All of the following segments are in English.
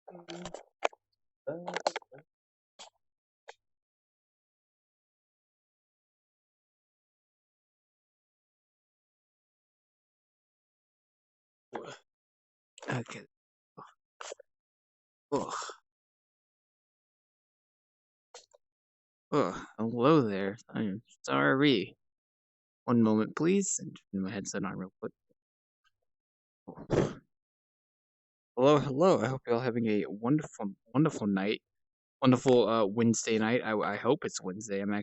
Okay. Oh, hello there. I'm sorry. One moment, please. And turn my headset on real quick. Oh. Hello, hello. I hope you're all having a wonderful night. Wonderful Wednesday night. I hope it's Wednesday. I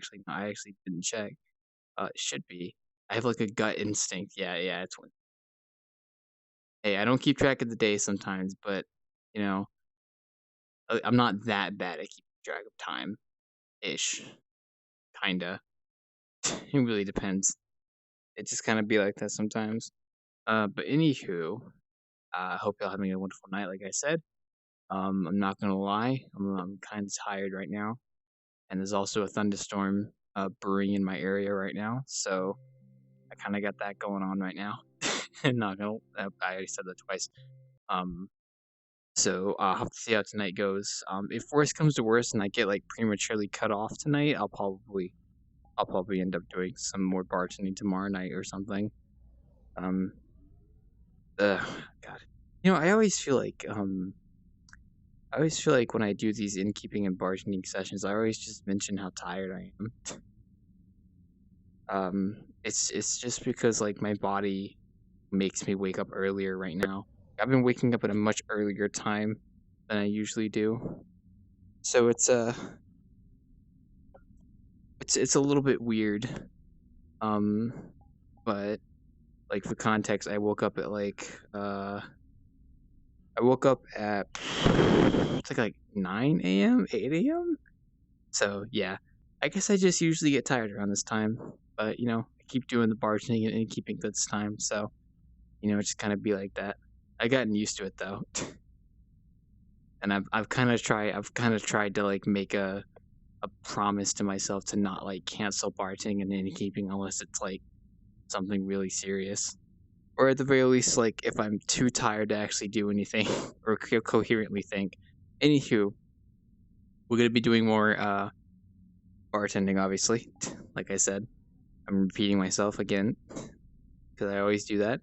actually didn't check. It should be. I have like a gut instinct. Yeah, it's Wednesday. Hey, I don't keep track of the day sometimes, but you know, I'm not that bad at keeping track of time ish. Kinda. It really depends. It just kind of be like that sometimes. But anywho, I hope y'all having a wonderful night. Like I said, I'm not gonna lie, I'm kind of tired right now, and there's also a thunderstorm brewing in my area right now, so I kind of got that going on right now. And not gonna, I already said that twice. Um, so I'll have to see how tonight goes. If worst comes to worst and I get like prematurely cut off tonight, I'll probably end up doing some more bartending tomorrow night or something. Um, God, I always feel like when I do these innkeeping and bartending sessions, I always just mention how tired I am. It's just because like my body makes me wake up earlier right now. I've been waking up at a much earlier time than I usually do, so it's a little bit weird. Um, but like for context, I woke up at it's like 9 a.m., 8 a.m. So yeah, I guess I just usually get tired around this time. But I keep doing the bartending and keeping this time, so it just kind of be like that. I gotten used to it though, and I've kind of tried to like make a promise to myself to not like cancel bartending and innkeeping unless it's like something really serious, or at the very least, like if I'm too tired to actually do anything or coherently think. Anywho, we're gonna be doing more bartending, obviously. Like I said, I'm repeating myself again because I always do that.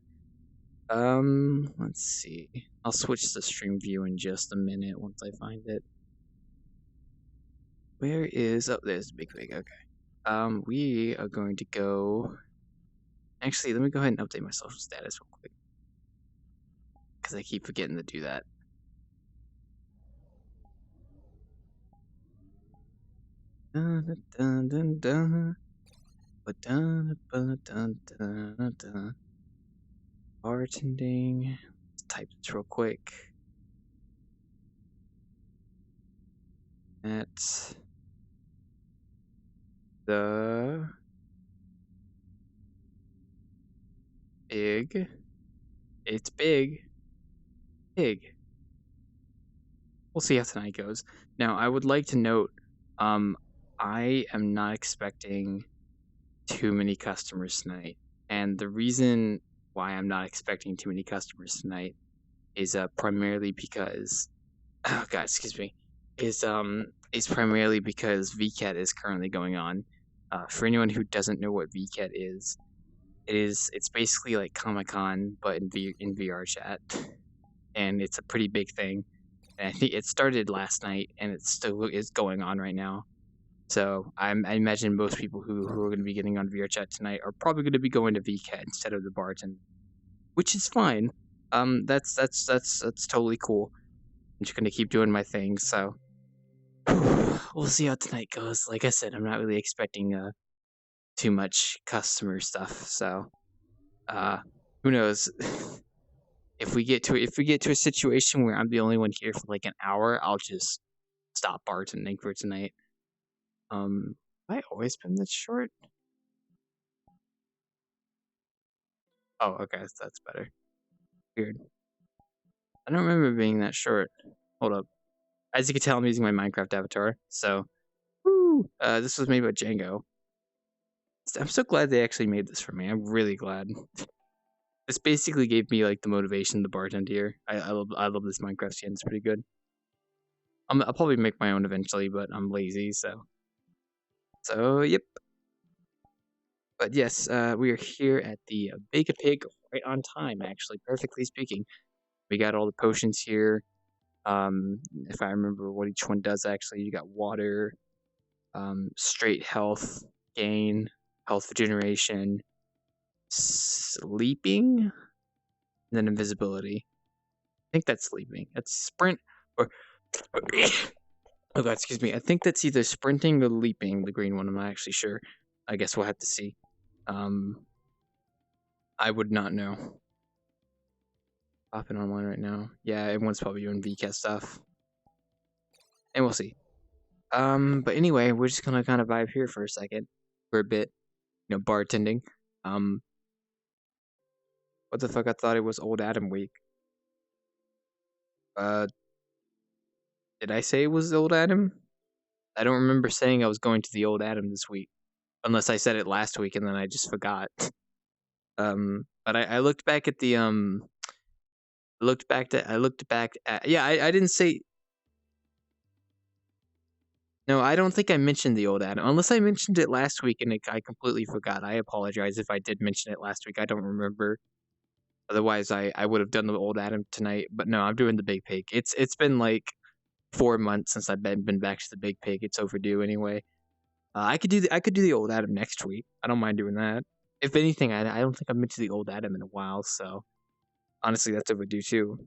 Let's see. I'll switch to stream view in just a minute once I find it. Where is? Oh, there's the big fig. Okay. We are going to go. Actually, let me go ahead and update my social status real quick because I keep forgetting to do that. Dun, dun, dun, dun. Ba-dun, ba-dun, dun, dun. Bartending. Let's type this real quick. At the big. It's big. Big. We'll see how tonight goes. Now, I would like to note, I am not expecting too many customers tonight, and the reason why I'm not expecting too many customers tonight is primarily because, oh God, excuse me, is primarily because VCAT is currently going on. For anyone who doesn't know what VCAT is, it's basically like Comic-Con but in VRChat, and it's a pretty big thing. And I think it started last night, and it still is going on right now. So I imagine most people who are going to be getting on VRChat tonight are probably going to be going to VCAT instead of the Barton, which is fine. That's totally cool. I'm just going to keep doing my thing. So we'll see how tonight goes. Like I said, I'm not really expecting too much customer stuff. So who knows? If we get to a situation where I'm the only one here for like an hour, I'll just stop bartending for tonight. Have I always been this short? Oh, okay, that's better. Weird. I don't remember being that short. Hold up. As you can tell, I'm using my Minecraft avatar. So, woo! This was made by Django. I'm so glad they actually made this for me. I'm really glad. This basically gave me like the motivation to bartend here. I love this Minecraft skin. It's pretty good. I'll probably make my own eventually, but I'm lazy, so yep. But yes, we are here at the Bake a Pig right on time, actually, perfectly speaking. We got all the potions here. If I remember what each one does, actually, you got water, straight health gain, health regeneration, sleeping, and then invisibility. I think that's sleeping. That's sprint or oh god, excuse me. I think that's either sprinting or leaping. The green one. I'm not actually sure. I guess we'll have to see. Um, I would not know. Popping online right now. Yeah, everyone's probably doing VCAT stuff, and we'll see. But anyway, we're just gonna kind of vibe here for a second, for a bit. Bartending. Um, what the fuck? I thought it was Old Adam week. Uh, did I say it was Old Adam? I don't remember saying I was going to the Old Adam this week, unless I said it last week and then I just forgot. But I looked back at the I looked back at yeah. I didn't say no. I don't think I mentioned the Old Adam unless I mentioned it last week and I completely forgot. I apologize if I did mention it last week. I don't remember. Otherwise, I would have done the Old Adam tonight. But no, I'm doing the Big Pig. It's been like 4 months since I've been back to the Big Pig. It's overdue anyway. I could do the Old Adam next week. I don't mind doing that. If anything, I don't think I've been to the Old Adam in a while. So honestly, that's overdue too.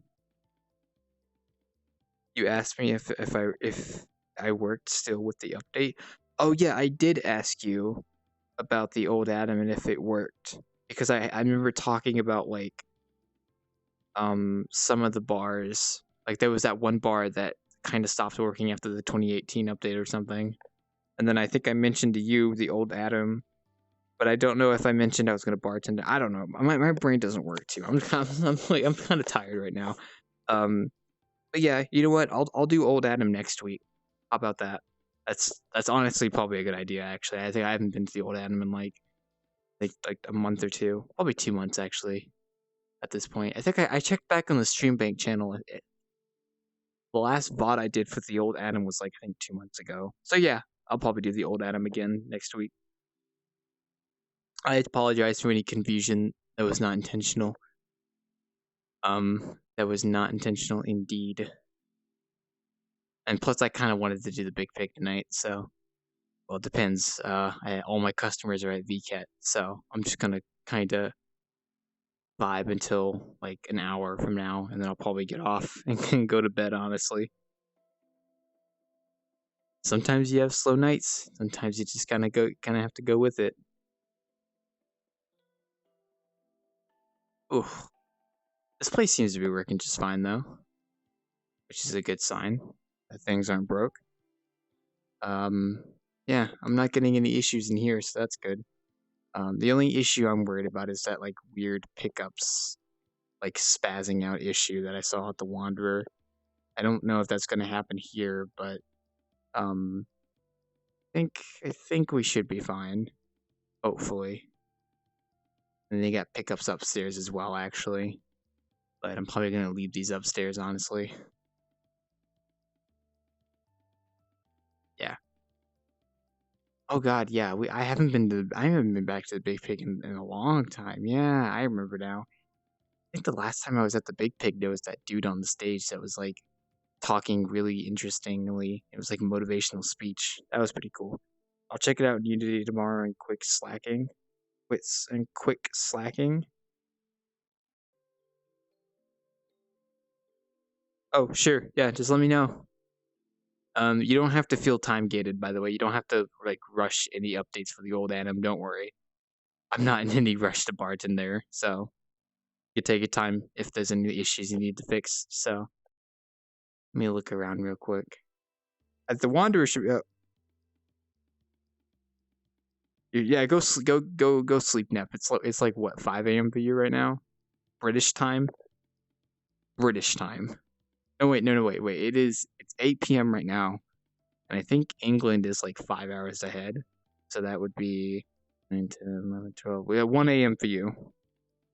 You asked me if I worked still with the update. Oh yeah, I did ask you about the Old Adam and if it worked because I remember talking about like some of the bars. Like there was that one bar that kind of stopped working after the 2018 update or something. And then I think I mentioned to you the Old Adam, but I don't know if I mentioned I was going to bartend. I don't know. My brain doesn't work too. I'm kind of tired right now. Um, but yeah, you know what? I'll do Old Adam next week. How about that? That's honestly probably a good idea. Actually, I think I haven't been to the Old Adam in like a month or two, probably 2 months actually. At this point, I think I checked back on the Stream Bank channel. The last VOD I did for the Old Adam was like I think 2 months ago. So yeah, I'll probably do the Old Adam again next week. I apologize for any confusion. That was not intentional. That was not intentional indeed. And plus, I kind of wanted to do the Big Pig tonight, so well, it depends. All my customers are at VCAT, so I'm just gonna kind of vibe until like an hour from now, and then I'll probably get off and go to bed. Honestly, sometimes you have slow nights. Sometimes you just kind of have to go with it. Ooh, this place seems to be working just fine though, which is a good sign that things aren't broke. Yeah, I'm not getting any issues in here, so that's good. The only issue I'm worried about is that like weird pickups, like spazzing out issue that I saw at the Wanderer. I don't know if that's gonna happen here, but um, I think we should be fine, hopefully. And they got pickups upstairs as well, actually. But I'm probably gonna leave these upstairs, honestly. Yeah. Oh God, yeah. I haven't been back to the Big Pig in a long time. Yeah, I remember now. I think the last time I was at the Big Pig, there was that dude on the stage that was like talking really interestingly. It was like a motivational speech. That was pretty cool. I'll check it out in Unity tomorrow and quick slacking. Oh, sure. Yeah, just let me know. You don't have to feel time gated, by the way. You don't have to like rush any updates for the Old Adam. Don't worry. I'm not in any rush to bartend there, so you take your time if there's any issues you need to fix. So let me look around real quick. At the Wanderer should yeah, go sleep nap. It's like what 5 a.m. for you right now, British time. British time. No wait, no wait. It's 8 p.m. right now, and I think England is like 5 hours ahead. So that would be 9, 10, 11, 12. We have 1 a.m. for you.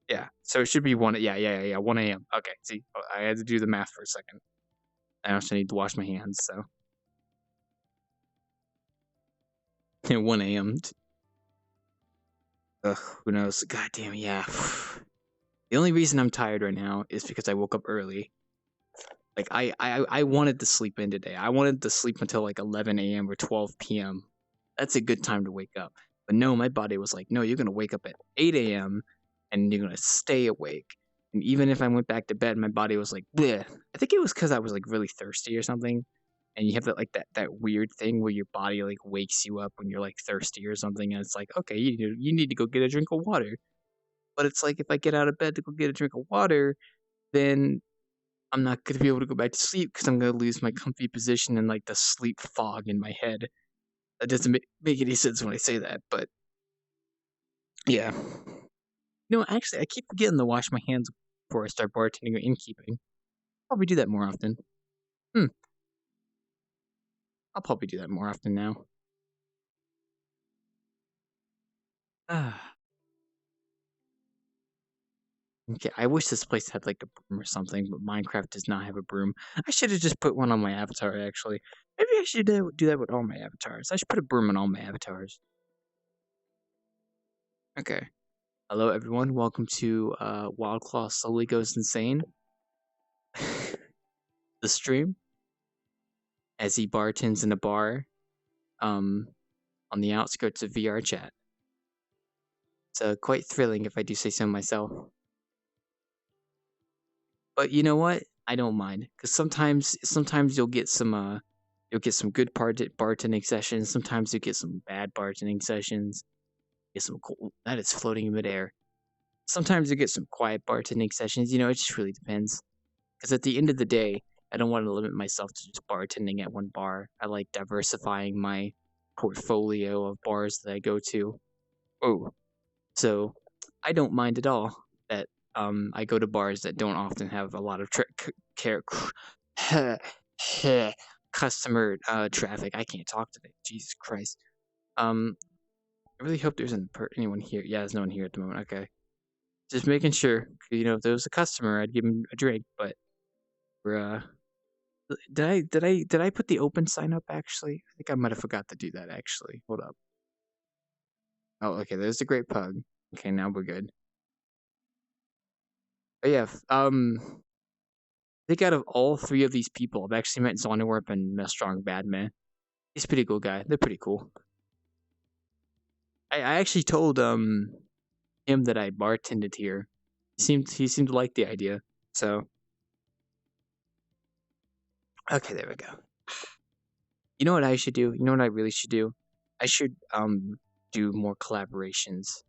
Yeah, so it should be 1. Yeah. 1 a.m. Okay, see, I had to do the math for a second. I also need to wash my hands, so at 1 a.m. Ugh, who knows? God damn, yeah. The only reason I'm tired right now is because I woke up early. Like I wanted to sleep in today. I wanted to sleep until like 11 a.m. or 12 p.m. That's a good time to wake up. But no, my body was like, no, you're gonna wake up at 8 a.m. and you're gonna stay awake. And even if I went back to bed, my body was like, bleh. I think it was because I was like really thirsty or something. And you have that weird thing where your body like wakes you up when you're like thirsty or something, and it's like, okay, you need to go get a drink of water. But it's like if I get out of bed to go get a drink of water, then I'm not gonna be able to go back to sleep because I'm gonna lose my comfy position and like the sleep fog in my head. That doesn't make any sense when I say that, but yeah. No, actually, I keep forgetting to wash my hands before I start bartending or innkeeping. Probably do that more often. Hmm, I'll probably do that more often now. Ah, okay. I wish this place had like a broom or something, but Minecraft does not have a broom. I should have just put one on my avatar. Actually, maybe I should do that with all my avatars. I should put a broom on all my avatars. Okay. Hello, everyone. Welcome to Wildclaw Slowly Goes Insane, the stream, as he bartends in a bar um, on the outskirts of VRChat. It's quite thrilling, if I do say so myself. But you know what? I don't mind, because sometimes you'll get some good bartending sessions. Sometimes you get some bad bartending sessions. Get some cool that is floating in midair. Sometimes you get some quiet bartending sessions. It just really depends. Because at the end of the day, I don't want to limit myself to just bartending at one bar. I like diversifying my portfolio of bars that I go to. Oh, so I don't mind at all that I go to bars that don't often have a lot of care customer traffic. I can't talk today. Jesus Christ. Um, I really hope there's anyone here. Yeah, there's no one here at the moment. Okay, just making sure. If there was a customer, I'd give him a drink. But we're did I put the open sign up actually? I think I might have forgot to do that actually. Hold up. Oh, okay, there's the great pug. Okay, now we're good. But yeah, I think out of all three of these people, I've actually met Zonderwarp and Strong Badman. He's a pretty cool guy. They're pretty cool. I actually told him that I bartended here. He seemed to like the idea. So okay, there we go. You know what I should do? You know what I really should do? I should do more collaborations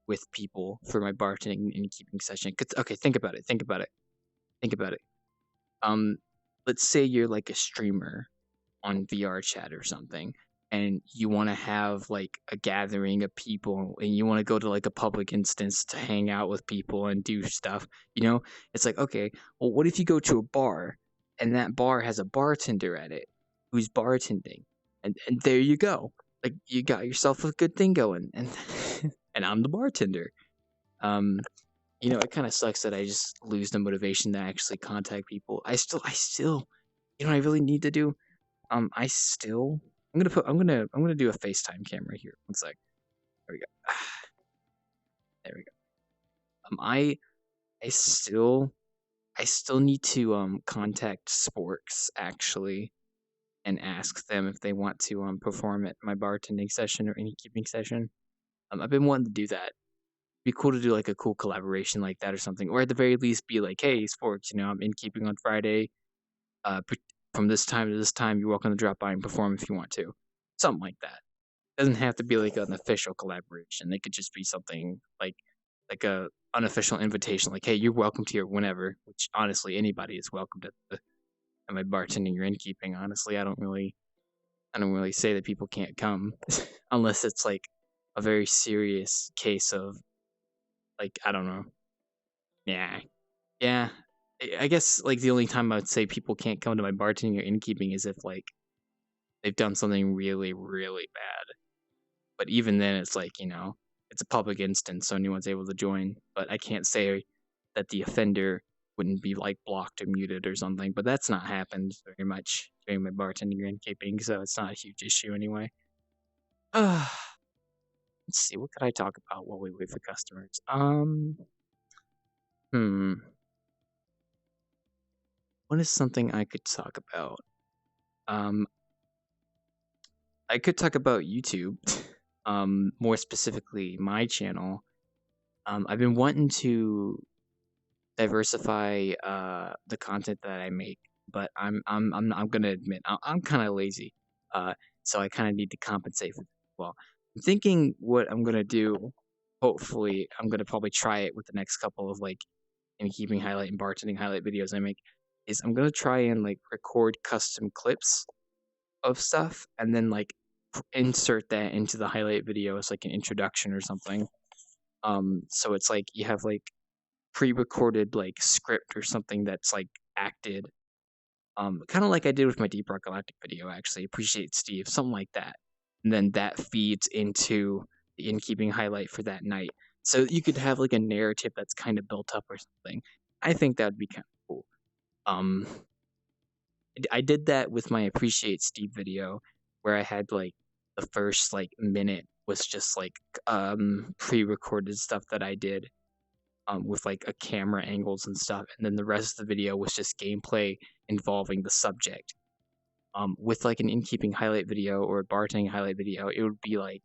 with people for my bartending and keeping session. Okay, think about it. Think about it. Think about it. Um, let's say you're like a streamer on VRChat or something, and you want to have like a gathering of people, and you want to go to like a public instance to hang out with people and do stuff. It's like, okay, well, what if you go to a bar and that bar has a bartender at it who's bartending, and there you go. Like you got yourself a good thing going, and and I'm the bartender. Um, it kind of sucks that I just lose the motivation to actually contact people. I really need to do. I still, I'm gonna do a FaceTime camera here. One sec. There we go. There we go. I, I still, I still need to contact Sporks actually and ask them if they want to perform at my bartending session or any keeping session. I've been wanting to do that. Be cool to do like a cool collaboration like that or something, or at the very least be like, hey, Sporks, I'm in keeping on Friday. From this time to this time, you're welcome to drop by and perform if you want to. Something like that. Doesn't have to be like an official collaboration. It could just be something like a unofficial invitation, like, hey, you're welcome to here whenever. Which honestly, anybody is welcome to at my bartending or innkeeping. Honestly, I don't really say that people can't come unless it's like a very serious case of like I don't know. Yeah, yeah. I guess like the only time I would say people can't come to my bartending or innkeeping is if like they've done something really, really bad. But even then, it's like, it's a public instance, so anyone's able to join. But I can't say that the offender wouldn't be like blocked or muted or something, but that's not happened very much during my bartending and keeping, so it's not a huge issue anyway. Uh, let's see, what could I talk about while we wait for customers? Hmm, what is something I could talk about? Um, I could talk about YouTube, more specifically my channel. I've been wanting to diversify the content that I make, but I'm gonna admit I'm kind of lazy, uh, so I kind of need to compensate for that as well. I'm thinking what I'm gonna do. Hopefully, I'm gonna probably try it with the next couple of like in keeping highlight and bartending highlight videos I make. Is I'm gonna try and like record custom clips of stuff and then like insert that into the highlight video as like an introduction or something. So it's like you have like pre-recorded like script or something that's like acted, kind of like I did with my Deep Rock Galactic video. Actually, appreciate Steve, something like that, and then that feeds into the in-keeping highlight for that night. So you could have like a narrative that's kind of built up or something. I think that would be kind of cool. Um, I did that with my Appreciate Steve video, where I had like the first like minute was just like pre-recorded stuff that I did, with like a camera angles and stuff, and then the rest of the video was just gameplay involving the subject. With like an in-keeping highlight video or a bartending highlight video, it would be like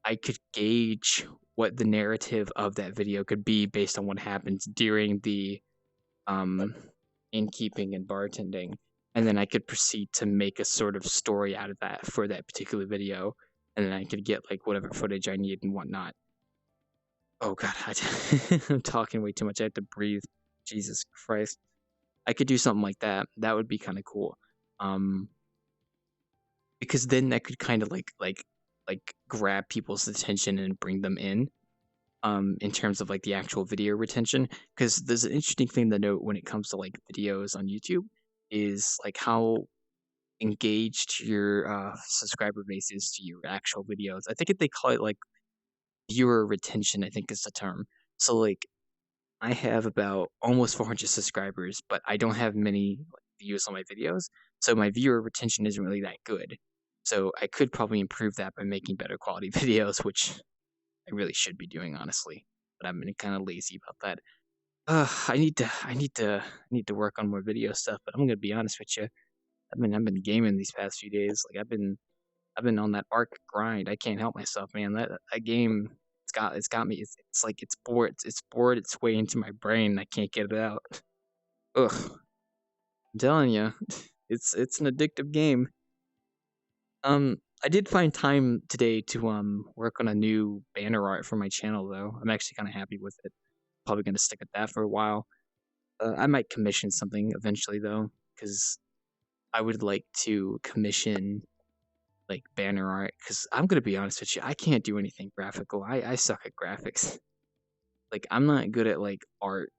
I could gauge what the narrative of that video could be based on what happens during the um in-keeping and bartending, and then I could proceed to make a sort of story out of that for that particular video, and then I could get like whatever footage I need and whatnot. Oh god, I'm talking way too much. I have to breathe. Jesus Christ. I could do something like that. That would be kind of cool. Um, because then that could kind of like grab people's attention and bring them in terms of like the actual video retention. Because there's an interesting thing to note when it comes to like videos on YouTube is like how engaged your subscriber base is to your actual videos. I think they call it like viewer retention, I think is the term. So like I have about almost 400 subscribers, but I don't have many like, views on my videos, so my viewer retention isn't really that good. So I could probably improve that by making better quality videos, which I really should be doing, honestly. But I'm kind of lazy about that. I need to work on more video stuff. But I'm gonna be honest with you. I've been gaming these past few days. Like I've been on that arc grind. I can't help myself, man. That game, it's got me. It's like it's bored its way into my brain. I can't get it out. Ugh, I'm telling you, it's an addictive game. I did find time today to work on a new banner art for my channel though. I'm actually kind of happy with it. Probably gonna stick at that for a while. I might commission something eventually though, because I would like to commission like banner art, because I'm gonna be honest with you, I can't do anything graphical. I suck at graphics. Like I'm not good at like art.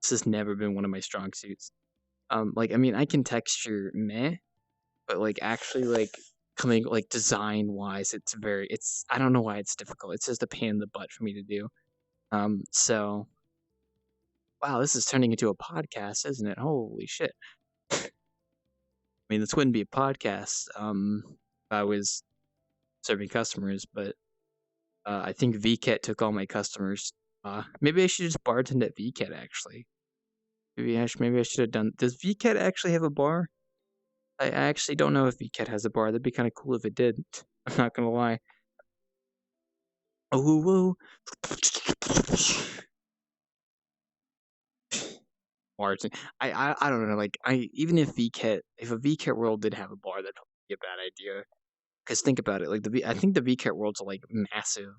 This has never been one of my strong suits. Like I mean I can texture meh, but like actually like coming like design wise, it's I don't know why it's difficult. It's just a pain in the butt for me to do. So wow, this is turning into a podcast, isn't it? Holy shit. I mean this wouldn't be a podcast if I was serving customers, but I think VCat took all my customers. Maybe I should just bartend at VCat actually. Maybe I should have done. Does VCat actually have a bar? I actually don't know if VCat has a bar. That'd be kind of cool if it did. I'm not gonna lie. Oh, whoa. Bartend. I don't know. Like even if if a VCat world did have a bar, that'd probably be a bad idea. Because think about it. Like I think the VCat worlds are like massive.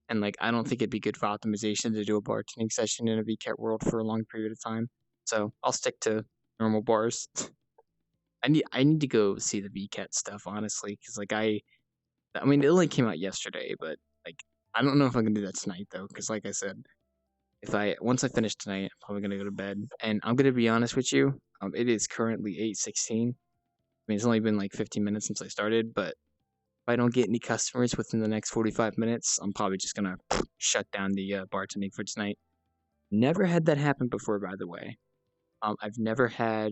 And like I don't think it'd be good for optimization to do a bartending session in a VCat world for a long period of time. So I'll stick to normal bars. I need to go see the VCat stuff honestly, because like I mean it only came out yesterday, but like I don't know if I'm gonna do that tonight though, because like I said, if I once I finish tonight, I'm probably gonna go to bed. And I'm gonna be honest with you, it is currently 8:16. I mean it's only been like 15 minutes since I started, but if I don't get any customers within the next 45 minutes, I'm probably just gonna shut down the bartending for tonight. Never had that happen before, by the way. I've never had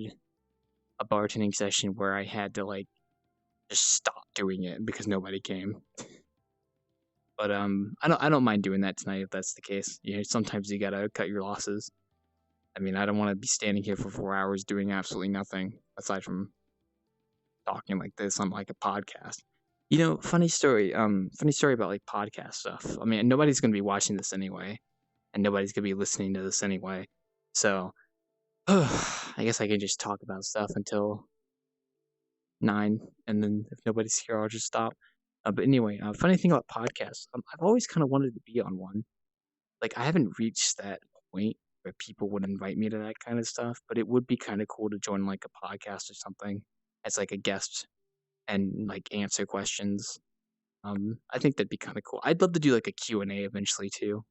a bartending session where I had to like just stop doing it because nobody came. But I don't mind doing that tonight if that's the case. Sometimes you gotta cut your losses. I mean, I don't want to be standing here for 4 hours doing absolutely nothing aside from talking like this on like a podcast. Funny story. Funny story about like podcast stuff. I mean, nobody's gonna be watching this anyway, and nobody's gonna be listening to this anyway. So, I guess I can just talk about stuff until 9, and then if nobody's here, I'll just stop. But anyway, funny thing about podcasts, I've always kind of wanted to be on one. Like, I haven't reached that point where people would invite me to that kind of stuff, but it would be kind of cool to join like a podcast or something as like a guest and like answer questions. I think that'd be kind of cool. I'd love to do like a Q&A eventually too.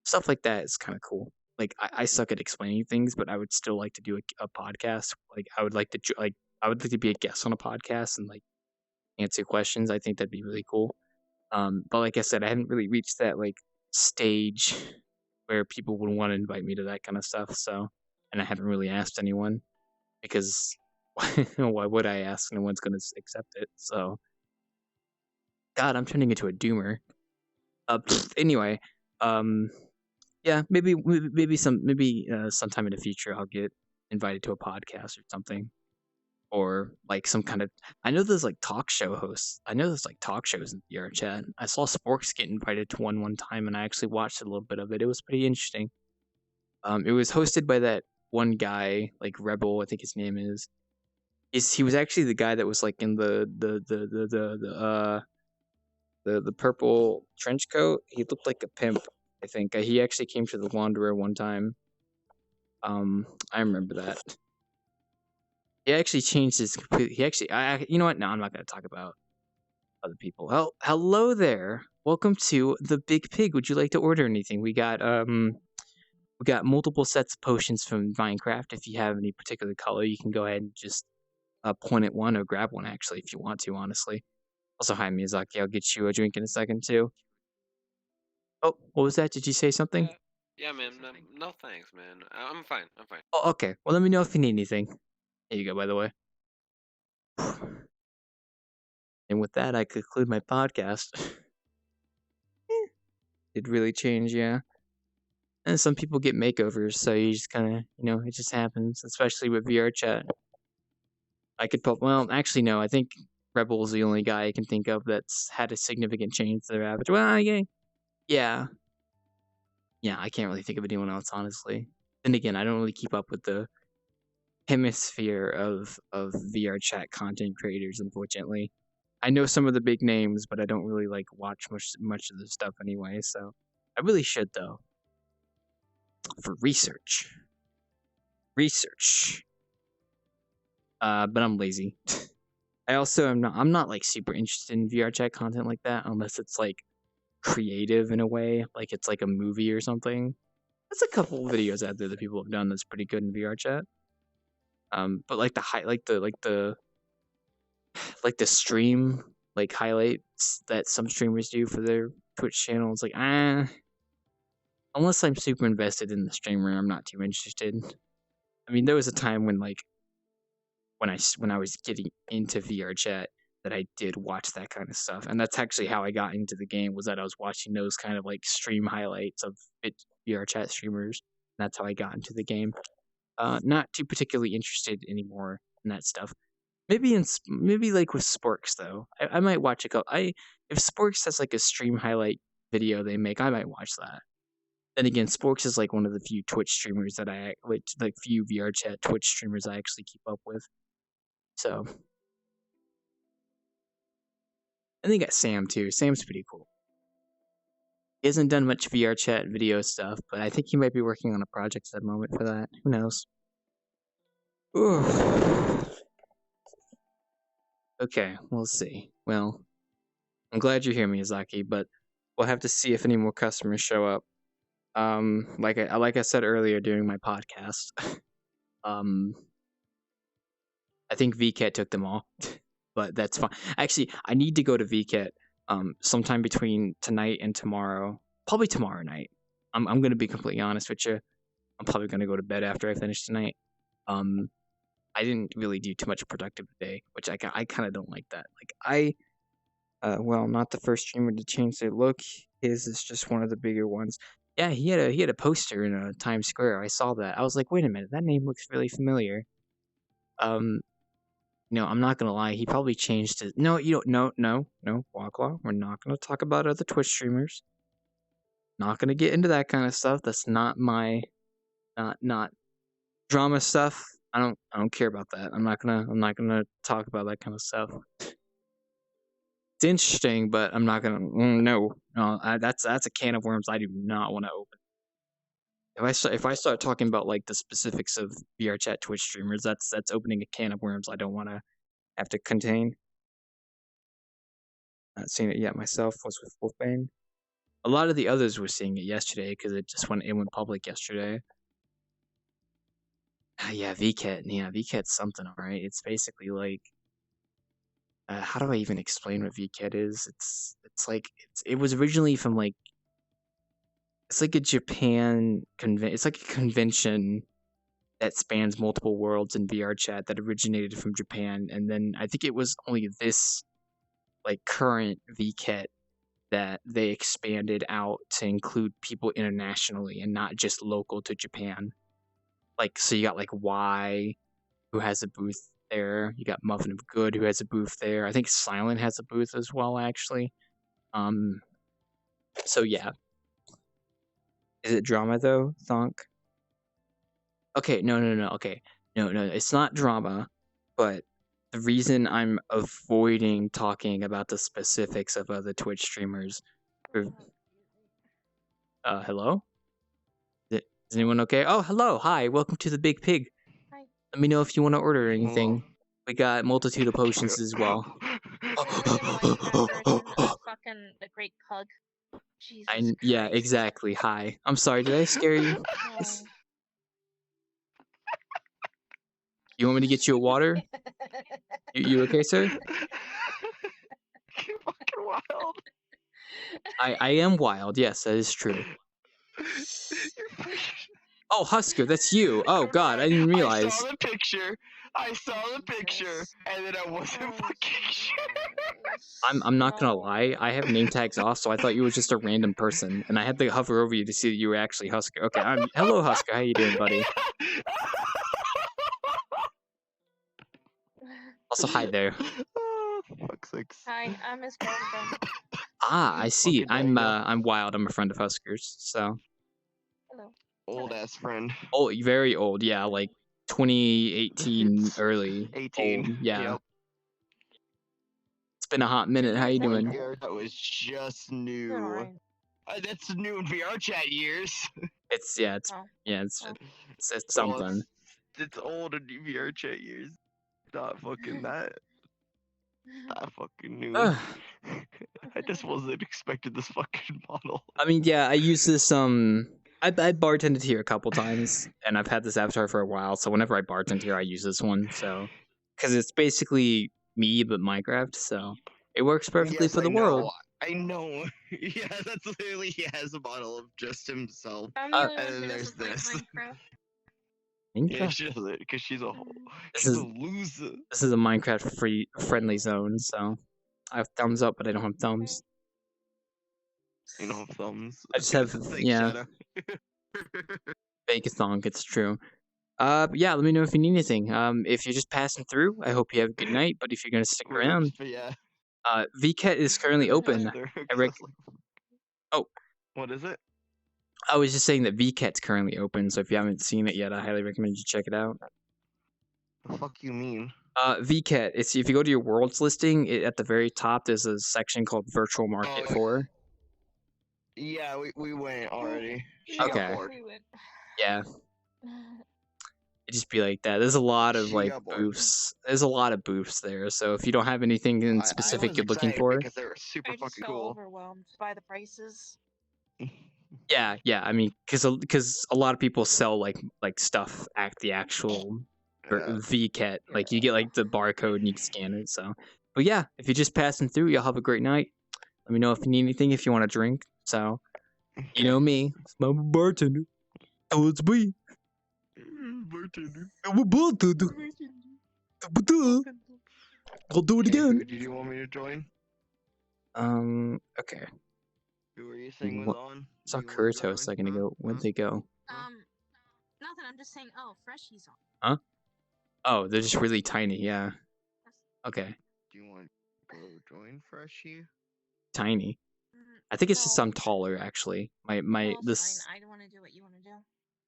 Stuff like that is kind of cool. Like I suck at explaining things, but I would still like to do a podcast. Like I would like to I would like to be a guest on a podcast and like answer questions. I think that'd be really cool. But like I said, I haven't really reached that like stage where people would want to invite me to that kind of stuff. So, and I haven't really asked anyone because why would I ask? No one's going to accept it. So, God, I'm turning into a doomer. Anyway, um, yeah, maybe sometime in the future I'll get invited to a podcast or something, or like some kind of. I know there's like talk show hosts. I know there's like talk shows in VRChat. I saw Sporks get invited to one time, and I actually watched a little bit of it. It was pretty interesting. It was hosted by that one guy, like Rebel, I think his name is. He was actually the guy that was like in the purple trench coat. He looked like a pimp. I think he actually came to the Wanderer one time. I remember that. He actually changed his complete. He actually, you know what? No, I'm not going to talk about other people. Well, hello there. Welcome to the Big Pig. Would you like to order anything? We got multiple sets of potions from Minecraft. If you have any particular color, you can go ahead and just point at one or grab one. Actually, if you want to, honestly. Also, hi Miyazaki. I'll get you a drink in a second too. Oh, what was that? Did you say something? Yeah, man. No thanks, man. I'm fine. I'm fine. Oh, okay. Well, let me know if you need anything. Here you go, by the way. And with that, I conclude my podcast. It really changed, yeah. And some people get makeovers, so you just kind of, it just happens, especially with VRChat. I could put, well, actually, no, I think Rebel's the only guy I can think of that's had a significant change to their avatar. Well, yeah. Yeah, I can't really think of anyone else, honestly. Then again, I don't really keep up with the hemisphere of VRChat content creators, unfortunately. I know some of the big names, but I don't really like watch much of the stuff anyway. So I really should though for research. Research. But I'm lazy. I also am not. I'm not like super interested in VRChat content like that unless it's like creative in a way, like it's like a movie or something. There's a couple of videos out there that people have done that's pretty good in VRChat. But like the high, like the stream like highlights that some streamers do for their Twitch channels, like unless I'm super invested in the streamer, I'm not too interested. I mean, there was a time when like when I was getting into VRChat that I did watch that kind of stuff, and that's actually how I got into the game. Was that I was watching those kind of like stream highlights of VRChat streamers. And that's how I got into the game. Not too particularly interested anymore in that stuff. Maybe like with Sporks though. I might watch a couple. I If Sporks has like a stream highlight video they make, I might watch that. Then again, Sporks is like one of the few Twitch streamers that like few VRChat Twitch streamers I actually keep up with. So and they got Sam too. Sam's pretty cool. He hasn't done much VRChat video stuff, but I think he might be working on a project at the moment for that. Who knows? Ooh. Okay, we'll see. Well, I'm glad you're here, Miyazaki, but we'll have to see if any more customers show up. Like I said earlier during my podcast, um, I think VCAT took them all, but that's fine. Actually, I need to go to VCAT sometime between tonight and tomorrow, probably tomorrow night. I'm gonna be completely honest with you. I'm probably gonna go to bed after I finish tonight. I didn't really do too much productive today, which I kind of don't like that. Like well, not the first streamer to change their look. His is just one of the bigger ones. Yeah, he had a poster in Times Square. I saw that. I was like, wait a minute, that name looks really familiar. Um, no, I'm not gonna lie. He probably changed it. No, you don't. No, Wagwa. We're not gonna talk about other Twitch streamers. Not gonna get into that kind of stuff. That's not my, not drama stuff. I don't care about that. I'm not gonna talk about that kind of stuff. It's interesting, but I'm not gonna. No, that's a can of worms I do not want to open. If I start talking about like the specifics of VRChat Twitch streamers, that's opening a can of worms I don't want to have to contain. Not seen it yet myself. Was with Wolfbane. A lot of the others were seeing it yesterday because it went public yesterday. Yeah, VCat. Yeah, VCat's something, alright. It's basically like, how do I even explain what VCat is? It was originally from like, it's like a it's like a convention that spans multiple worlds in VRChat that originated from Japan, and then I think it was only this like current VCat that they expanded out to include people internationally and not just local to Japan. Like, so you got like Y, who has a booth there. You got Muffin of Good, who has a booth there. I think Silent has a booth as well, actually. So yeah. Is it drama though, Thonk? Okay, no. Okay, no, it's not drama, but the reason I'm avoiding talking about the specifics of other Twitch streamers. Hello? Is anyone okay? Oh, hello, hi, welcome to the Big Pig. Hi. Let me know if you want to order anything. Hello. We got multitude of potions as well. Fucking the great pug. Jesus Yeah, Christ. exactly. Hi. I'm sorry, did I scare you? Oh. You want me to get you a water? You okay, sir? You're fucking wild. I am wild. Yes, that is true. Oh, Husker, that's you. Oh God, I didn't realize. I saw the picture, and then I wasn't fucking sure. I'm not gonna lie. I have name tags off, so I thought you were just a random person, and I had to hover over you to see that you were actually Husker. Okay, hello, Husker. How you doing, buddy? Also, hi there. Oh, fuck's sakes. Hi, I'm Miss Bartending. Ah, I see. Fucking I'm wild. I'm a friend of Husker's, so. Hello. Old ass friend. Oh, very old. Yeah, like 2018, early. 18. Old, yeah. Yep. It's been a hot minute. How you doing? That was just new. Doing alright. That's new in VRChat years. It's Well, something. it's old in VRChat years. Not fucking that. Not fucking new. I just wasn't expecting this fucking model. I mean, yeah, I use this. I bartended here a couple times, and I've had this avatar for a while. So whenever I bartend here, I use this one. So, because it's basically me but Minecraft, so it works perfectly for the world. I know. Yeah, that's literally he has a model of just himself. I'm the only and one then who there's doesn't like this. Minecraft. Yeah, she doesn't, because she's a loser. This is a Minecraft friendly zone, so I have thumbs up, but I don't have thumbs. You don't have thumbs. I just have fake thonk. It's true. But yeah, let me know if you need anything. If you're just passing through, I hope you have a good night. But if you're gonna stick around, Yeah. VCat is currently open. Oh, what is it? I was just saying that VCat's currently open, so if you haven't seen it yet, I highly recommend you check it out. The fuck you mean? VCat, if you go to your worlds listing, at the very top, there's a section called Virtual Market 4. Yeah, we went already. Okay. Yeah. It just be like that. There's a lot of like booths. There's a lot of booths there. So if you don't have anything in specific you're looking for, because they were super fucking cool. Overwhelmed by the prices. Yeah. I mean, because a lot of people sell like stuff at the actual VCat. Like you get like the barcode and you can scan it. So, but yeah, if you're just passing through, y'all have a great night. Let me know if you need anything. If you want to drink. So, you know me, I'm a bartender. Oh, it's me. Bartender. I'm a bartender. I'll do it Okay, who again. did you want me to join? Okay. Who were you saying was What? on? Saw You wanted to Kurito a join? second Huh? ago. Where'd Huh? they go? Nothing. I'm just saying. Oh, Freshy's on. Huh? Oh, they're just really tiny. Yeah. Okay. Do you want to go join Freshie? Tiny. I think it's just I'm No, taller actually. My no, it's this fine. I don't want to do what you want to do.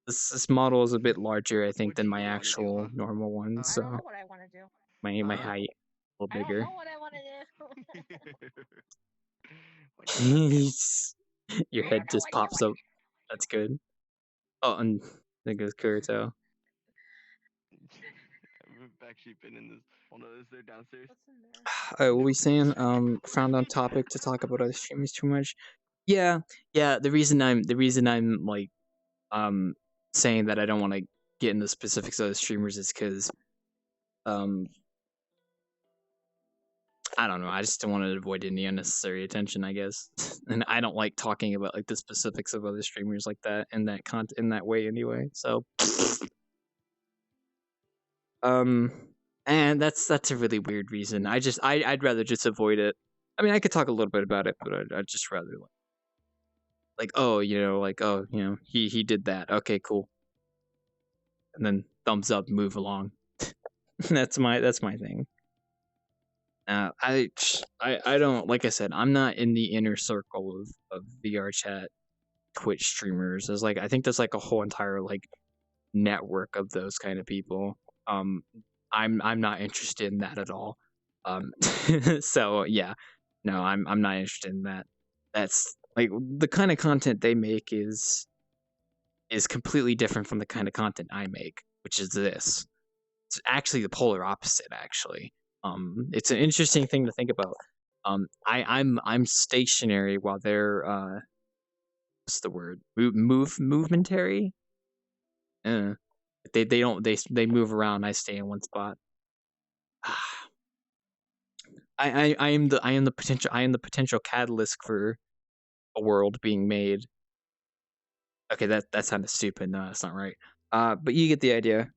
this model is a bit larger, I think, What do than you my want to do, actual huh? normal one. I So don't know what I want to do. my Huh? height a little I don't bigger. know what I want to do. What do you want to do? Your I head don't know just what you pops want up. That's good. Oh, and there goes Kurito. I've actually been in this. Oh no, is there downstairs? What's in there? What were we saying? Found on topic to talk about other streamers too much. Yeah, yeah. The reason I'm like saying that I don't want to get into specifics of the streamers is because um I don't know. I just don't want to avoid any unnecessary attention, I guess. And I don't like talking about like the specifics of other streamers like that in that in that way anyway. So um and that's a really weird reason. I'd rather just avoid it. I mean, I could talk a little bit about it, but I'd just rather like oh, he did that. Okay, cool. And then thumbs up, move along. that's my thing. I don't, like I said, I'm not in the inner circle of VRChat Twitch streamers. There's like I think there's like a whole entire like network of those kind of people. Um, I'm not interested in that at all. Um, so yeah, no, I'm not interested in that. That's like the kind of content they make is completely different from the kind of content I make, which is this. It's actually the polar opposite, actually. It's an interesting thing to think about. I'm stationary while they're what's the word? Movementary. Uh, they don't they move around. I stay in one spot. I am the potential catalyst for a world being made. Okay, that sounded stupid. No, that's not right. But you get the idea.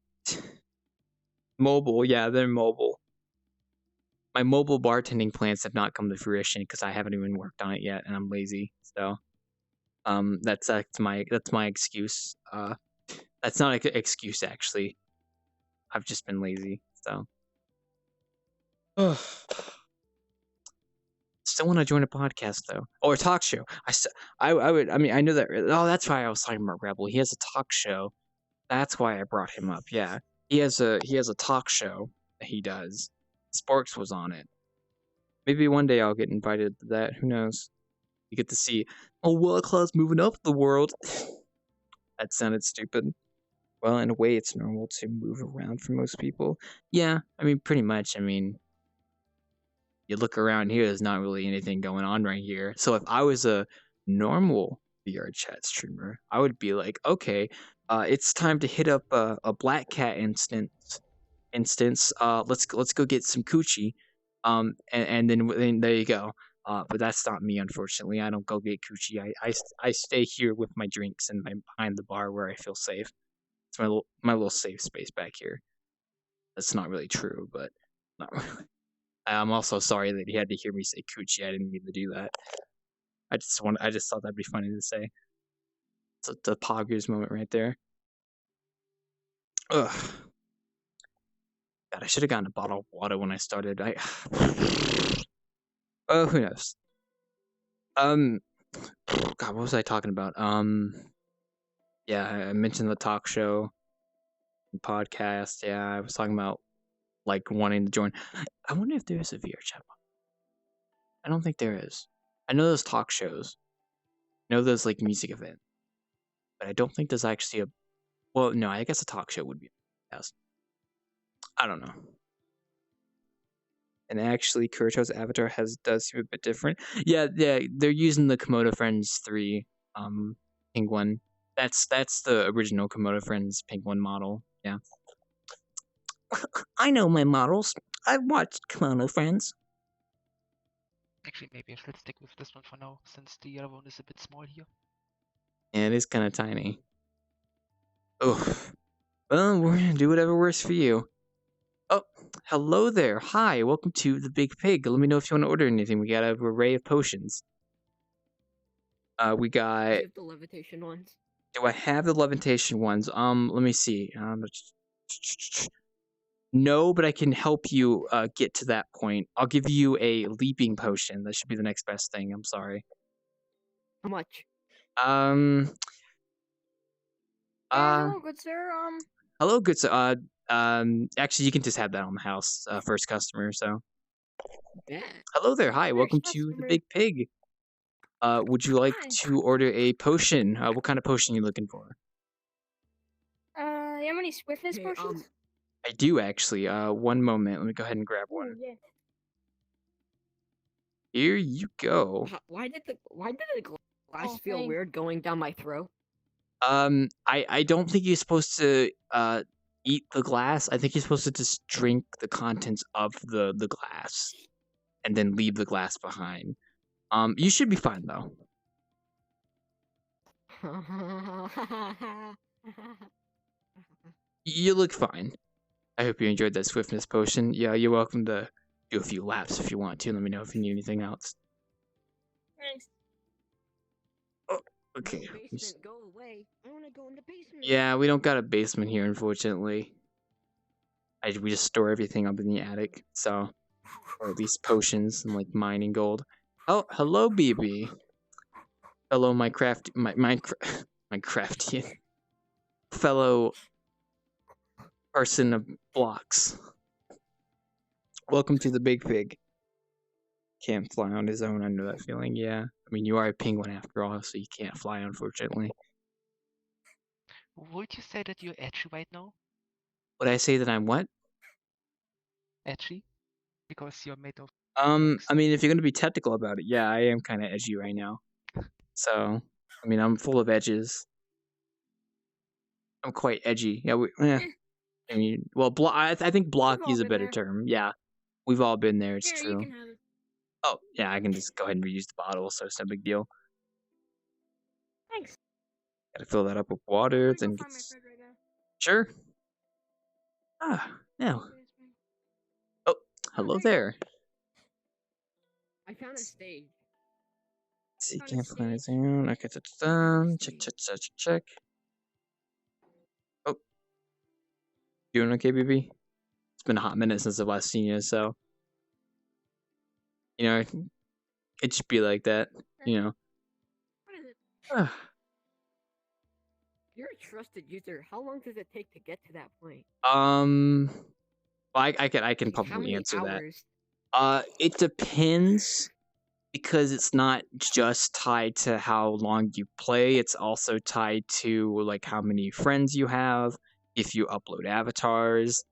Mobile, yeah, they're mobile. My mobile bartending plans have not come to fruition because I haven't even worked on it yet, and I'm lazy. So, that's my excuse. That's not an excuse actually. I've just been lazy. So, still want to join a podcast though, or a talk show. I would. I mean, I knew that. Oh, that's why I was talking about Rebel. He has a talk show. That's why I brought him up. Yeah, he has a talk show that he does. Sparks was on it. Maybe one day I'll get invited to that. Who knows? You get to see a world class moving up the world. That sounded stupid. Well, in a way, it's normal to move around for most people. Yeah, I mean, pretty much. I mean, you look around here, there's not really anything going on right here. So if I was a normal VRChat streamer, I would be like, okay, it's time to hit up a Black Cat instance. Let's go get some coochie. And then there you go. But that's not me, unfortunately. I don't go get coochie. I stay here with my drinks and my behind the bar where I feel safe. It's my little safe space back here. That's not really true, but not really. I'm also sorry that he had to hear me say coochie. I didn't mean to do that. I just thought that'd be funny to say. It's the Poggers moment right there. Ugh. God, I should have gotten a bottle of water when I started. Oh, who knows? God, what was I talking about? Yeah, I mentioned the talk show, podcast. Yeah, I was talking about like wanting to join. I wonder if there is a VR chat. I don't think there is. I know there's talk shows. I know there's like music event, but I don't think there's actually a. Well, no, I guess a talk show would be. Yes. I don't know. And actually, Kurito's avatar does seem a bit different. Yeah, they're using the Komodo Friends 3 penguin. That's the original Komodo Friends penguin model. Yeah. I know my models. I've watched Komodo Friends. Actually, maybe I should stick with this one for now, since the other one is a bit small here. Yeah, it is kind of tiny. Ugh. Well, we're gonna do whatever works for you. Oh, hello there. Hi, welcome to the Big Pig. Let me know if you want to order anything. We got an array of potions. We got. You have the levitation ones. Do I have the levitation ones? Let me see. No, but I can help you get to that point. I'll give you a leaping potion. That should be the next best thing. I'm sorry. How much? Um. Hello, good sir. Hello, good sir. Actually, you can just have that on the house. First customer. So. Bet. Hello there. Hi, First welcome to the customer. Big Pig. Would you like Hi. to order a potion? What kind of potion are you looking for? You have any swiftness Hey, potions? I do actually. One moment. Let me go ahead and grab one. Ooh, yeah. Here you go. Why did the glass Oh, feel thanks. weird going down my throat? I don't think you're supposed to eat the glass. I think you're supposed to just drink the contents of the glass and then leave the glass behind. You should be fine though. You look fine. I hope you enjoyed that swiftness potion. Yeah, you're welcome to do a few laps if you want to. Let me know if you need anything else. Thanks. Okay. Basement, go away. I want to go in the basement. Yeah, we don't got a basement here, unfortunately. We just store everything up in the attic, so, or at least potions and like mining gold. Oh, hello, BB. Hello, my crafty fellow person of blocks. Welcome to the Big Pig. Can't fly on his own. I know that feeling. Yeah, I mean you are a penguin after all, so you can't fly, unfortunately. Would you say that you're edgy right now? Would I say that I'm what? Edgy? Because you're made of I legs? mean, if you're gonna be technical about it, yeah, I am kind of edgy right now. So, I mean, I'm full of edges. I'm quite edgy. Yeah, I mean, well, I think blocky all is a been better there. term. Yeah, we've all been there. It's Here, true. you can have it. Oh, yeah, I can just go ahead and reuse the bottle, so it's no big deal. Thanks. Gotta fill that up with I'm water, gonna go then find my gets... fridge right now. Sure. Ah, now. Yes, ma'am. Oh, hello there you go. there. I found a stage. See, Found a can't find stage. anything. Okay, check. Oh, doing okay, BB? It's been a hot minute since I've last seen you, so you know, it should be like that. You know. What is it? Ah. You're a trusted user. How long does it take to get to that point? Well, I can How probably many answer that. hours? It depends because it's not just tied to how long you play. It's also tied to like how many friends you have, if you upload avatars,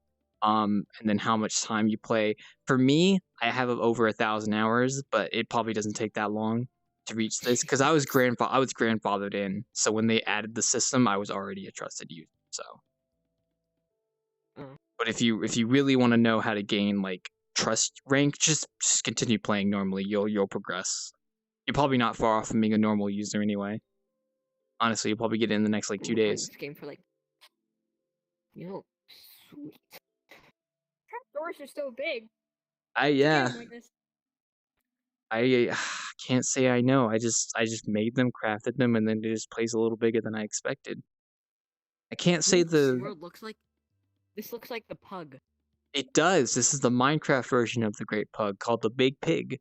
and then how much time you play. For me, I have over 1,000 hours, but it probably doesn't take that long to reach this because I was grandfathered in. So when they added the system, I was already a trusted user. So. But if you really want to know how to gain like trust rank, just continue playing normally. You'll progress. You're probably not far off from being a normal user anyway. Honestly, you'll probably get it in the next like 2 Been playing days. this game for like, sweet. Trapdoors are so big. Yeah. Damn, like this. I can't say I know. I just made them, crafted them, and then it just plays a little bigger than I expected. I can't say This world looks like. This looks like the pug. It does. This is the Minecraft version of the Great Pug called the Big Pig.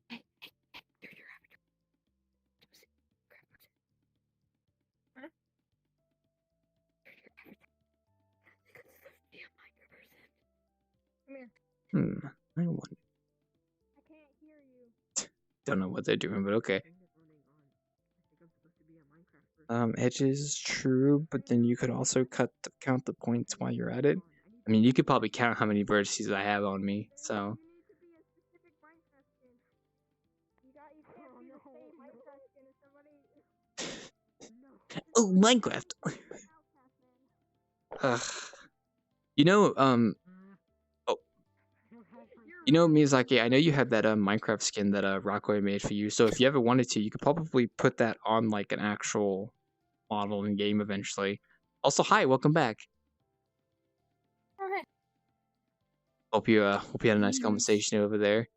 Hey, there's your avatar. Crap, what's it? Huh? There's your avatar. Damn Minecraft. Come here. I wonder. I can't hear you. Don't know what they're doing, but okay. Turn it running on. I think I'm supposed to be a Minecraft person. Edges, true, but then you could also count the points while you're at it. I mean, you could probably count how many vertices I have on me, so. You need to be a specific Minecraft skin. You can't be the same Minecraft skin as somebody. No. Oh, Minecraft! Ugh. You know, Miyazaki, I know you have that Minecraft skin that Rockway made for you, so if you ever wanted to, you could probably put that on like an actual model in game eventually. Also, hi, welcome back. Okay. Hope you had a nice Mhm. conversation over there.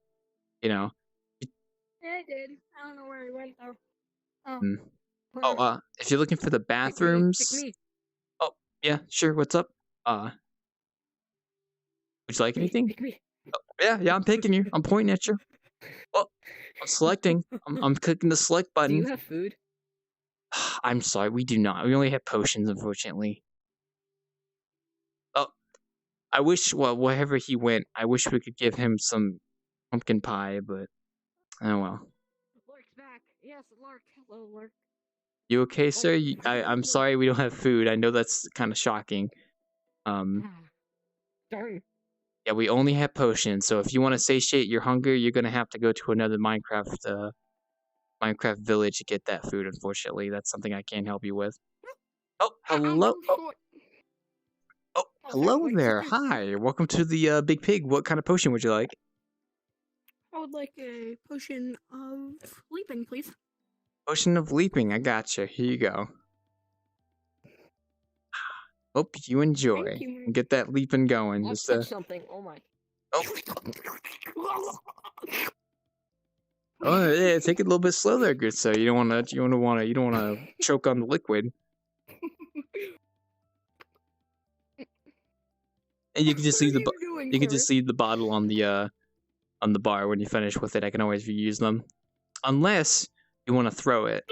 You know. Yeah, I did. I don't know where he went though. Oh. Mm. Oh, if you're looking for the bathrooms. Pick me. Oh, yeah, sure. What's up? Would you like anything? Pick me. Oh, yeah, I'm picking you. I'm pointing at you. Oh, I'm selecting. I'm clicking the select Do you button. have food? I'm sorry, we do not. We only have potions, unfortunately. Oh, I wish, well, wherever he went, I wish we could give him some pumpkin pie, but oh well. Lark's back. Yes, Lark. Hello, Lark. You okay, sir? I'm sorry we don't have food. I know that's kind of shocking. Darn. Yeah, we only have potions, so if you want to satiate your hunger, you're gonna have to go to another Minecraft village to get that food. Unfortunately, that's something I can't help you with. Oh, hello. Oh, hello there. Hi, welcome to the Big Pig. What kind of potion would you like? I would like a potion of leaping, please. Potion of leaping. I gotcha. Here you go. Hope you enjoy. Thank you, And get that leaping going. Let's Just touch something. Oh my. oh yeah, take it a little bit slow there, good sir. You don't wanna choke on the liquid. And you can just leave the bottle on the bar when you finish with it. I can always reuse them, unless you want to throw it.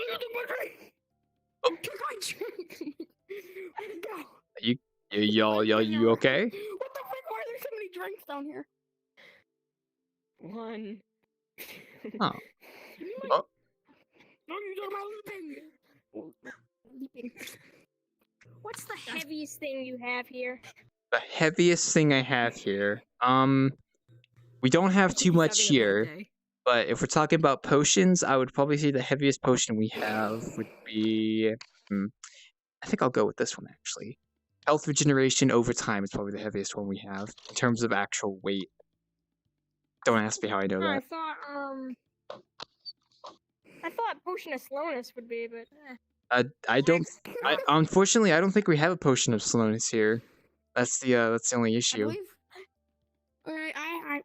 Y'all, you okay? What the frick? Why are there so many drinks down here? One. Oh. Oh. No, you talking about leaping. What's the heaviest thing you have here? The heaviest thing I have here. We don't have too much here, but if we're talking about potions, I would probably say the heaviest potion we have would be. I think I'll go with this one actually. Health regeneration over time is probably the heaviest one we have in terms of actual weight. Don't ask me how I know that. I thought potion of slowness would be, but Unfortunately, I don't think we have a potion of slowness here. That's the only I issue. believe. I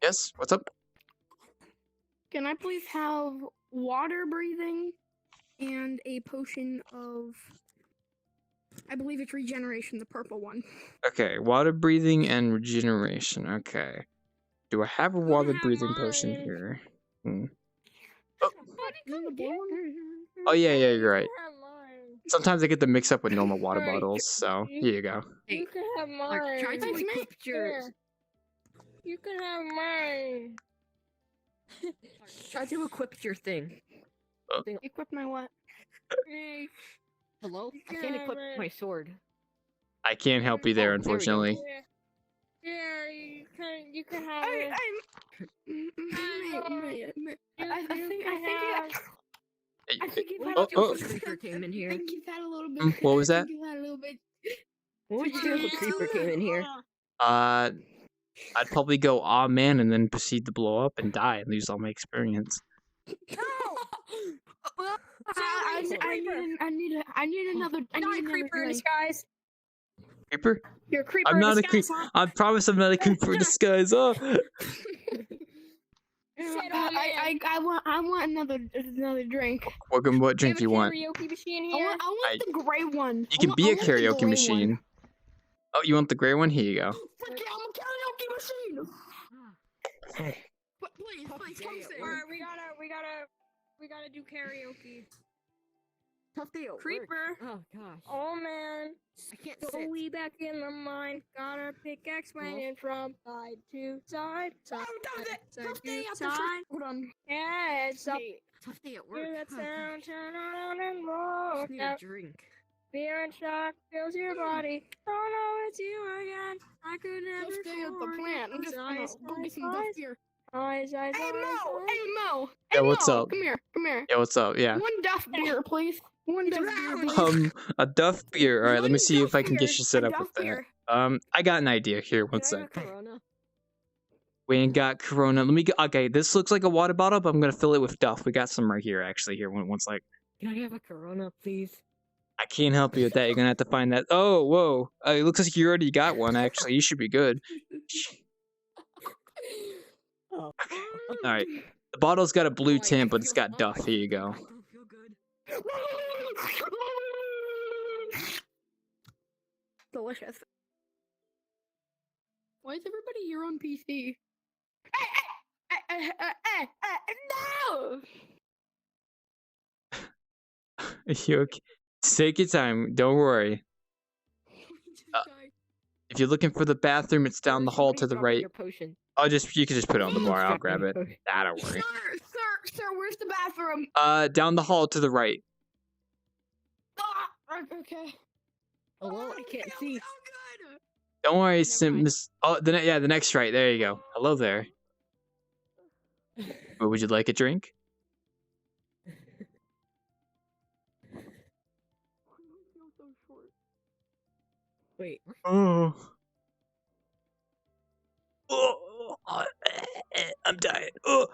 Yes, what's up? Can I please have water breathing and a potion of, I believe it's regeneration, the purple one. Okay, water breathing and regeneration. Okay. Do I have a water breathing potion here? Oh yeah, you're right. Sometimes I get them mixed up with normal water bottles, so here you go. You can have Lark, mine. try to equip yours. You can have mine. Try to equip your thing. Equip my what? Hello? I can't equip my sword. I can't help you there, unfortunately. Yeah, you can have it. I think you've had Creeper came in here. I think you've had a little bit. What was that? What would you do if a creeper came in here? I'd probably go, aw man, and then proceed to blow up and die and lose all my experience. I need another. creeper in disguise. Creeper? You're a creeper. I'm not a creeper. I promise I'm not a creeper in disguise. Oh. I want another drink. What drink do you want? Karaoke machine I here. want the gray one. You can be a I want the karaoke gray machine. one. Oh, you want the gray one? Here you go. Frick yeah, I'm a karaoke machine. But please, come say. Alright, we gotta do karaoke. Tough day at work. Creeper. Oh gosh. Oh man. I can't Go sit. way back in the mine. Got a pickaxe swinging from side to side. Side to side. Hold on. Yeah, it's up. Tough day at work. Hear that Oh, sound, gosh. turn around and I roll. just need a drink. Fear and shock fills your body. Oh no, it's you again. I could never Stay at the plant. I'm just gonna go get some duff beer. Eyes, Hey Mo! Yeah, Hey, what's Mo, up? Come here. Yeah, what's up? Yeah. One duff beer, please. One duff beer, please. A Duff beer. All right, let me One see if Duff I can get beer, you set a up Duff with that. beer. I got an idea here. One Can I sec. have a Corona? We ain't got Corona. Let me go. Okay, this looks like a water bottle, but I'm gonna fill it with Duff. We got some right here, actually. Here, one sec. Can I have a Corona, please? I can't help you with that. You're gonna have to find that. Oh, whoa! It looks like you already got one. Actually, you should be good. Oh, All right. The bottle's got a blue tint, but it's got Duff. Here you go. I don't feel good. Delicious. Why is everybody here on PC? No! You okay? Take your time. Don't worry. If you're looking for the bathroom, it's down the hall to the right. Your potion. You can just put it on the bar. I'll Drop grab your it. potion. Nah, don't worry. Sir, where's the bathroom? Down the hall to the right. Okay. Hello, I can't see. Good. Don't worry, Never mind. the next right. There you go. Hello there. What would you like a drink? Wait. Oh. I'm dying. Oh.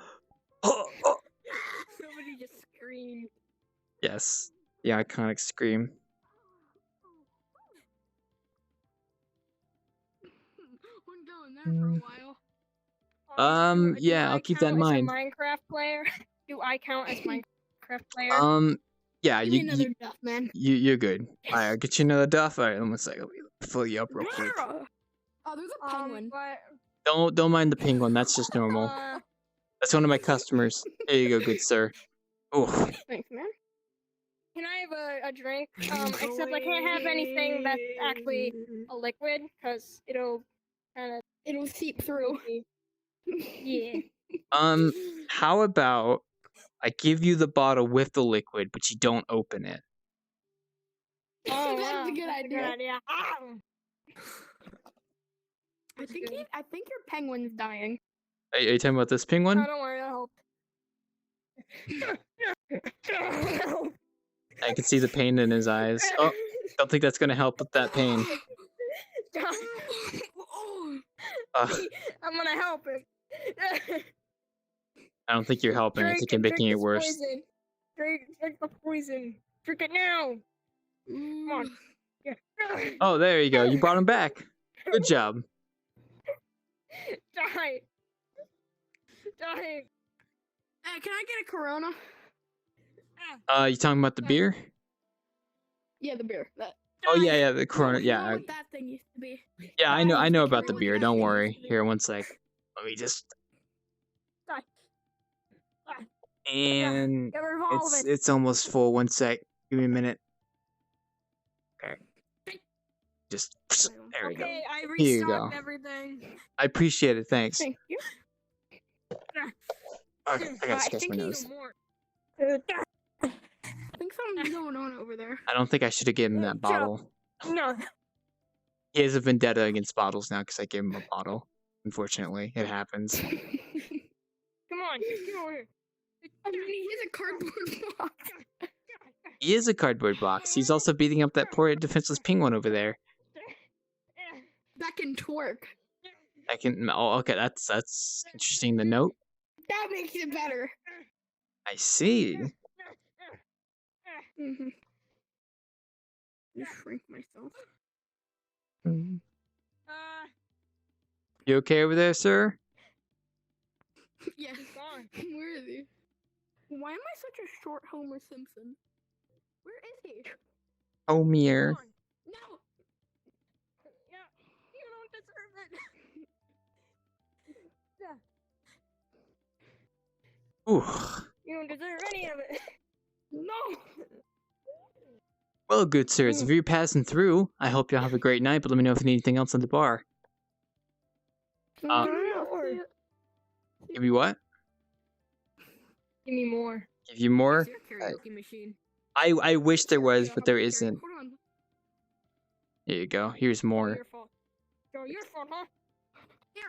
Somebody just screamed. Yes. The iconic scream. We're doing that for a while. Yeah, I'll keep that in mind. As a Minecraft player? Do I count as Minecraft player? Yeah, Give me another duff, man. you're good. Alright, I'll get you another Duff. Alright, one second. Let me fill you up real quick. Oh, there's a penguin. But, Don't mind the penguin. That's just normal. That's one of my customers. There you go, good sir. Oh, Thanks, man. can I have a drink? Except I can't have anything that's actually a liquid, because it'll kind of... It'll seep through. Yeah. how about I give you the bottle with the liquid, but you don't open it? Oh, That's wow, a good that's idea. I That's think good. I think your penguin's dying. Are you talking about this penguin? Oh, don't worry, that'll help. I can see the pain in his eyes. Oh, don't think that's gonna help with that pain. I'm gonna help him. I don't think you're helping. I think you're making it this worse. Poison. Drink the poison. Drink it now. Come on. Yeah. Oh, there you go. You brought him back. Good job. Die. Die. Hey, can I get a Corona? You talking about the beer? Yeah, the beer. That. Oh yeah, the Corona. You know Yeah, what that thing used to be. yeah. I know The about the Corona beer. that Don't thing worry. used to be. Here, one sec. Let me just. Die. And Get revolve it. it's almost full. One sec. Give me a minute. Okay. Just there we go. Okay, I Here you restocked go. everything. I appreciate it. Thanks. Thank you. Okay, I gotta I scratch think my you nose. need more. I think something's going on over there. I don't think I should have given him that bottle. No. He has a vendetta against bottles now because I gave him a bottle. Unfortunately, it happens. Come on, get over here. I mean, he has a cardboard box. He is a cardboard box. He's also beating up that poor defenseless penguin over there. That can twerk. I can. Oh, okay. That's interesting to note. That makes it better. I see. Mm-hmm. Just shrink myself. You okay over there, sir? Yes. Gone. Where is he? Why am I such a short Homer Simpson? Where is he? Homer. Come on. No. Yeah, you don't deserve it. Ooh. You don't deserve any of it. No. Well, good sirs, if you're passing through, I hope you'll have a great night, but let me know if you need anything else at the bar. Give you what? Give me more. Give you more? Is there a karaoke machine? I wish there was, but there Hold isn't. on. Here you go. Here's more. Your fault. Your fault, huh? Here.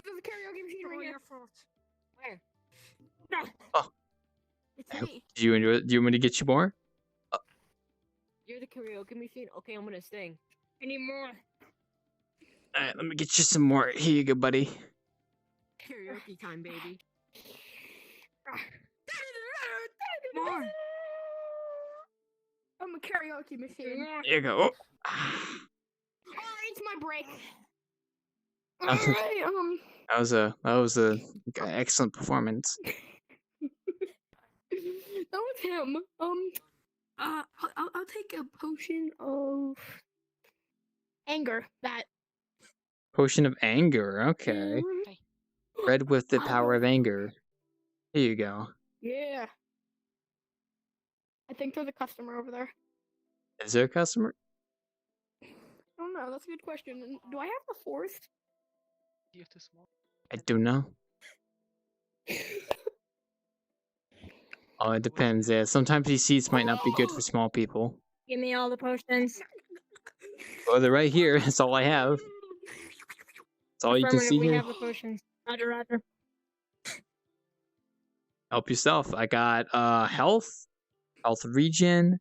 There's a karaoke machine right here. Your fault. Where? It's me. Do you enjoy? Do you want me to get you more? You're the karaoke machine? Okay, I'm gonna sing. I need more. All right, let me get you some more. Here you go, buddy. Karaoke time, baby. More. karaoke machine. Here you go. Alright, it's my break. That Alright, that was a excellent performance. that was him. I'll take a potion of anger. That. Potion of anger. Okay. Red with the power of anger. Here you go. Yeah. I think there's a customer over there. Is there a customer? I don't know. That's a good question. And do I have the forest? You have too small. I don't know. Oh, it depends. Yeah, sometimes these seats might not be good for small people. Give me all the potions. Oh, they're right here. That's all I have. That's all you can see We here. have the potions. Roger. Help yourself. I got health regen,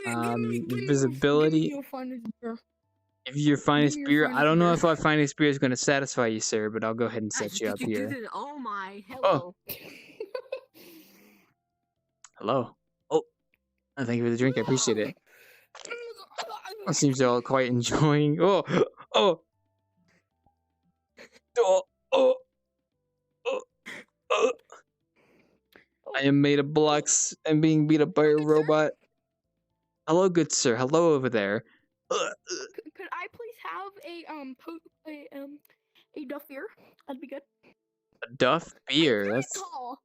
invisibility. If your finest beer, I don't know if our finest beer is going to satisfy you, sir, but I'll go ahead and set you up here. Oh my, Oh. Hello. Oh, thank you for the drink. I appreciate it. It seems you're all quite enjoying. Oh. Oh. Oh. Oh. Oh. Oh. I am made of blocks and being beat up by a robot. Hello, good sir. Hello over there. Could I please have a Duff beer? That'd be good. A Duff beer. I'm very That's tall.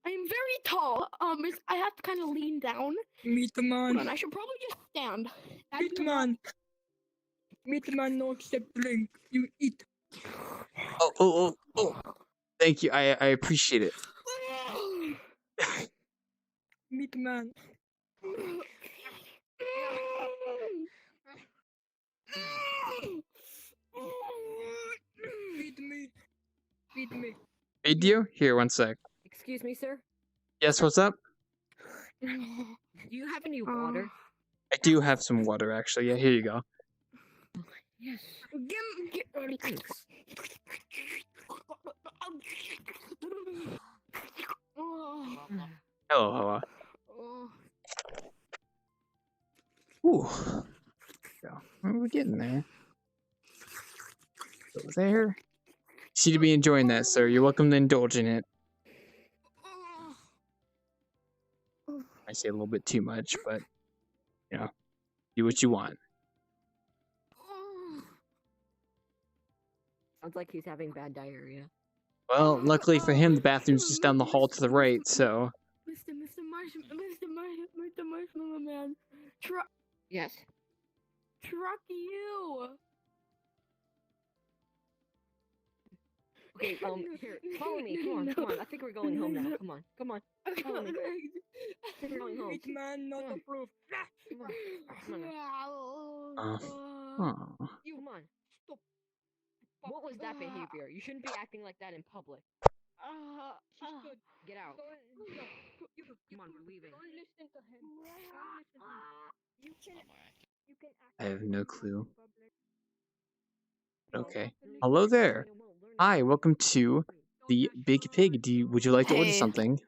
I am very tall. I have to kind of lean down. Meet the Hold on, man. I should probably just stand. Meet the man. Meet the man. No accept drink. You eat. oh. Thank you. I appreciate it. Meet the man. Feed me. Feed me. Feed you? Here, one sec. Excuse me, sir. Yes, what's up? Do you have any water? I do have some water, actually. Yeah, here you go. Yes. Thanks. Hello, Hoa. Ooh. Go. We're getting there. Over there. You seem to be enjoying that, sir. You're welcome to indulge in it. I say a little bit too much, but, you know, do what you want. Sounds like he's having bad diarrhea. Well, luckily for him, the bathroom's just down the hall to the right, so... Mr. Marshmallow Man. Yes. Truck you. Okay, here, follow me. Come on. I think we're going home now. Come on. Follow me. I think we're going home. Meat man, not approved. Come on. Oh. You, come on. Stop. What was that behavior? You shouldn't be acting like that in public. Get out. Come on, we're leaving. Don't listen to him. You can I have no clue. public. Okay. Hello there. Hi, welcome to the Big Pig. Would you like to order Hey. something?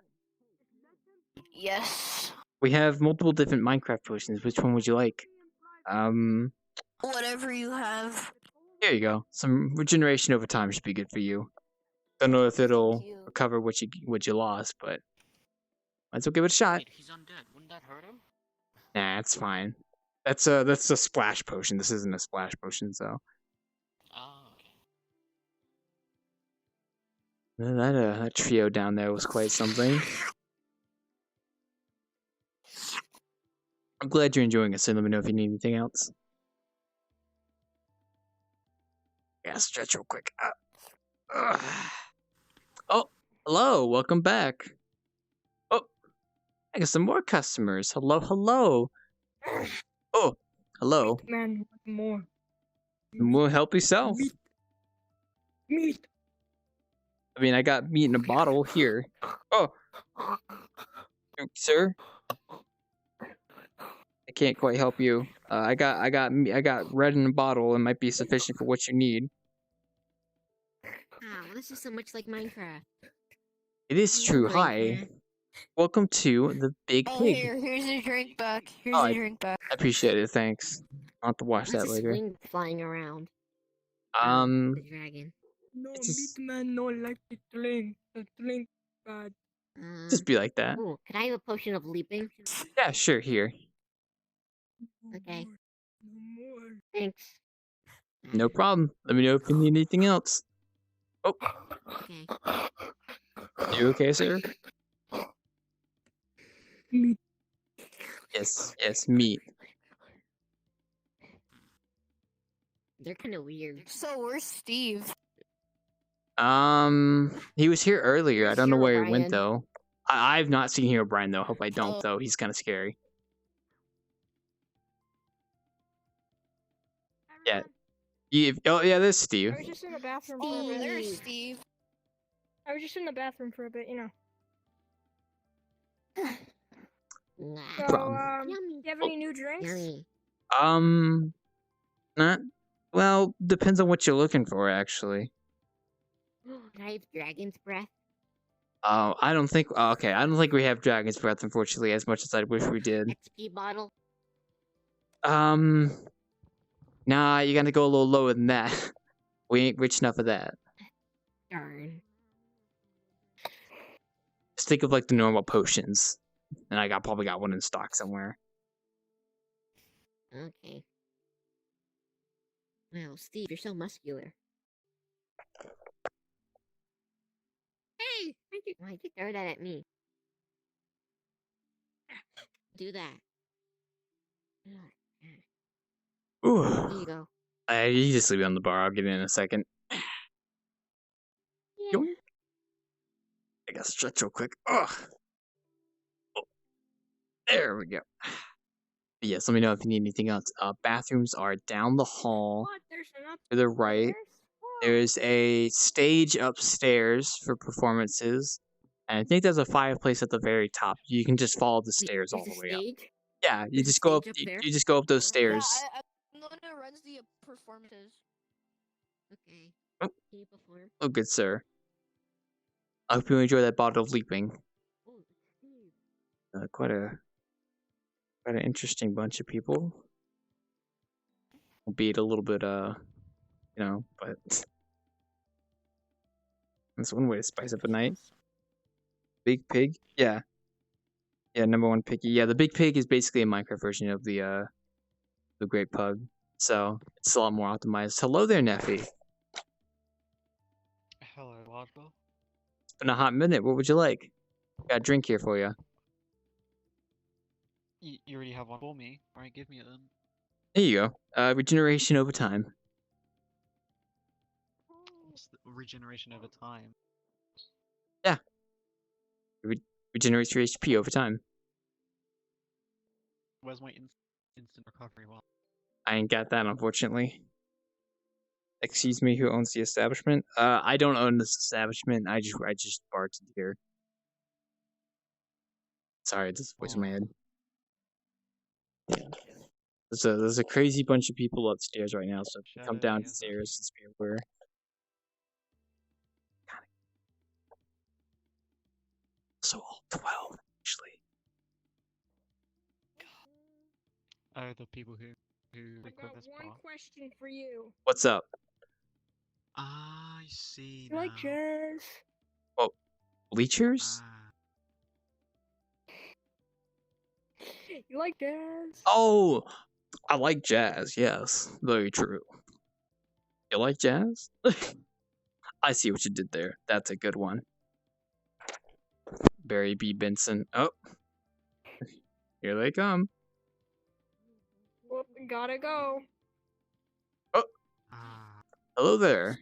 Yes. We have multiple different Minecraft potions. Which one would you like? Whatever you have. Here you go. Some regeneration over time should be good for you. Don't know if it'll you. recover what you lost, but let's give it a shot. Wait, he's undead. Wouldn't that hurt him? Nah, it's fine. That's a splash potion. This isn't a splash potion, so Oh, okay. that trio down there was quite something. I'm glad you're enjoying it, so let me know if you need anything else. Yeah, stretch real quick. Oh, hello, welcome back. Oh, I got some more customers. Hello. Oh, hello. Man, more. Well, help yourself. Meat. I mean, I got meat in a bottle here. Oh, sir. I can't quite help you. I got red in a bottle. It might be sufficient for what you need. Wow, this is so much like Minecraft. It is true. Hi. Minecraft. welcome to the Big Oh, Pig. here's your drink back. Here's Oh, your drink back. I appreciate it. Thanks. I'll have to watch What's that the later. swing flying around? Um, The dragon. No, It's just- man, no like the drink. The drink bad. just be like that. Ooh, could I have a potion of leaping? Yeah, sure. Here, Okay. No more. Thanks. no problem. Let me know if you need anything else. Okay. You okay, sir? Meat. Yes, meat. They're kind of weird. So where's Steve? He was here earlier. I Where's don't know where he Hero went Brian? though. I've not seen Hero Brian though. Hope I don't Oh. though. He's kind of scary. Yeah. Oh yeah, there's Steve. I was just in the bathroom for Oh, a bit. there's Steve. I was just in the bathroom for a bit, you know. Nah. So, problem. do Yummy. you have any new drinks? Yummy. Not. Well, depends on what you're looking for, actually. Can I have dragon's breath? Oh, I don't think. Okay, I don't think we have Dragon's Breath, unfortunately, as much as I wish we did. XP bottle? Nah, you gotta go a little lower than that. We ain't rich enough of that. Darn. Just think of like the normal potions, and probably got one in stock somewhere. Okay. Wow, Steve, you're so muscular. Hey! Why'd you throw that at me? Do that. Ooh. Here you go. You just leave it on the bar. I'll get in a second. Yeah. Yoink. I gotta stretch real quick. Ugh. Oh, there we go. Yes, let me know if you need anything else. Bathrooms are down the hall What? There's an to the right. upstairs? What? There's a stage upstairs for performances. And I think there's a fireplace at the very top. You can just follow the Wait, stairs all there's the a way up. stage? Yeah, you There's a just go up. stage up there? You just go up those Yeah, stairs. I'm the one who runs the performances. Okay. Oh. Can you perform? Oh, good sir. I hope you enjoy that bottle of leaping. Oh, Steve. Quite an interesting bunch of people. Albeit a little bit, but that's one way to spice up a night. Big Pig, yeah, number one picky. Yeah, the Big Pig is basically a Minecraft version of the Great Pug, so it's a lot more optimized. Hello there, Neffy. Hello, Wadwell. It's been a hot minute. What would you like? Got a drink here for you. You already have one for me. Alright, give me it then. There you go. Regeneration over time. What's the regeneration over time? Regenerates your HP over time. Where's my instant recovery one? I ain't got that, unfortunately. Excuse me, who owns the establishment? I don't own this establishment. I just bartend here. Sorry, this voice in my head. There's a crazy bunch of people upstairs right now, so if you come downstairs, just be aware. So all 12, actually. Oh, the people who I live got this one bar. question for you. What's up? I see You like now. jazz? Bleachers? You like jazz? Oh, I like jazz, yes. Very true. You like jazz? I see what you did there. That's a good one. Barry B. Benson. Oh. Here they come. Well, gotta go. Hello there.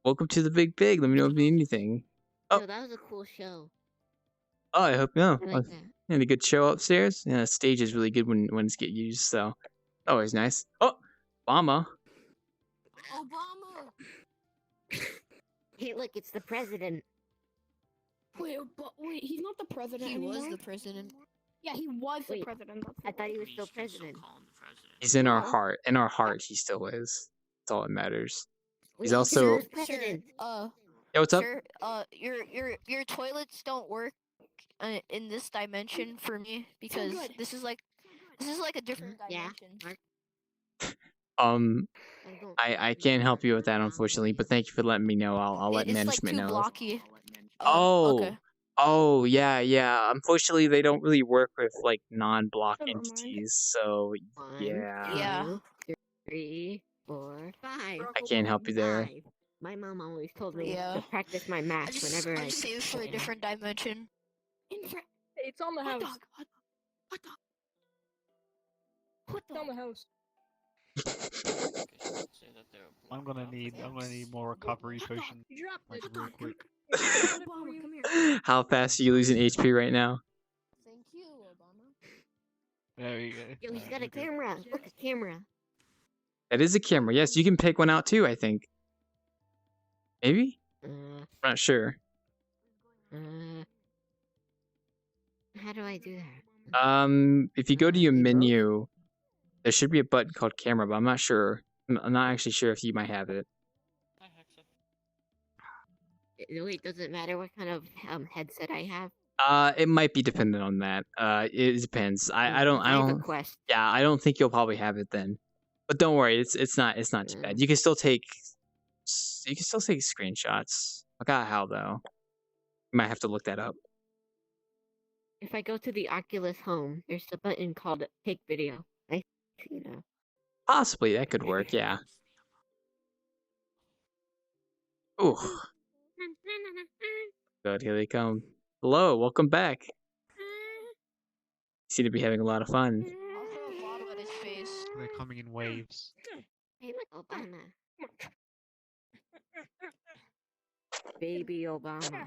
Welcome to the Big Pig. Let me know if you need anything. Oh. Yo, that was a cool show. Oh, I hope no. I like that. And a good show upstairs. Yeah, the stage is really good when it's get used, so always nice. Oh, Obama. Obama! Hey, look, it's the president. Wait, he's not the president He anymore. was the president. Yeah, he was the Wait, president. That's I thought he was We still can still president. call him the president. He's in our No. heart. In our heart, he still is. That's all that matters. Wait, He's also- who's president? Yeah, what's up? Sir, your toilets don't work in this dimension for me because good. this is like a different Yeah. dimension. Mark, Um, I'm going. I can't help you with that, unfortunately, but thank you for letting me know. I'll let It's like management too know. blocky. Oh, Okay. oh, yeah. Unfortunately, they don't really work with like non-block Never mind. entities, so One, yeah, Yeah. 2, 3, 4, 5. I can't help you there. 5. My mom always told me Yeah. to practice my I math just whenever I save it for a can. different dimension. It's on the house. Hot dog. It's on the house. I'm gonna need more recovery Hot dog. potions. You dropped Like it. real quick. Obama, come here. How fast are you losing HP right now? Thank you, Obama. There we go. Yo, he's got we're a good. camera. Look, a camera. That is a camera. Yes, you can pick one out too, I think. Maybe? Uh, I'm not sure. how do I do that? If you go to your They broke? menu, there should be a button called camera, but I'm not sure. I'm not actually sure if you might have it. Wait, does it matter what kind of headset I have? It might be dependent on that. It depends. I Because I have a don't. Quest. Yeah, I don't think you'll probably have it then. But don't worry, it's not too bad. You can still take screenshots. I forgot how though. You might have to look that up. If I go to the Oculus Home, there's a button called Take Video. Possibly that could work. Yeah. Ooh, good. Here they come. Hello, welcome back. You seem to be having a lot of fun. I'll throw a bottle at his face. They're coming in waves. Hey, look, Obama. Baby Obama.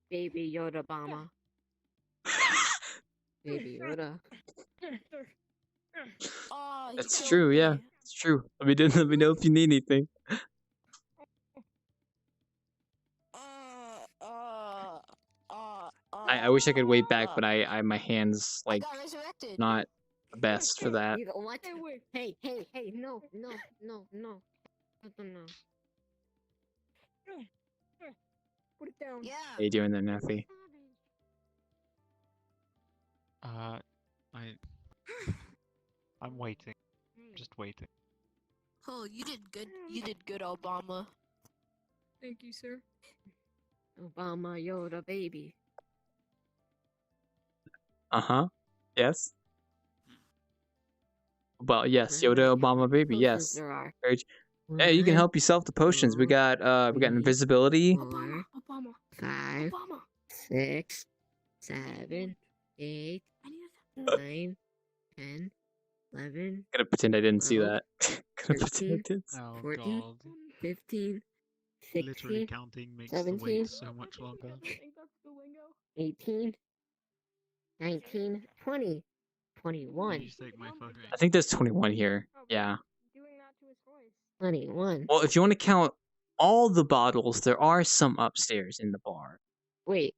Baby Yoda Obama. Baby Yoda. Oh, he That's killed true. Yeah, me. it's true. Let me know if you need anything. I wish I could wait back, but I my hands I like got resurrected. not the best for that. You go, what? Hey, wait. Hey, no. No. Put it down. Yeah. How you doing there, Neffy? I'm waiting. Just waiting. Oh, you did good. You did good, Obama. Thank you, sir. Obama Yoda baby. Yes. Well, yes, Yoda, Obama, baby. Yes. There are. Hey, you can 1, help yourself to potions. We 2, got 3, invisibility. 4, Obama. 5, Obama. 6, 7, 8, I need 9, 10, 11, Gonna pretend I didn't see 12, that. Gonna pretend I 13, did. Oh 14, god. 15, Literally 16, counting makes the 17, wait so much longer. I think that's the lingo. 18, 19, 20, Did 21, you take my fucking... I think there's 21 here. Oh, Yeah. Doing that to his voice. 21. Well, if you want to count all the bottles, there are some upstairs in the bar. Wait,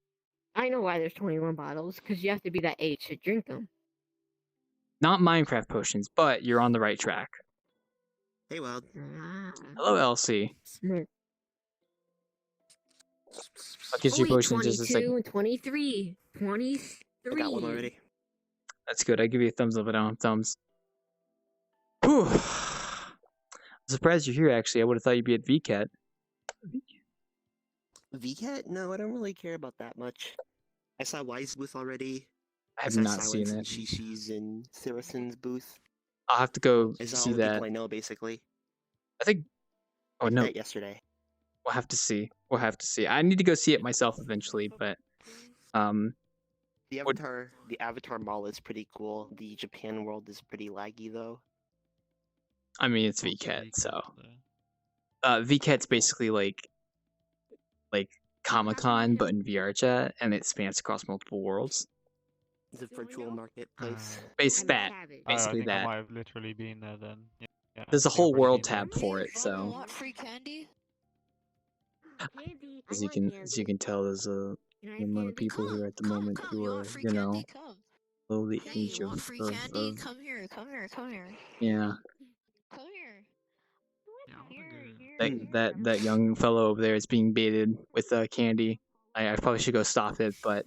I know why there's 21 bottles, because you have to be that age to drink them. Not Minecraft potions, but you're on the right track. Hey, Wild. Hello, Elsie. Smart. I'll get you potions in just a 22 second. and 23. 23. I got one already. That's good. I give you a thumbs up. I don't have thumbs. Whew. I'm surprised you're here, actually. I would have thought you'd be at VCat. VCat? No, I don't really care about that much. I saw Wise booth already. I have saw not seen Silence and it. Shishi's and Saracen's booth. I'll have to go I saw see all the that. people I know, basically. I think. Oh, I no. met yesterday. We'll have to see. We'll have to see. I need to go see it myself eventually, but The Avatar Mall is pretty cool. The Japan world is pretty laggy, though. I mean it's What's VCat, the so there? VCat's basically like Comic-Con but in VRChat, and it spans across multiple worlds. It's a virtual marketplace. Base I'm that. savage. Oh, I Basically think I that. might have literally been there then. Yeah, There's a I think I've whole already world been there. tab for it, Obama so want free candy? Candy. as I you want can candy. tell, there's a Can I the have amount of candy? people here at the moment Come, who you are, want free you know, candy? Come. below the Hey, age you want of, free candy? of Come here, come here, come here. yeah. Come here. Yeah, I wanna Here, go. That young fellow over there is being baited with candy. I probably should go stop it, but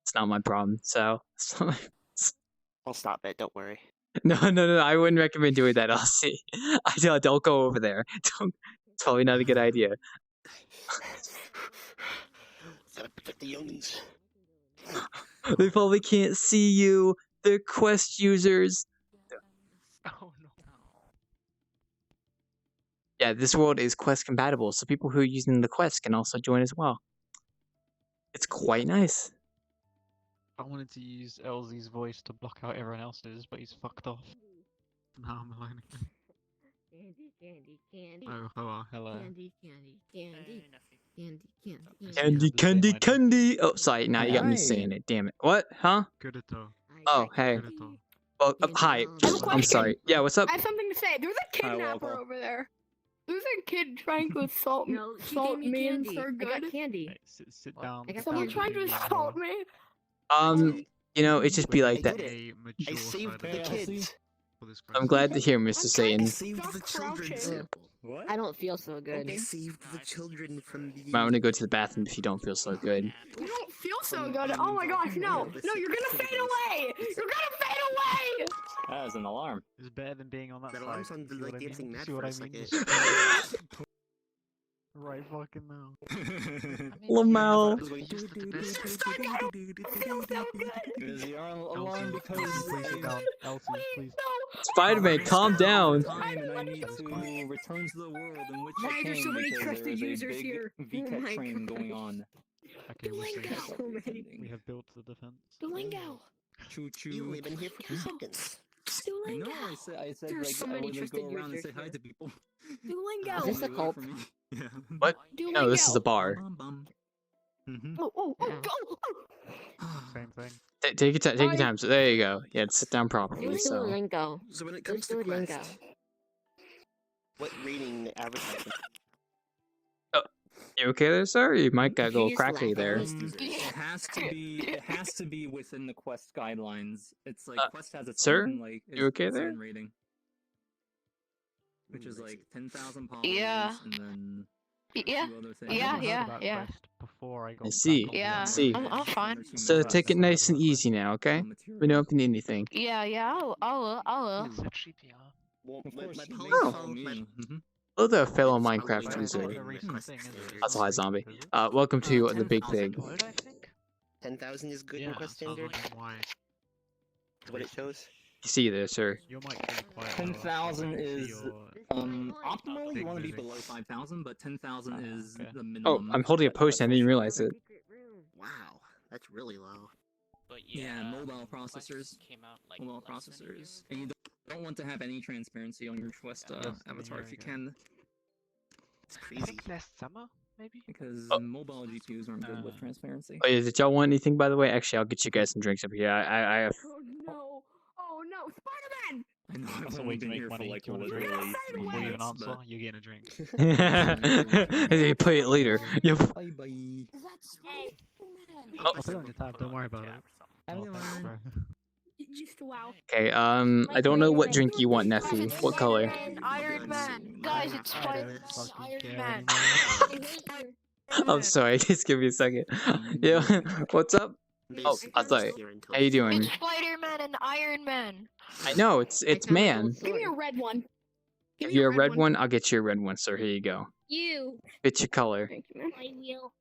It's not my problem. So, I'll stop it. Don't worry. no, I wouldn't recommend doing that. I'll see. Don't go over there. Don't. It's probably not a good idea. Gotta protect the youngins. They probably can't see you. They're Quest users. Oh no. Yeah, this world is Quest compatible, so people who are using the Quest can also join as well. It's quite nice. I wanted to use LZ's voice to block out everyone else's, but he's fucked off. Now I'm alone again. Candy. Oh, hello. Candy. Candy. Oh, sorry. Now you got me saying it. Damn it. What? Huh? Kirito. Oh, hey. Kirito. Well, hi. I have a I'm question. sorry. Yeah, what's up? I have something to say. There's a kidnapper over there. There's a kid trying to assault No, she assault gave me me and candy. for I got good. candy. Hey, sit down. I got Someone candy. trying to assault me. It just be like that. I saved the kids. I'm glad to hear, Mr. I'm Satan. I saved the children. crouching. Simple. What? I don't feel so good. I saved the children from the. Might want to go to the bathroom if you don't feel so good. You don't feel so good. Oh my gosh, no. No, you're gonna fade away. You're gonna fade away. That is an alarm. It's better than being on that That side. alarm sounded See what like I dancing mean? mad See for what a I mean? second. Right fucking now. Lamau. Is the alarm Elsie, because please sit down. Elsie, please. Spider-Man, calm down. time and I need to return to the world in which Why I are there came so many because trusted there is a users big here? Oh VCAT my train God. going on. Okay, we Duolingo. So many. we have built the defense. Duolingo. Choo You've only choo. been here for 2 seconds. I know. Duolingo. I said There's like so I many would like, trusted go around and users say hi here. to people. Duolingo. Is this They a wait cult? for me. Yeah. What? Duolingo. No, this is a bar. Bum, bum. Oh, Yeah. go. Same thing. Take your time. So there you go. Yeah, sit down properly. Who's So Duolingo? So when it Who's comes to Duolingo? Quest, what rating advertisement? you okay there, sir? You might got a Did you little just crackly laugh there. at me? It has to be within the Quest guidelines. It's like Quest has its sir? own like You okay its there? own rating, which is like 10,000 polys Yeah. and then Yeah. a few other things. Yeah, I never heard yeah, about yeah. Quest before I got I see. back on the Yeah. I see. I'm fine. So take it nice and easy now, okay? We know if you need anything. Yeah, I will. It's a GPR. Well, Of my course, poly you Oh. follow my Hello there, fellow It's Minecraft probably user. not a in recent Quest thing, is it? standards. That's a hi, zombie. Welcome to the big 10,000 pig. What, I think? 10,000 is good in Yeah, Quest sounds standard. like why. Is what it shows. You see there, sir. Your mic is quite 10,000 low. is optimally you want to be Big below 5,000, but 10,000 is okay. the Oh, minimum. I'm holding a post. I didn't even realize it. Wow, that's really low. But Yeah, mobile processors. came out like Mobile less than a year processors. And you don't want to have any transparency on your Quest Less than a avatar year if you ago. can, It's I crazy. think last summer, maybe? because Oh. mobile GPUs aren't good with transparency. Oh, yeah, did y'all want anything, by the way? Actually, I'll get you guys some drinks up here. I have... Oh no. Oh no. Spider-Man. I know I've That's a only way to been make here for money. like Do you want a literally drink? Fade 3 Before you even minutes, answer, but you're getting a drink. They play it later. Yep. bye bye. That's Spider-Man. Oh. I'll put it on your tab, don't worry about it. Oh, thanks, bro. Just wow. Okay, I don't know what drink you want, Neffy. What color? Iron Man. Guys, it's I Spider-Man. don't fucking Iron care Man. anymore. I'm sorry, just give me a second. Yeah, what's up? Oh, I thought. How you doing? It's Spider-Man and Iron Man. I know, it's man. Give me a red one. Give If me you're a red one, I'll get you a red one, sir. Here you go. You. Fit your color. Thank you, man. I will.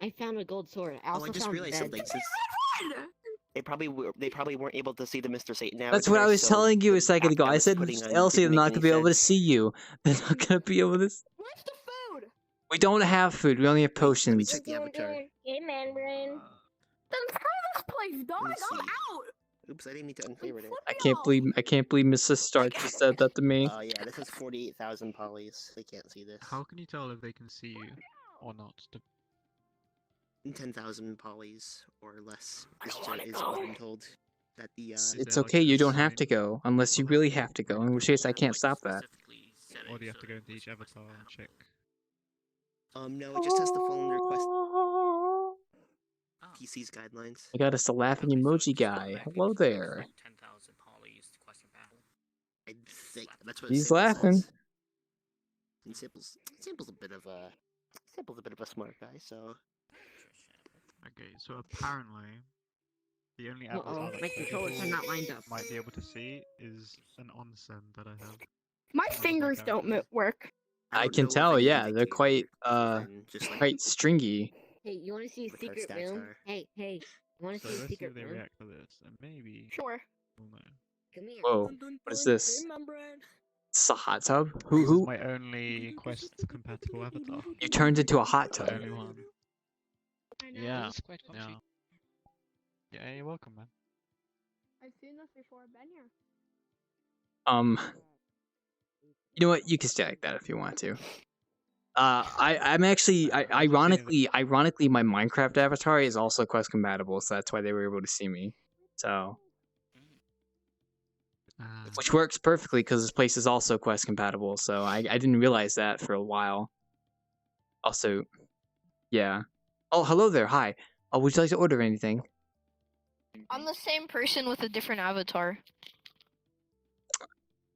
I found a gold sword. I Oh, also I just found realized beds. something. Since they probably weren't able to see the Mr. Satan avatar. That's what I was so telling you a the second app ago. I I was said, putting on Elsie, they're didn't not make gonna be any able to sense. see you. They're not gonna be able to. Where's the food? We don't have food. We only have Let me potions. check the avatar. Hey, man, brain. Then try this place, dog. me I'm see. out. Oops, I didn't mean to unfavorite it. I can't believe Mrs. Stark just said that to me. Yeah, this is 48,000 polys. They can't see this. How can you tell if they can see you or not? 10,000 polys or less is what I'm told. That the Is It's there, okay. like, a You don't have to sign? go unless you really have to go. In which case, I can't stop that. Or do you have to go into each avatar and check? no, it just has to fall under Quest PC's guidelines. I got us a laughing emoji guy. Hello there. 10,000 polys to question battle. I think that's what He's Simple laughing. says. And Simple's a bit of a smart guy, so Okay, so apparently, the only Uh-oh, avatar that my some controllers are people not lined up. might be able to see is an onsen that I have. My One of my fingers don't characters. work. I don't can know if tell, I can yeah, they're dictate quite other than just like quite stringy. Hey, you want to see a what our secret stats room? are. Hey, you want to So see a let's see secret if they room? react to this, and maybe Sure. we'll know. Come here. Whoa, what is this? It's a hot tub? This is Who? my only quest compatible avatar. You turned into a hot The tub. only one. I know. Yeah. It's quite comfy. Yeah. Yeah, you're welcome, man. I've seen this before. I've been here. You know what? You can stay like that if you want to. I'm actually, ironically, my Minecraft avatar is also quest compatible, so that's why they were able to see me. So, which works perfectly because this place is also quest compatible. So I didn't realize that for a while. Also, yeah. Oh, hello there. Hi. Oh, would you like to order anything? I'm the same person with a different avatar.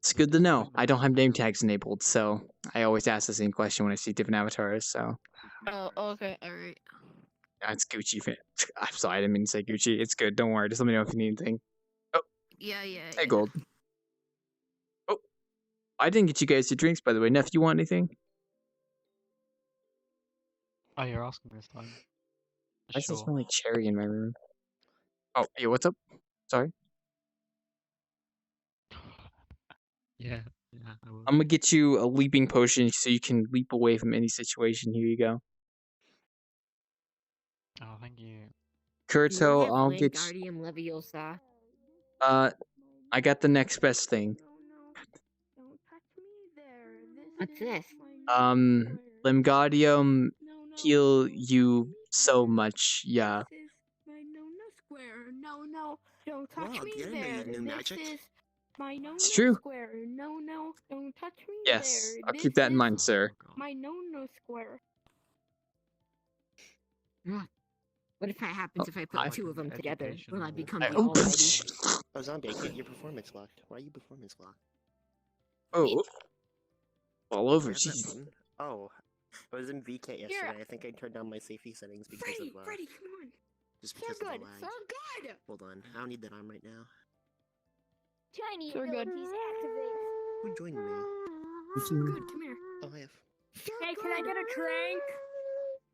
It's good to know. I don't have name tags enabled, so I always ask the same question when I see different avatars. So Oh, okay, alright. it's Gucci. I'm sorry, I didn't mean to say Gucci. It's good. Don't worry. Just let me know if you need anything. Yeah. Hey, Gold. Oh, I didn't get you guys your drinks, by the way. Neff, you want anything? Oh, you're asking this time. I still Sure. smell like cherry in my room. Oh, yeah, what's up? Sorry. Yeah. I will. I'm gonna get you a leaping potion so you can leap away from any situation. Here you go. Oh, thank you. Do you Kurto, have I'll get you. Wingardium Leviosa? I got the next best thing. Don't touch me there. What's this? Limgardium heal don't you touch me so there. much, yeah. This is my no square. No, don't touch Wow, me did I know you there. knew This magic? is my no It's true. square. No, don't touch me Yes, there. I'll This keep that in is mind, sir. Oh, God. my no square. What if that happens if I put hi. two of them together? Will I become the Oh, Almighty? Oh, Zombie, I can't. Your performance locked. Why are you performance locked? oh, all over, Where's that jeez. button? Oh, I was in VK yesterday. I think I turned down my safety settings because Freddy, of Freddy, come on. just So because of the good, lag. so good. Hold on, I don't need that arm right now. Tiny So good. abilities activate. Who joined me? So good, come here. Oh, I have. Hey, can I get a drink?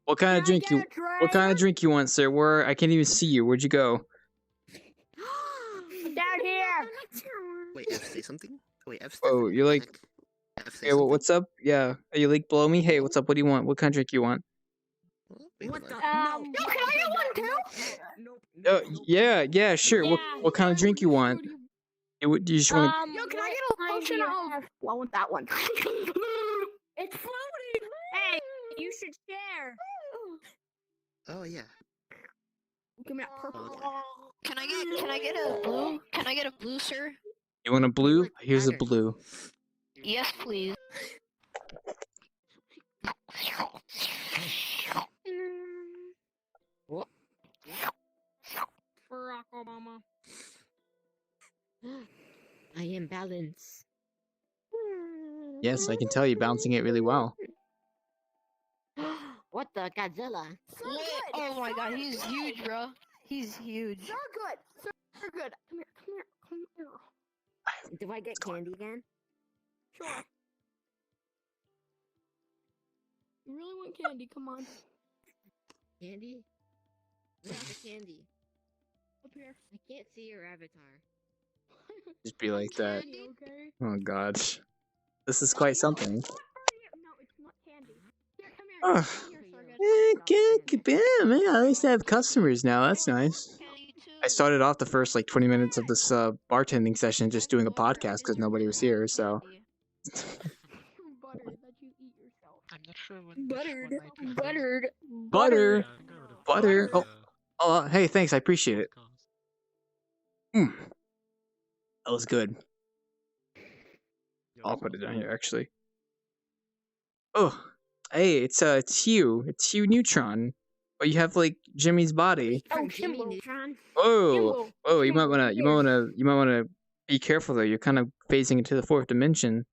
What kind of Can I drink get you? a drink? What kind of drink you want, sir? Where I can't even see you. Where'd you go? I'm down here. Wait, F, say something? Wait, F, Oh, Stefan, you're what the like, heck? F, say hey, something? what's up? Yeah, are you like below me? Hey, what's up? What do you want? What kind of drink you want? Wait, What hold the? on. Yo, can I get one too? Oh, yeah, sure. Yeah. What kind of drink you want? You just want Yo, can I what get a kind potion do you of? have? Well, I want that one. It's floating. Hey, you should share. Oh, yeah. Give me that purple one. Can I get a blue? Can I get a blue, sir? you want a blue? like Here's a better. blue. Yes, please. What? Barack Obama. I am balanced. Yes, I can tell you bouncing it really well. What the Godzilla? What? Oh my god, he's huge, bro. He's huge. So good. So good. Come here. Do I get candy again? Sure. You really want candy? Come on. Candy? Where's the candy? Up here. I can't see your avatar. Just be like that. Candy, okay? Oh gosh, this is quite something. No, it's not candy. Here, come here. Ugh. Come here, Sargon. Yeah, man, I at least have customers now. That's nice. Candy too. I started off the first like 20 minutes of this bartending session just doing a podcast because nobody was here. So Butter that you eat yourself. I'm not sure when. Buttered. which one I took. Buttered. butter, Yeah, I think I would've butter. preferred, Oh, hey, thanks. I appreciate it. podcast. Mm. That was good. Yeah, I'll that's put it awesome. down here actually. Oh, hey, it's Hugh. It's Hugh Neutron. Oh, you have like Jimmy's body. Oh, From Jimmy Jimbo. Neutron? Oh, Jimbo. you might Jimbo, wanna be careful though. You're kind of phasing into the fourth dimension.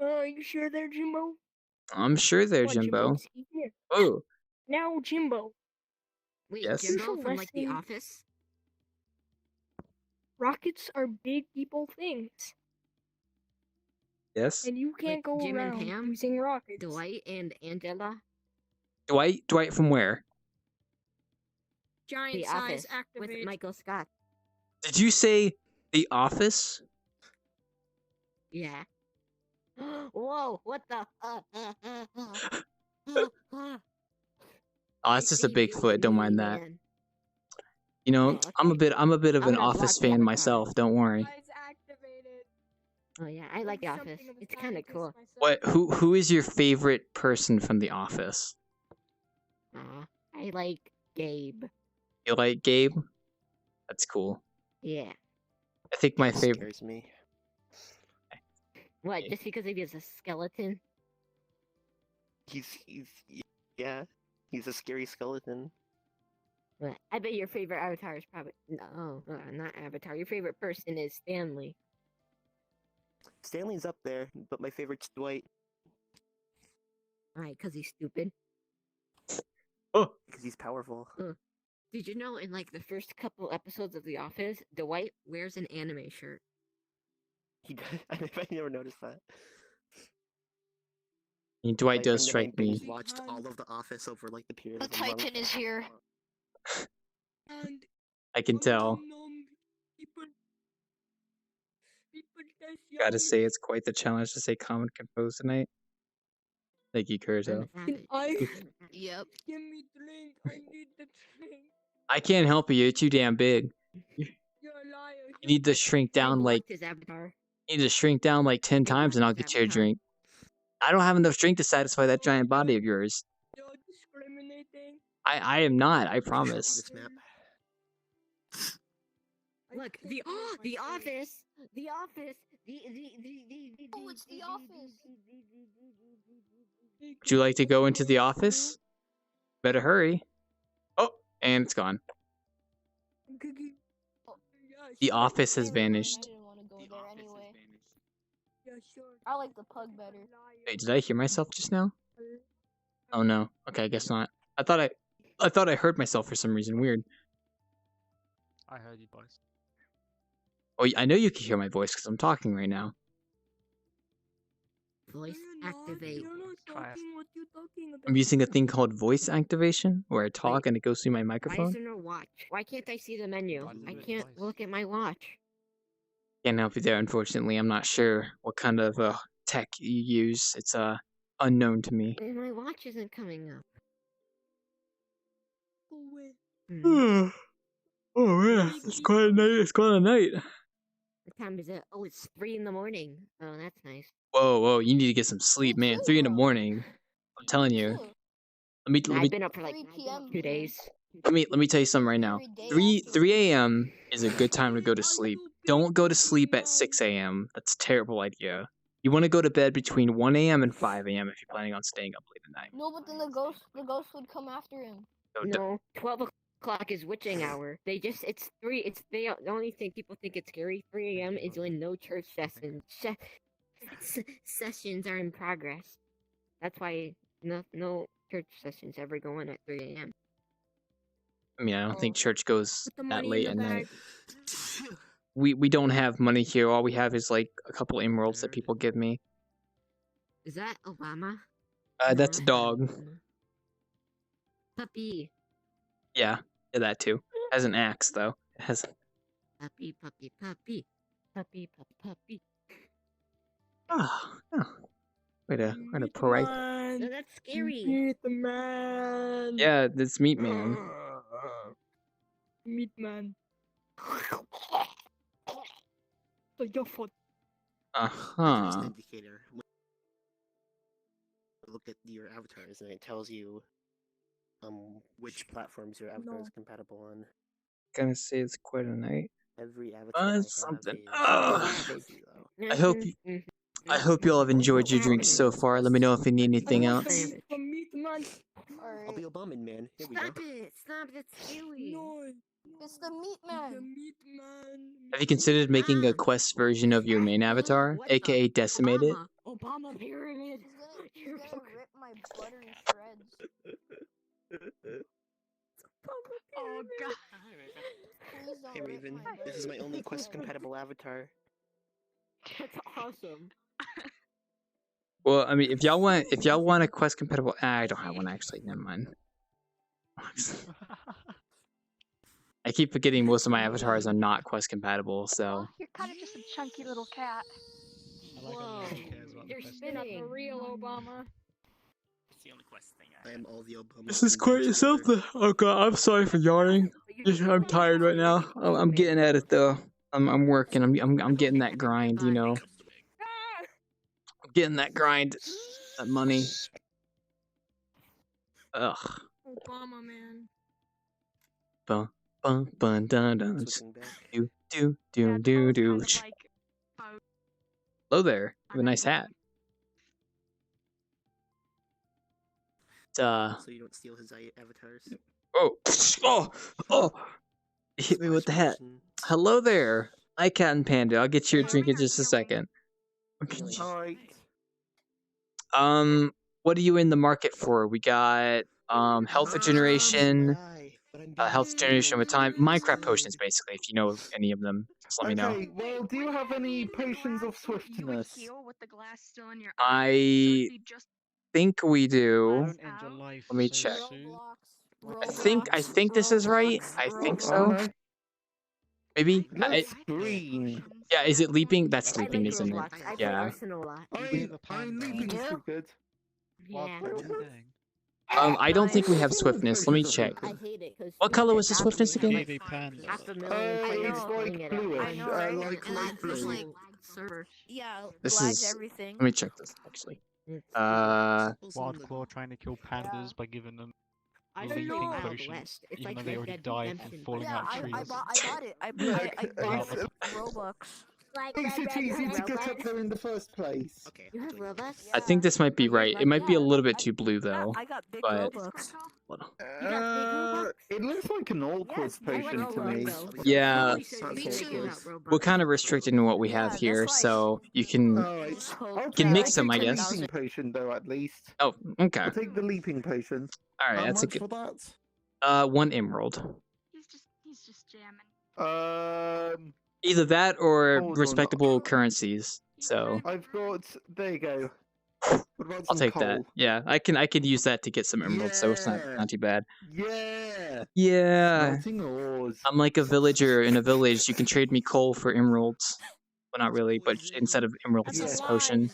Are you sure there, Jimbo? I'm sure there, Come on, Jimbo. see here. Oh, Now, Jimbo. Wait, Yes? Jimbo Crucial from like The lesson. Office? Rockets are big people things, Yes? and you can't Like go Jim and around Pam? using rockets. Dwight and Angela? Dwight from where? Giant The size Office with activated. Michael Scott. Did you say The Office? Yeah. Whoa, what the? Oh, that's just a They do Bigfoot. Don't me, mind that. man. You know, Oh, I'm okay. a bit of I'm an gonna block Office the fan avatar. myself. Don't worry. Size activated. Oh yeah, I like The I'm Office. something of a It's kind of scientist cool. myself. Who is your favorite person from The Office? I like Gabe. You like Gabe? That's cool. Yeah. I think my That favorite. scares me. What? Just because he is a skeleton? Yeah, he's a scary skeleton. What? I bet your favorite avatar is probably no, not Avatar. Your favorite person is Stanley. Stanley's up there, but my favorite's Dwight Right? Because he's stupid. Oh, because he's powerful. Did you know in like the first couple episodes of The Office, Dwight wears an anime shirt? He does. I never noticed that. Dwight My does friend and I strike me. binge watched all of The Office over like the period The of a month. Titan is here. And I can tell. people test Gotta say, yours. it's quite the challenge to stay calm and composed tonight. Thank you, I'm Kurzo. a savage. I- Yep. Give me drink. I need the drink. I can't help you. You're too damn big. You're a liar. You need to shrink I down like blocked his avatar. 10 times and I'll blocked his get you a avatar. drink. I don't have enough drink to satisfy that giant body of yours. You're discriminating. I am not. I promise. This map. Look, I the can't believe The myself. Office, The Office, Oh, it's The Office. Would you like to go into the office? Better hurry. Oh, and it's gone. Yeah, The sure. office has Never mind, vanished. I didn't want to go there anyway. Yeah, sure. I like the pug better. Wait, did I hear myself just now? Oh no. Okay, I guess not. I thought I heard myself for some reason. Weird. I heard you boys. Oh, I know you can hear my voice because I'm talking right now. voice activate. You're not talking what you're talking about. I'm using a thing called voice activation, where I talk Wait. and it goes through my Why is microphone. there no watch? Why can't I see the menu? Why does I it can't voice? look at my watch. Can't help you there, unfortunately. I'm not sure what kind of tech you use. It's unknown to me. My watch isn't coming up. Go away. Hmm. Oh man, it's quite a night. It's quite a night. What time is it? Oh, it's 3 in the morning. Oh, that's nice. Whoa, you need to get some sleep, man. 3 in the morning. I'm telling you. Too. Let I've been up for like 3 p.m. 2 days. me tell you something right now. Every day after 3 a.m. is a good time to go to sleep. Don't go to sleep at 6 a.m. That's a terrible idea. You want to go to bed between 1 a.m. and 5 a.m. if you're planning on staying up late at night. No, but then the ghost would come after him. So No, 12 o'clock is witching hour. It's 3. The only thing people think it's scary. 3 a.m. is when no church sessions are in progress. That's why no church sessions ever go on at 3 a.m. I mean, I don't think church goes Put the that money late in at the night. bag. We don't have money here. All we have is like a couple emeralds that people give me. Is that Obama? That's a No, dog. not Obama. Puppy. Yeah, that too. Has an axe though. It has. Puppy, puppy, puppy. Puppy, puppy, puppy. Oh, way to Meat polite. man. No, that's scary. Meat man. Yeah, that's meat man. Meat man. So your fault. Interest Uh-huh. indicator. Look at your avatars, and it tells you which platforms your avatar is compatible on. Gonna say it's quite a night. Every avatar I have Something. is Ugh. 0. I hope you all have enjoyed your drinks so far. Let me know if you need anything I want else. some meat from meat man. I'll be Obama, man. Here we go. Stop it! Stop! That's scary. No. It's the meat The man. meat man. Have you considered making a quest version of your main avatar, What the- aka Decimated? Obama pyramid. He's gonna rip my butter in shreds. Oh god. Please don't Hey rip Raven, my this is my only quest compatible avatar. That's awesome. Well, I mean, if y'all want a quest compatible, I don't have one actually. Never mind. I keep forgetting most of my avatars are not quest compatible, so You're kind of just a chunky little cat. I like how no Whoa, one cares about the you're quest. You're not the spinning. real Obama. It's the only quest thing I am all the Obama this is combined quite together. something. Oh god, I'm sorry for yawning. I'm tired right now. I'm getting at it though. I'm working. I'm getting that grind. You know, Ah! I'm getting that grind, that money. Ugh. Obama, man. Bum bum bum dun dun. Switching back. Do do Yeah, do do Devo's do. kind of like Hello there. You have a nice hat. So you don't steal his avatars. Oh, oh! You hit me with the hat. Hello there. Hi, Cat and Panda. I'll get you a drink in just a second. Alright. What are you in the market for? We got health regeneration, health generation with time, Minecraft potions, basically. If you know any of them, just let me know. Okay, well, do you have any potions of you would swiftness? heal with the glass still in your eye. So it'd I be just think we do. Don't end your life Let me so check. soon. I think this is right. I think so. Okay. Maybe. Let's green. Yeah. Is it leaping? That's I leaping, like isn't it? Roblox. I play Yeah. Arsenal a lot. I'm leaping is pretty good. Yeah. I don't think we have swiftness. Let me check. I hate it because What color was the swiftness again? Baby panda. half a million players It's playing like it. bluish. Like light It's blue. like server. Yeah, This lags is. everything. Let me check this actually. Wild Claw trying to kill pandas by giving them I leaping know. Wild potions, West. It's even like though they Red already Dead died from Redemption. falling Yeah, out I trees. bought it. I Look, bought it's- Robux. Makes it easy to get up there in the first place. Okay. You have Robux? I think this might be right. It might be a little bit too blue though. I got big but Robux. It looks like an awkward potion to me. yeah, Me too. we're kind of restricted in what we have here, so you can Alright. I'll can take mix them, I the guess. leaping potion though, at least. Oh, okay. I'll take the leaping potion. All right, How that's a much good. for that? 1 emerald. he's just jamming. Either that or Hold on. respectable currencies. So I've got. There you go. What about I'll some take coal? that. Yeah, I could use that to get some emeralds, so it's Yeah. not too bad. Yeah. Yeah. Smelting ores. I'm like a villager in a village. You can trade me coal for emeralds. Well, not really, but instead of emeralds, That's it's a a lie. potion.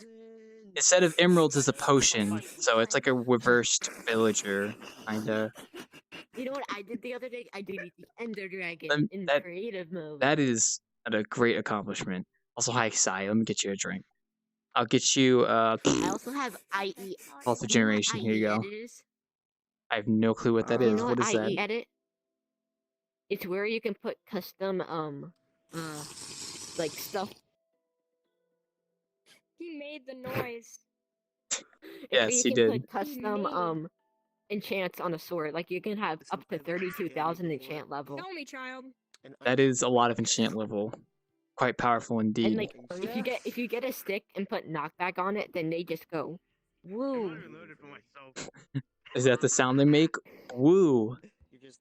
Instead of emeralds, it's a potion. So it's like a reversed villager, kinda. You know what I did the other day? I did the Ender Dragon in That creative mode. that is a great accomplishment. Also, hi, Sai. Let me get you a drink. I'll get you I also have IE. health You know what regeneration. Here you IE go. edit is? I have no clue what that You is. know What is that? IE edit? It's where you can put custom like stuff. He made the noise. It's Yes, where you he can did. put custom enchants on a sword. Like you can have up to 32,000 enchant level. Tell me, child. That is a lot of enchant level. Quite powerful indeed. And like if you get a stick and put knockback on it, then they just go woo. Is that the sound they make? Woo!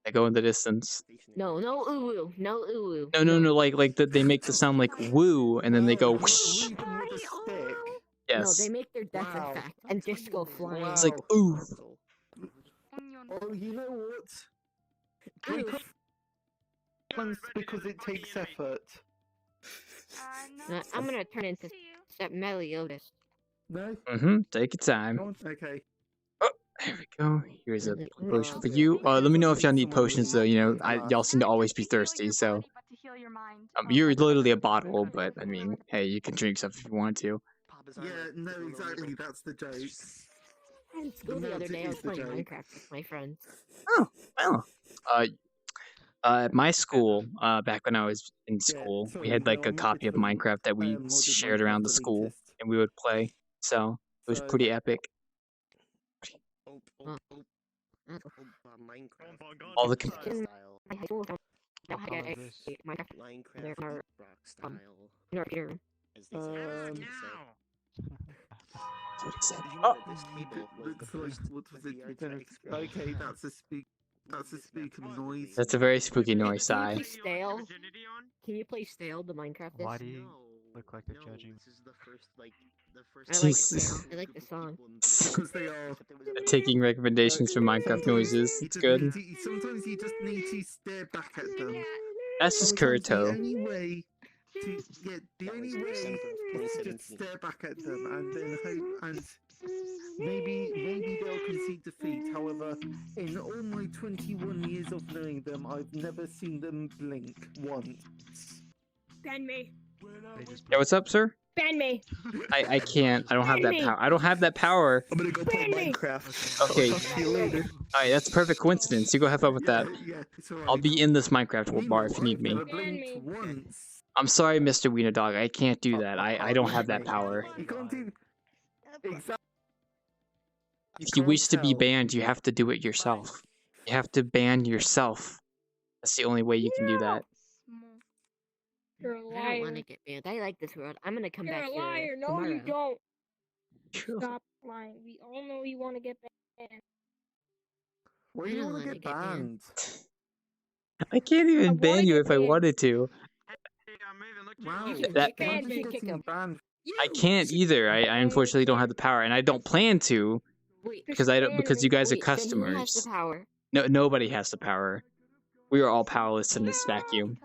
They go in the distance. No ooh no ooh. No. Like they make the sound like woo, and then they go whoosh. Leap 'em with a stick. No, Yes. they make their death Wow. effect and just go flying. It's like ooh. Oh, you know what? We put ones because it takes effort. I'm gonna turn into Meliodas. No? Take your time. Okay. There we go. Here's a potion for you. Let me know if y'all need potions though. You know, y'all seem to always be thirsty, so. You're literally a bottle, but I mean, hey, you can drink stuff if you want to. Yeah, no, exactly. That's the joke. In school the other day, I was playing Minecraft with my friends. Oh, well. At my school, back when I was in school, we had like a copy of Minecraft that we shared around the school, and we would play. So it was pretty epic. Minecraft. All the style. Minecraft Rock style. As they say. That's what he said. You Oh, know that this cable was the Looks like first what was it? VRChat experience. Okay, that's a spooky noise. that's a very spooky Can noise, you Sai. play Stale? Can you play Stale, the Minecraft Why disc? do you look like you're No, judging? this is the first I like Jesus. Stale. I like the song. Because they are. Taking recommendations from Minecraft noises. You It's just good. need to, sometimes you just need to stare back at them. That's just Sometimes the Kurito. only way to the That only was way December of is to 2017. just stare back at them and then hope and maybe they'll concede defeat. However, in all my 21 years of knowing them, I've never seen them blink once. Ban me. Yeah, what's up, sir? Ban me. I can't. I don't have Ban that me. power. I don't have that power. I'm gonna go play Ban me. Minecraft. Okay. I'll talk to you later. Alright, that's a perfect coincidence. You go have fun with that. Yeah, it's alright. I'll be in this Minecraft bar if you need I've me. never blinked once. I'm sorry, Mr. Wiener Dog. I can't do that. I don't have that power. You can't do exactly. If you wish to be banned, you have to do it yourself. You have to ban yourself. That's the only way you can do that. You're a I don't liar. want to get banned. I like this world. I'm gonna come You're back a here liar. No, tomorrow. you don't. Stop lying. We all know you want to get banned. Why do I you don't want to wanna get get banned. banned? I can't even I ban wanna you get if I banned. wanted to. Wow. You can That- kick him. Ban You me. can kick him. Banned. I can't either. I unfortunately don't have the power, and I don't plan to Wait, because I don't ban because me. you guys are wait. Then who has the customers. power? No, nobody has the power. We are all powerless in this vacuum.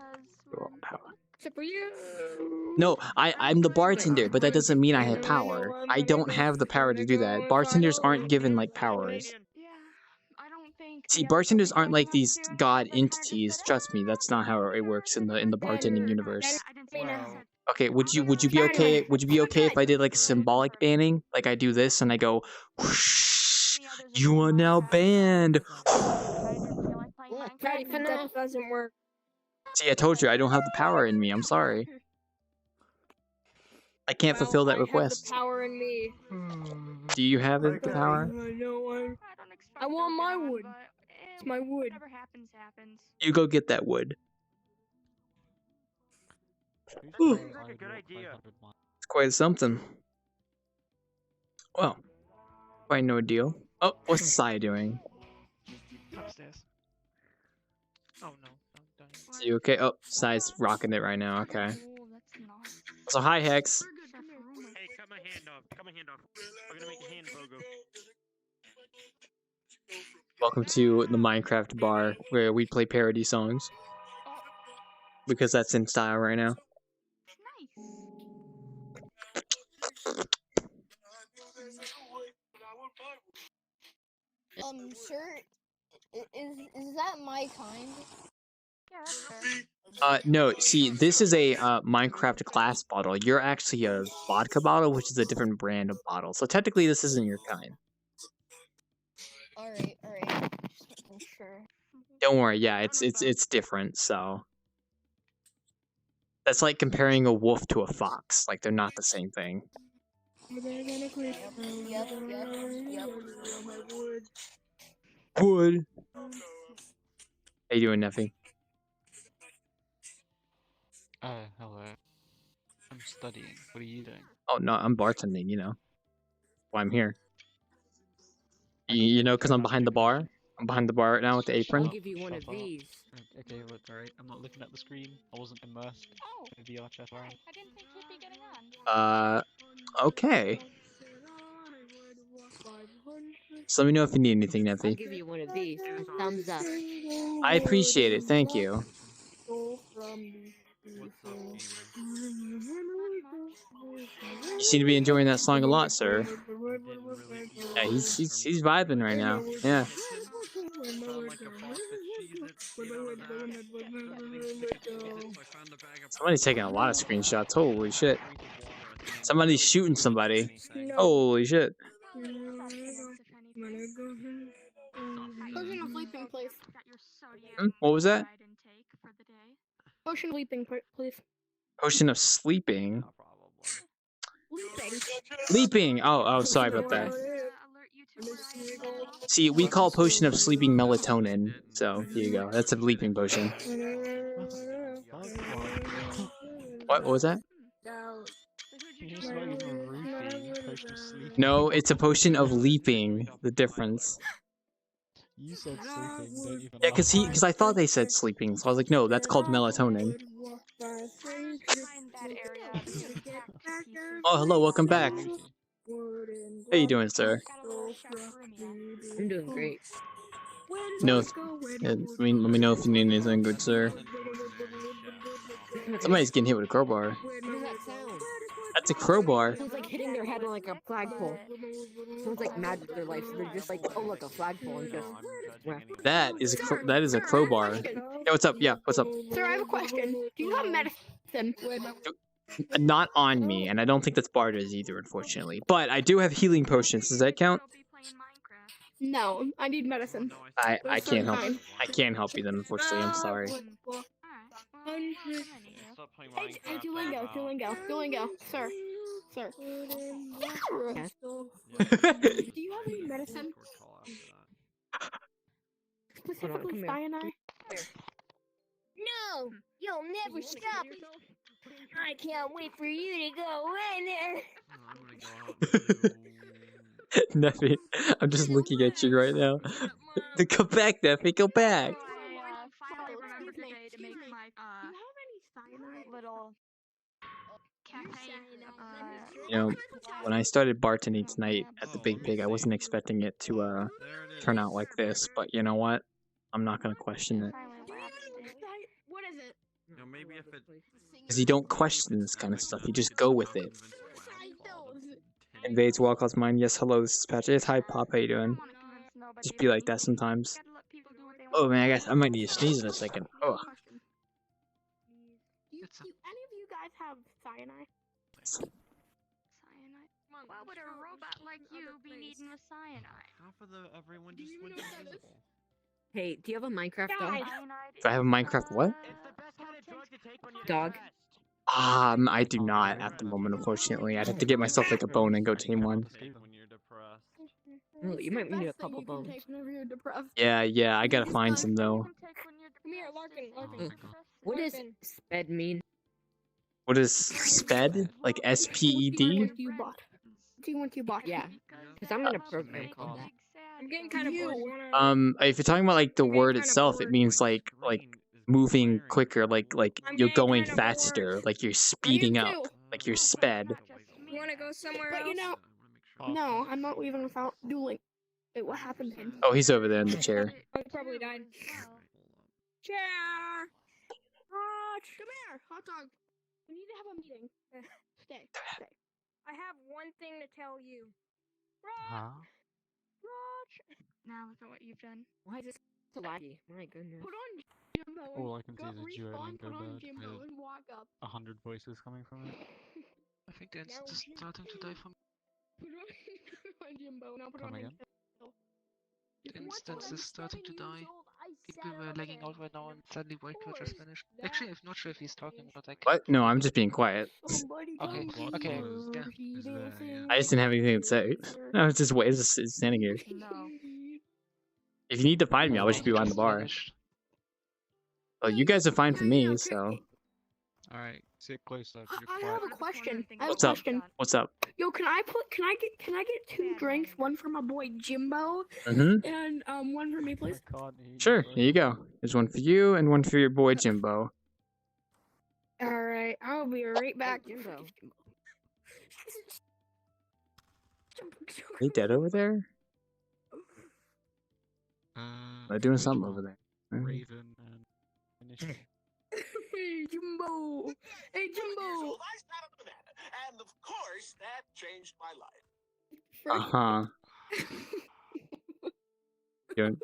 We're all powerless. Except for you. No, I'm the bartender, but that doesn't mean I have power. I don't have the power to do that. Bartenders aren't given like powers. Yeah, I don't think. See, bartenders aren't like these god entities. Trust me, that's not how it works in the bartending universe. Okay, would you be okay? Would you be okay if I did like a symbolic banning? Like I do this and I go, whoosh, you are now banned. That doesn't work. See, I told you I don't have the power in me. I'm sorry. I can't fulfill that request. I have the power in me. Do you have the power? I want my wood. It's my wood. Whatever happens, happens. You go get that wood. Ooh. like a good idea. It's quite something. Well, quite no deal. Oh, what's Sai doing? Upstairs. Oh no. Is you okay? Oh, Sai's rocking it right now. Okay. So hi, Hex. Hey, cut my hand off. Cut my hand off. I'm gonna make a hand logo. Welcome to the Minecraft bar where we play parody songs. Because that's in style right now. Sir, is that my kind? Yeah, that's fair. No, see, this is a Minecraft glass bottle. You're actually a vodka bottle, which is a different brand of bottle. So technically, this isn't your kind. Alright. Just making sure. Don't worry, yeah, it's different. So that's like comparing a wolf to a fox. Like they're not the same thing. Yep. Wood. How you doing, Neffy? Hello. I'm studying. What are you doing? Oh no, I'm bartending. You know, why I'm here. You know, because I'm behind the bar. I'm behind the bar right now with the apron. I'll give you one of these. Okay, look, alright. I'm not looking at the screen. I wasn't immersed in VRChat. I didn't think you'd be getting on. Okay. So let me know if you need anything, I'll Neffy. give you one of these. A thumbs up. I appreciate it. Thank you. You seem to be enjoying that song a lot, sir. Yeah, he's vibing right now. Yeah. Somebody's taking a lot of screenshots. Holy shit. Somebody's shooting somebody. Holy shit. Potion of sleeping, please. What was that? Potion of sleeping, please. Potion of sleeping. Leaping. Leaping! Oh, sorry about that. See, we call potion of sleeping melatonin. So, here you go. That's a leaping potion. What was that? You're just not even roofing. potion of sleeping. No, it's a potion of leaping. The difference. You said sleeping, don't even Yeah, lie. because I thought they said sleeping, so I was like, no, that's called melatonin. Find that area and just hacked to pieces. Oh, hello, welcome back. How you doing, sir? Got a little chef I'm doing great. No, let me know if you need anything, good sir. Somebody's getting hit with a crowbar. What does that sound? That's a crowbar. Someone's like hitting their head on like a flagpole. Someone's like mad with their life, so they're just like, oh look, a flagpole, and just whack. That is a crowbar. Yeah, what's up? Yeah, what's up? Sir, I have a question. Do you have medicine? Not on me, and I don't think that's Barter's either, unfortunately. But I do have healing potions. Does that count? No, I need medicine. I can't help. I can't help you then, unfortunately. I'm sorry. Hey, Duolingo, sir. Yes. Do you have any medicine? Specifically cyanide? No, you'll never stop. I can't wait for you to go in there. Neffy, I'm just looking at you right now. Go back, Neffy, go back. Finally remembered today to make my little campaign. You know, when I started bartending tonight at the Big Pig, I wasn't expecting it to turn out like this. But you know what? I'm not gonna question it. What is it? No, maybe if it. Because you don't question this kind of stuff. You just go with it. Invades Walcott's mind. Yes, hello, this is Patrick. Yes, hi, Pop. How you doing? Just be like that sometimes. Oh man, I guess I might need to sneeze in a second. Oh. Do any of you guys have cyanide? Cyanide? Why would a robot like you be needing a cyanide? Half of everyone just went invisible. Hey, do you have a Minecraft dog? Do I have a Minecraft what? Dog? I do not at the moment, unfortunately. I'd have to get myself like a bone and go tame one. Oh, you might need a couple bones. Yeah, I gotta find some though. Come here, Larkin. What does sped mean? What is sped? Like SPED? Yeah, because I'm in a program called that. I'm getting kind of bored. If you're talking about like the word itself, it means like moving quicker, like you're going faster, like you're speeding up, like you're sped. You wanna go somewhere else? But you know, no, I'm not leaving without dueling. Wait, what happened to him? Oh, he's over there in the chair. Oh, he probably died. Chair! Raj, come here, hot dog. We need to have a meeting. Stay. I have one thing to tell you. Huh? Raj! Now look at what you've done. Why is this so laggy? My goodness. Put on Jimbo. All I can see is a duo Respawn, link put on alert Jimbo with and walk up. 100 voices coming from it. I think that's just starting to die for me. Put on Jimbo. Now put Come on again? Jimbo. The instance is starting to die. People were lagging out right now and suddenly VRChat just vanished. Actually, I'm not sure if he's talking about that. What? No, I'm just being quiet. Okay, okay. Yeah. I just didn't have anything to say. I was just standing here. No. If you need to find me, I'll just be behind the bar. Well, you guys are fine for me, so. Alright, sit closer. I have a question. What's up? What's up? Yo, can I get 2 drinks? One for my boy Jimbo, Mhm. and one for me, please. Sure, here you go. There's one for you and one for your boy Jimbo. All right, I'll be right back. Jimbo. Are they dead over there? They're doing something over there. Raven and Hey Jimbo! Hey Jimbo! And of course, that changed my life. Doing.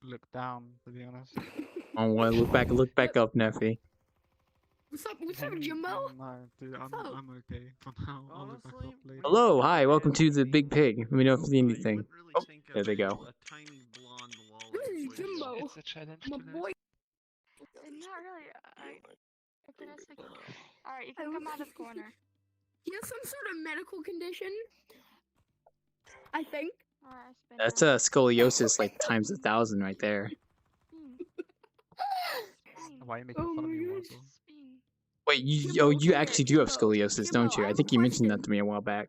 look down, to be honest. Oh, well, look back up, Neffy. What's up, Jimbo? No, dude, I'm okay for now. I'll look back up later. Hello, hi, welcome to the Big Pig. Let me know if you need anything. Oh, there they go. This is Jimbo. It's a challenge My to boy. Not really. Alright, you can come out of the corner. He has some sort of medical condition. I think. That's a scoliosis like times 1,000 right there. Why are you making fun of me, Marco? Wait, you Jimbo, you come here, actually do have Jimbo, scoliosis, Jimbo, don't you? I I have a think you mentioned that question. to me a while back.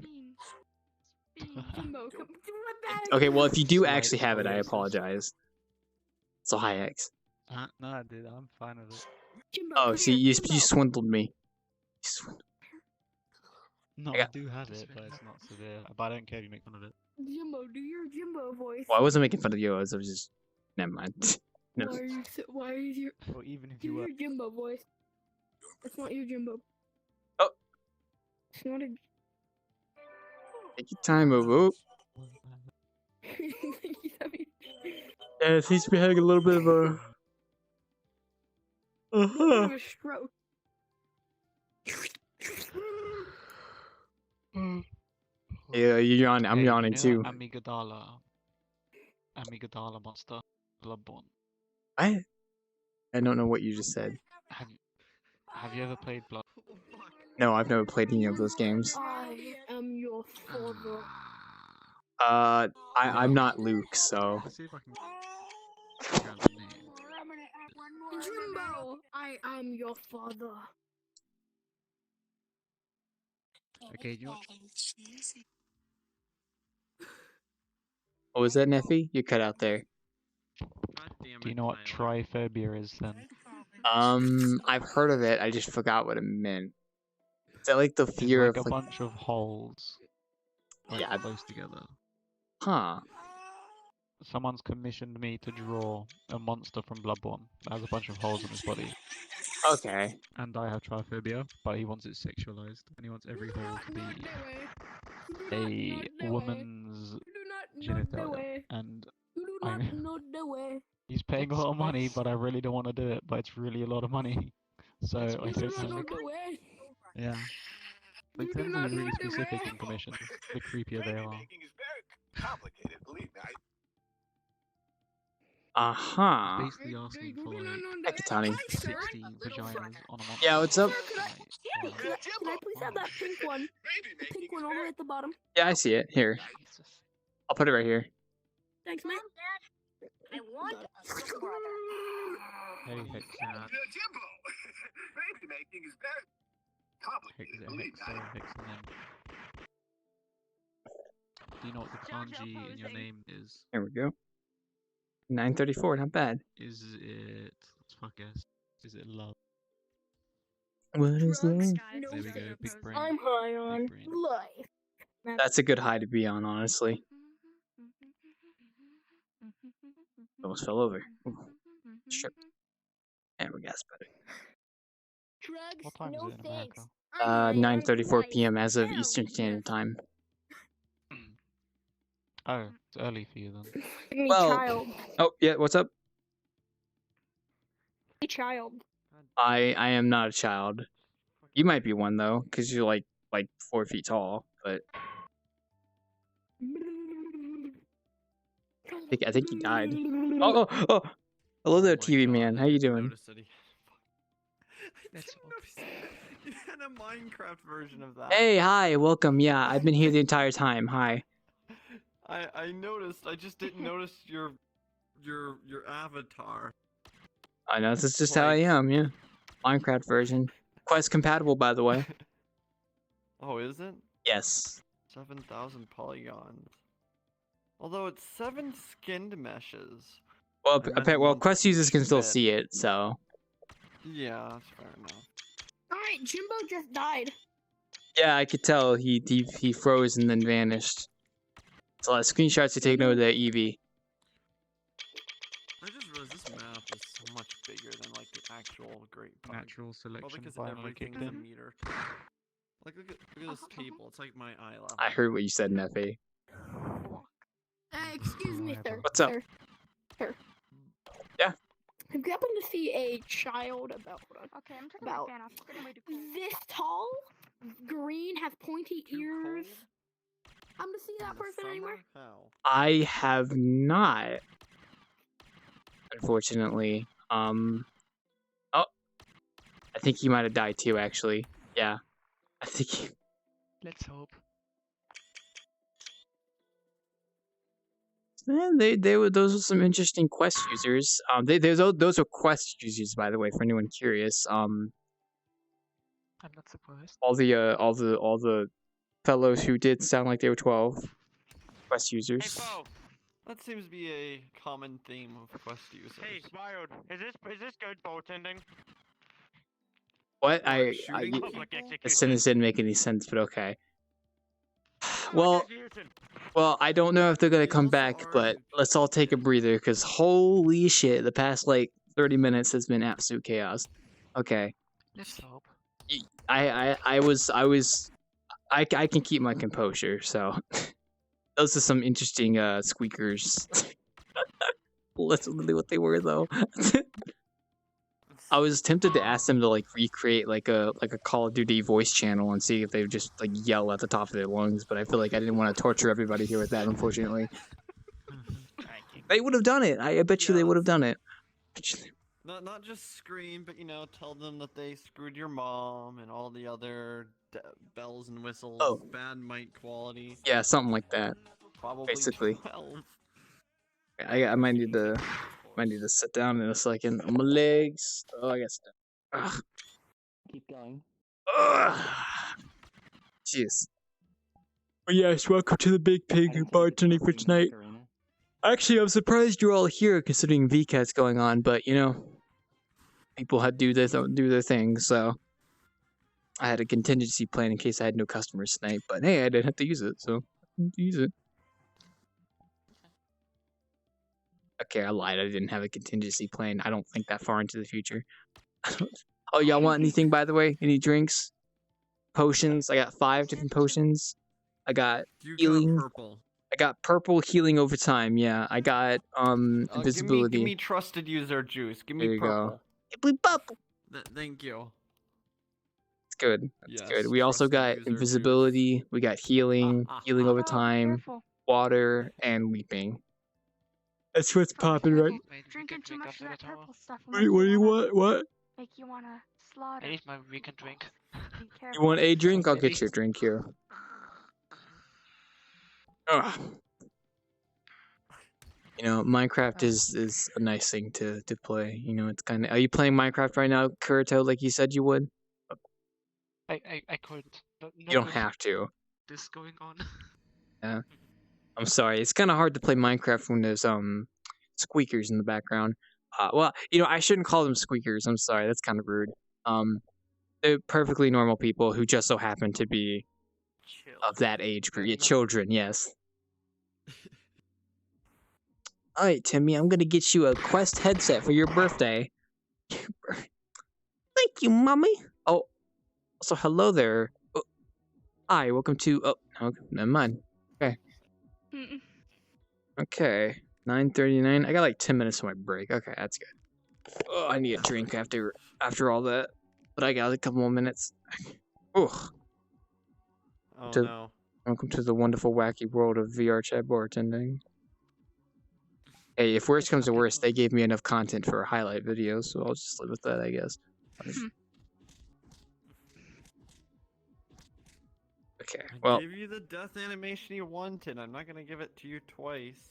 Jimbo, come do it back. Okay, well, if you do Slight actually have it, I scoliosis. apologize. So high X. No, dude, I'm fine with it. Jimbo, Oh, come see, here, you Jimbo. swindled me. You swindled. No, I I got- do have it, but it's not severe. But I don't care if you make fun of it. Jimbo, do your Jimbo voice. Well, I wasn't making fun of you. I was just. Never mind. Why No. are you so, why is your Or even if do you were. your Jimbo voice? It's not your Jimbo. Oh. It's not a. Take your time, Obo. Yeah, it seems to be having a little bit of a. A little bit of a stroke. Yeah, you're yawning. I'm Hey, yawning you know too. Amygdala monster, Bloodborne. I don't know what you just said. Have you ever played Blood? No, I've never played any of those games. I am your father. I'm not Luke, so. Let's see if I can figure out the name. Jimbo, I am your father. Okay, you know What was that, Neffy? You cut out there. Do you know what triphobia is then? I've heard of it. I just forgot what it meant. Is that like the It's fear like of a bunch of holes, like Yeah. close together. Huh? Someone's commissioned me to draw a monster from Bloodborne that has a bunch of holes in his body. Okay. And I have triphobia, but he wants it sexualized, and he wants every hole to be a woman's genitalia. And he's paying a lot of money, but I really don't want to do it. But it's really a lot of money, so I don't know. Yeah. They tend to be really specific in commissions. The creepier they are. Complicated, believe me. Uh-huh. Basically asking for like Ekatani. 60 vaginas on a month. Yeah, what's up? Can I please have that pink one? The pink one all the way at the bottom. Yeah, I see it. Here. I'll put it right here. Thanks, man. I want a brother. Hey, Hexen. Jimbo, baby making is very complicated, believe me. Do you know what the kanji in your name is? There we go. 934, not bad. Is it... let's fuck guess. Is it love? What is love? There we go, big brain. I'm high on life. That's a good high to be on, honestly. Almost fell over. Ooh. Shit. There we go, that's better. Drugs, What time no is it in America? thanks. 9:34 p.m. as of Eastern Standard Time. Oh, it's early for you then. Well, Child. oh yeah, what's up? A child. I am not a child. You might be one though, because you're like 4 feet tall. But I think he died. Oh! Hello there, TV man. How you doing? You had a Minecraft version of that. Hey, hi, welcome. Yeah, I've been here the entire time. Hi. I noticed. I just didn't notice your avatar. I know this is just how I am. Yeah, Minecraft version. Quest compatible, by the way. Oh, is it? Yes. 7,000 polygons. Although it's 7 skinned meshes. Well, And that's one Quest users can still bit. see it, so. Yeah, that's fair enough. Alright, Jimbo just died. Yeah, I could tell he froze and then vanished. It's a lot of screenshots to take note of that Eevee. I just realized this map is so much bigger than like the actual Great Pug. Natural selection Probably because finally everything's kicked a in. meter. Like look at this table. It's like my eye level. I heard what you said, Nefe. Excuse me, sir. What's up? Sir. Yeah. Have you happened to see a child about Okay, I'm taking about my fan off. It's getting way too cold. this tall, green, has pointy ears? I'm to see that person anywhere? How? I have not, unfortunately. Oh, I think he might have died too. Actually, yeah. I think. Let's hope. They were those were some interesting quest users. Those are quest users, by the way, for anyone curious. I'm not surprised. All the fellows who did sound like they were 12 Quest users. Hey, Bo. That seems to be a common theme of Quest users. Hey, Wild, is this good bartending? What? Shooting Public The execution. sentence didn't make any sense, but okay. Public Well, execution. well, I don't know if they're gonna They come also back, are but a- let's all take a breather, because holy shit, the past like 30 minutes has been absolute chaos. Okay, Let's hope. I can keep my composure, so those are some interesting squeakers. That's literally what they were, though. I was tempted to ask them to like recreate like a Call of Duty voice channel and see if they would just like yell at the top of their lungs, but I feel like I didn't want to torture everybody here with that, unfortunately. They would have done it. I bet you they would have done it. Not just scream, but tell them that they screwed your mom and all the other bells and whistles. Oh. Bad mic quality. Yeah, something like that. Probably Basically. 12. I might need to sit down in a second. My legs. Oh, I guess. Ugh. Keep going. Ugh. Jeez. Oh, yes, welcome to the Big Pig bartending for tonight. Actually, I'm surprised you're all here considering VCAT's going on, but people had to do their thing, so I had a contingency plan in case I had no customers tonight. But hey, I didn't have to use it, so I didn't use it. Okay, I lied. I didn't have a contingency plan. I don't think that far into the future. Oh, y'all want anything, by the way? Any drinks? Potions? I got 5 different potions. I got You healing. got purple. I got purple healing over time. Yeah, I got invisibility. Give me trusted user juice. Give There me you purple. go. Give me purple. Thank you. It's good. That's Yes, good. We also trusted got user invisibility. We got healing, healing over time, water, and leaping. That's what's popping, right? Drinking too much of that purple stuff. Wait, what do you want? What? Make you wanna slaughter. I need my weekend drink. Be careful. You want a drink? I'll get you a drink here. Ugh. Minecraft is a nice thing to play. It's kind of. Are you playing Minecraft right now, Kurito, like you said you would? I couldn't. No You don't good have to. This going on. Yeah. I'm sorry. It's kind of hard to play Minecraft when there's squeakers in the background. Well, I shouldn't call them squeakers. I'm sorry. That's kind of rude. They're perfectly normal people who just so happen to be of that age group. Yeah, children, yes. All right, Timmy, I'm gonna get you a Quest headset for your birthday. Thank you, mommy. Oh, also hello there. Oh, hi, welcome to. Oh, no, never mind. Okay. Okay, 9:39. I got like 10 minutes for my break. Okay, that's good. Oh, I need a drink after all that, but I got a couple more minutes. Oh. Oh no. Welcome to the wonderful, wacky world of VRChat bartending. Hey, if worst comes to worst, they gave me enough content for a highlight video, so I'll just live with that, I guess. Okay, well. I gave you the death animation you wanted. I'm not gonna give it to you twice.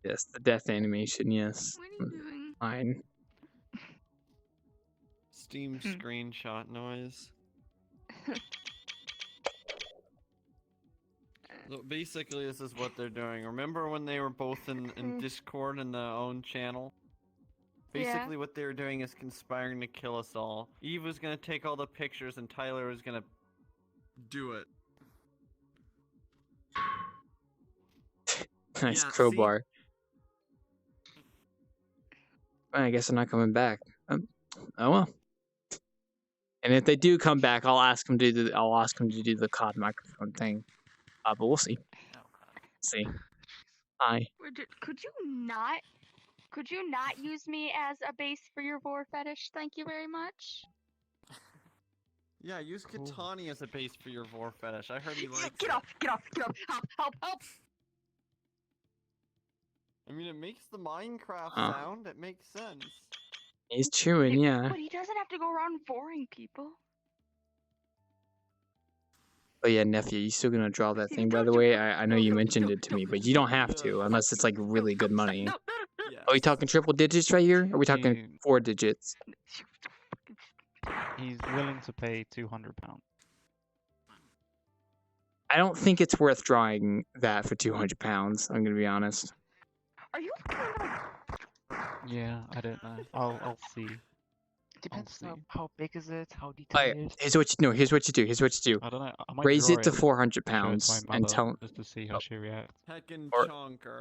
Yes, the death animation, yes. What are you doing? Fine. Steam screenshot noise. So basically, this is what they're doing. Remember when they were both in Discord in their own channel? Basically, what they were doing is conspiring to kill us all. Eve was gonna take all the pictures, and Tyler was gonna do it. Nice Yeah, crowbar. I guess they're not coming back. Oh well. And if they do come back, I'll ask them to do the COD microphone thing. But we'll see. See. Hi. Could you not use me as a base for your vor fetish? Thank you very much. Yeah, use Katani as a base for your vor fetish. I heard he likes Get it. off! Help! I mean, it makes the Minecraft Huh. sound. It makes sense. He's chewing, yeah. But he doesn't have to go around boring people. Oh yeah, nephew, you still gonna draw that thing, by the way? I know you mentioned it to me, but you don't have to, unless it's like really good money. Yeah. Are we talking triple digits right here? Or are we talking You- 4 digits? He's willing to pay £200. I don't think it's worth drawing that for 200 pounds. I'm gonna be honest. Are you kind of like Yeah, I don't know. I'll see. Depends see. on how big is it, how Alright, detailed. here's what you do. Here's what you do. Here's what you do. I don't know. I might Raise draw it to it, 400 show it to pounds my and mother tell. just to see how she reacts. Heckin' Or- chonker.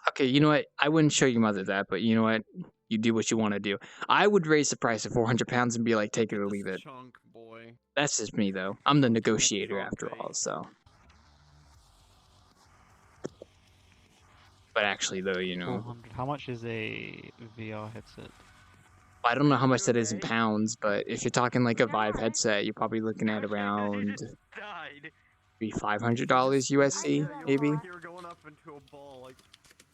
Okay, you know what? I wouldn't show your mother that, but you know what? You do what you want to do. I would raise the price to 400 pounds and be like, take it or leave it. Chunk boy. That's just me, though. I'm the negotiator after all, so. But actually, though, you know, 400. How much is a VR headset? I don't know how much that is in pounds, but if you're talking like a Vive headset, you're probably looking at around maybe $500 USD, maybe. You're going up into a ball, like...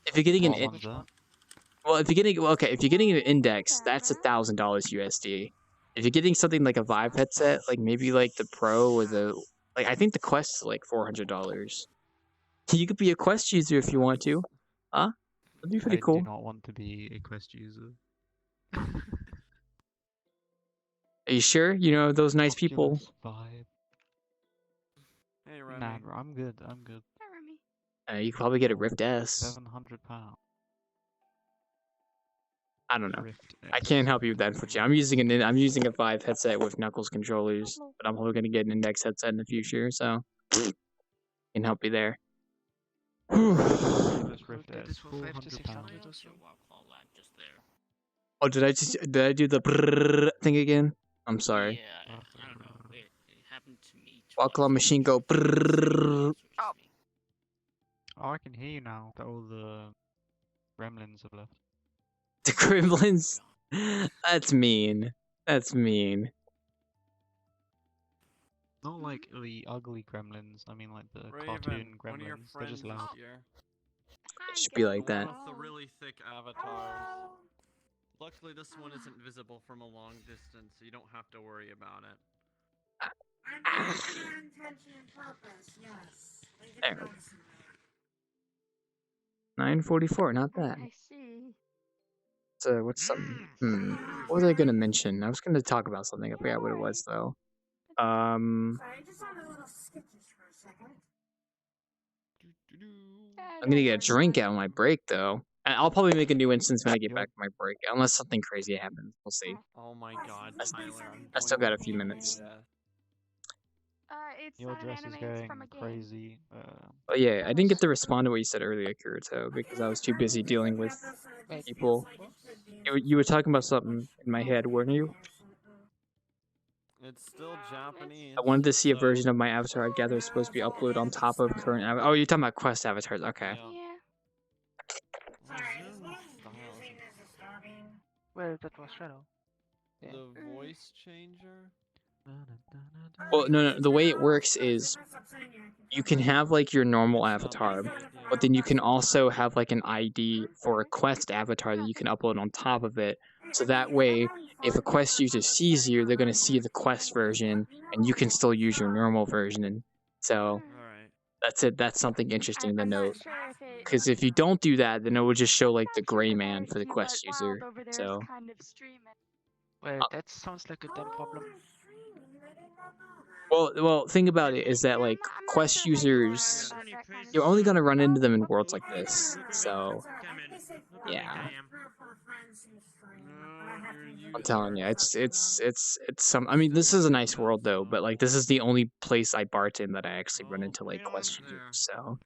If you're getting an What one's that? well, if you're getting an index, that's $1,000 USD. If you're getting something like a Vive headset, like maybe like the Pro or the like, I think the Quest is like $400. You could be a Quest user if you want to, huh? That'd be pretty I cool. do not want to be a Quest user. Are you sure? You know those nice people. Oculus Vibe. Hey, Remy. Nah, bro, I'm good. I'm good. You could probably get a Rift S. £700. I don't know. Rift I can't help you with that, unfortunately. I'm using a Vive headset with Knuckles controllers, but I'm probably gonna get an Index headset in the future, so can help you there. Oculus Rift That S, is for 5 to £400. 600 or so. Oh, did I do the brrrr thing again? I'm sorry. Yeah, I don't know. It happened to me. Wall claw machine go brrrr. Oh, I can hear you now that all the gremlins have left. The gremlins? That's mean. That's mean. Not like the ugly gremlins, I mean like the Raven, cartoon one of your gremlins. They're just friends loud. is here. It should be like that. One with the really thick avatars. Luckily, this one isn't visible from a long distance, so you don't have to worry about it. There. 944, not bad. I see. So what's something? What was I gonna mention? I was gonna talk about something. I forgot what it was though. I'm gonna get a drink out of my break though. And I'll probably make a new instance when I get back from my break, unless something crazy happens. We'll see. Oh my god, Tyler, I still got a few minutes. It's Your not an dress is anime, it's going from a game. crazy. Oh yeah, I didn't get to respond to what you said earlier, Kirito, because I was too busy dealing with people. You were talking about something in my head, weren't you? It's still Japanese. I wanted to see a version of my avatar I gather is supposed to be uploaded on top of current avatar. Oh, you're talking about Quest avatars. Okay. Well, that was Shadow. The voice changer? Well, no. The way it works is you can have like your normal avatar, but then you can also have like an ID for a Quest avatar that you can upload on top of it. So that way, if a Quest user sees you, they're gonna see the Quest version, and you can still use your normal version. So that's it. That's something interesting to note. Because if you don't do that, then it will just show like the gray man for the Quest user. So. Kind of streaming. Well, that sounds like a dumb problem. Well, thing about it is that like Quest users, you're only gonna run into them in worlds like this. So, yeah. I'm telling you, it's some. I mean, this is a nice world though, but like this is the only place I bartend that I actually run into like Quest users. So.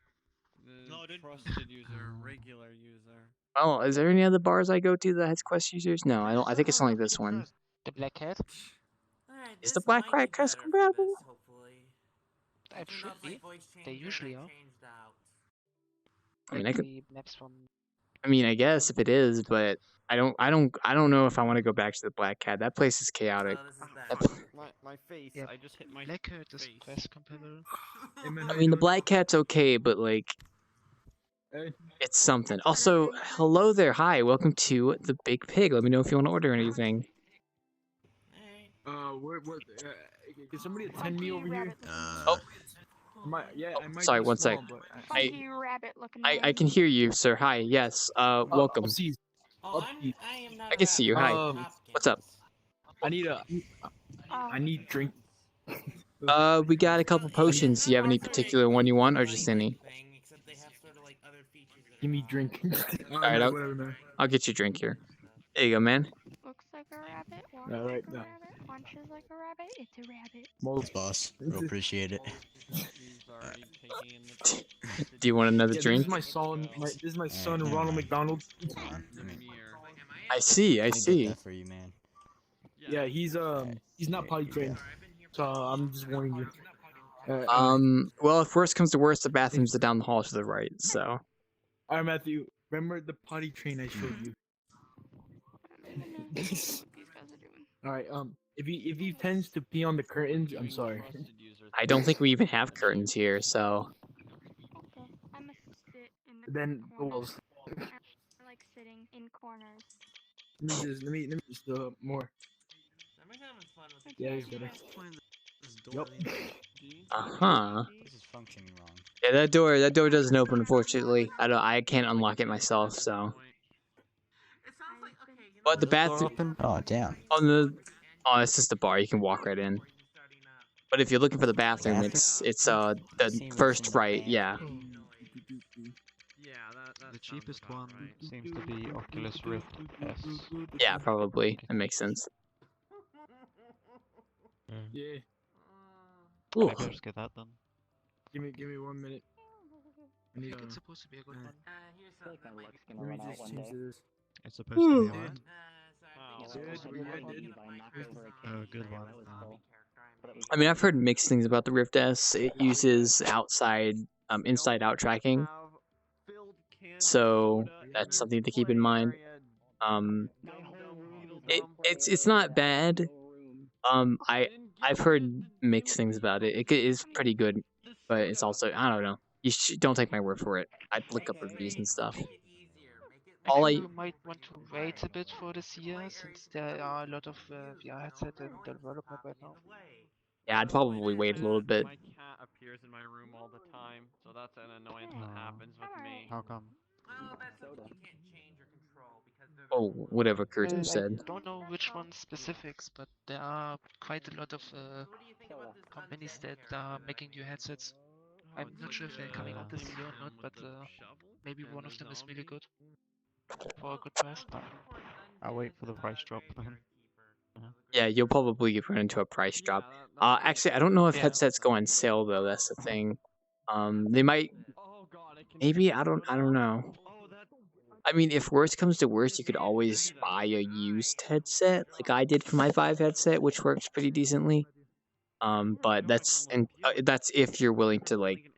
The trusted user, regular user. Oh, is there any other bars I go to that has Quest users? No, I don't. I think it's only this one. The Black Cat? Is the Black Cat Quest compatible? It should be. They usually are. I mean, Like the maps from... I mean, I guess if it is, but I don't know if I want to go back to the Black Cat. That place is chaotic. My face. Yeah. I just hit my Black Cat is face. Quest compatible. I mean, the Black Cat's okay, but like, it's something. Also, hello there. Hi, welcome to the Big Pig. Let me know if you want to order anything. Can somebody attend me over here? Oh. I might Sorry, be one small, sec. but Funky rabbit looking I can hear you, sir. Hi, yes. Welcome. I'll see. I can see you. Hi. What's up? I need drink. We got a couple potions. Do you have any particular one you want, or just any? Give me drink. All right, Whatever, man. I'll get you a drink here. There you go, man. Looks like a rabbit. Walks All right, like a no. rabbit. Punches like a rabbit. It's a rabbit. Thanks, boss. Real appreciate it. Do you want another Yeah, drink? This is my son. This is my son, Ronald McDonald. I see. I Let me see. get that for you, man. Yeah, he's not potty trained, so I'm just warning you. Well, if worst comes to worst, the bathrooms are down the hall to the right. So. All right, Matthew. Remember the potty train I showed you? All right. If he tends to pee on the curtains, I'm sorry. I don't think we even have curtains here, so. I'm a sit in the Then the walls. I like sitting in corners. Let me just more. Yeah, he's better. Yup. Uh-huh. This is functioning wrong. Yeah, that door doesn't open, unfortunately. I can't unlock it myself, so. But the bathroom. Oh, damn. Oh, it's just a bar. You can walk right in. But if you're looking for the bathroom, it's the first right. Yeah. The cheapest one seems to be Oculus Rift S. Yeah, probably. That makes sense. Yeah. Ooh. Maybe I'll just get that then. Give me 1 minute. I need, It's supposed to be a good one. let me just change this. It's supposed to be alright. Oh, good one. I mean, I've heard mixed things about the Rift S. It uses inside out tracking. So that's something to keep in mind. It's not bad. I've heard mixed things about it. It is pretty good, but it's also, I don't know. Don't take my word for it. I'd look up reviews and stuff. You might want to wait a bit for this year, since there are a lot of VR headset in development right now. Yeah, I'd probably wait a little bit. My cat appears in my room all the time, so that's an annoyance that happens with me. How come? Well, that's something you can't change or control because they're Oh, whatever Kurto said. I don't know which one specifics, but there are quite a lot of companies that are making new headsets. I'm not sure if they're coming out this year or not, but maybe one of them is really good for a good price. I'll wait for the price drop then. Yeah, you'll probably run into a price drop. Actually, I don't know if headsets go on sale though. That's the thing. They might. Maybe I don't know. I mean, if worst comes to worst, you could always buy a used headset, like I did for my Vive headset, which works pretty decently. But that's if you're willing to like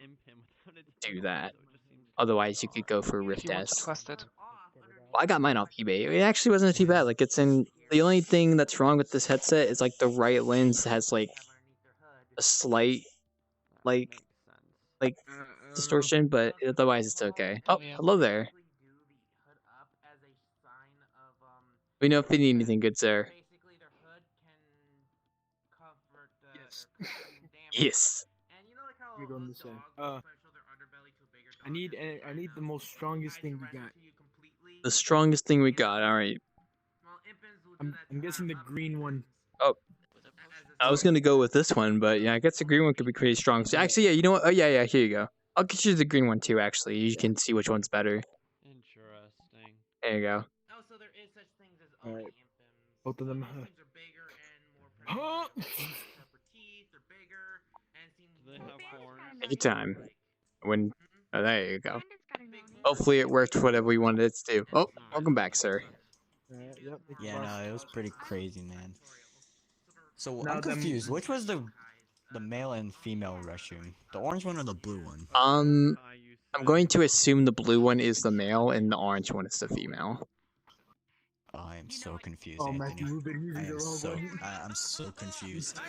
do that. Otherwise, you could go for Rift S. Well, I got mine off eBay. It actually wasn't too bad. Like, it's in. The only thing that's wrong with this headset is like the right lens has like a slight like distortion, but otherwise it's okay. Oh, hello there. We know if you need anything good, sir. Yes. Let me go on this side. I need the most strongest thing we got. The strongest thing we got. All right. I'm guessing the green one. Oh, I was gonna go with this one, but yeah, I guess the green one could be pretty strong. So actually, yeah, you know what? Oh yeah, here you go. I'll get you the green one too. Actually, you can see which one's better. Interesting. There you go. Oh, so there is such things as All right. Both of them. Huh? Take your time. Oh, there you go. Hopefully it worked for whatever we wanted it to do. Oh, welcome back, sir. Yeah, no, it was pretty crazy, man. So Now I'm confused. Which was the male and female restroom? The orange one or the blue one? I'm going to assume the blue one is the male and the orange one is the female. Oh, I am so confused, Oh, Anthony. Matthew, you've been using the wrong one. I'm so confused.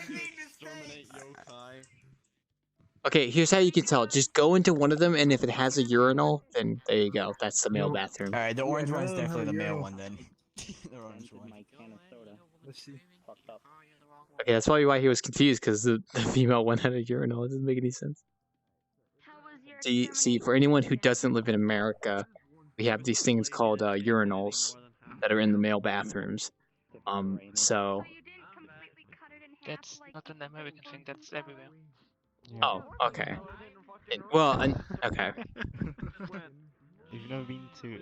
Okay, here's how you can tell. Just go into one of them, and if it has a urinal, then there you go. That's the male bathroom. Alright, the orange one's definitely the male one then. The orange one. Let's see. Okay, that's probably why he was confused, because the female one had a urinal. It doesn't make any sense. See, for anyone who doesn't live in America, we have these things called urinals. that are in the male bathrooms. So That's not an American thing. That's everywhere. oh, okay. Well, okay. You've never been to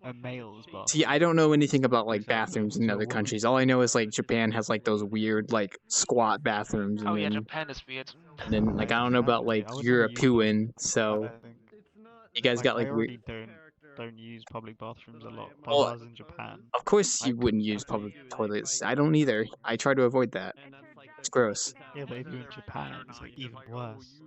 a male's bathroom? See, I don't know anything about like bathrooms in to a other woman. countries. All I know is like Japan has like those weird like squat bathrooms, Oh and yeah, then Japan is weird. like I don't know about like I would never use European. So you guys got I like weird. already don't use public bathrooms a lot, but Well, if I was in Japan, of course I you wouldn't couldn't use public actually- toilets. I don't either. I try to avoid that. It's gross. Yeah, but if you're in Japan, it's like even worse.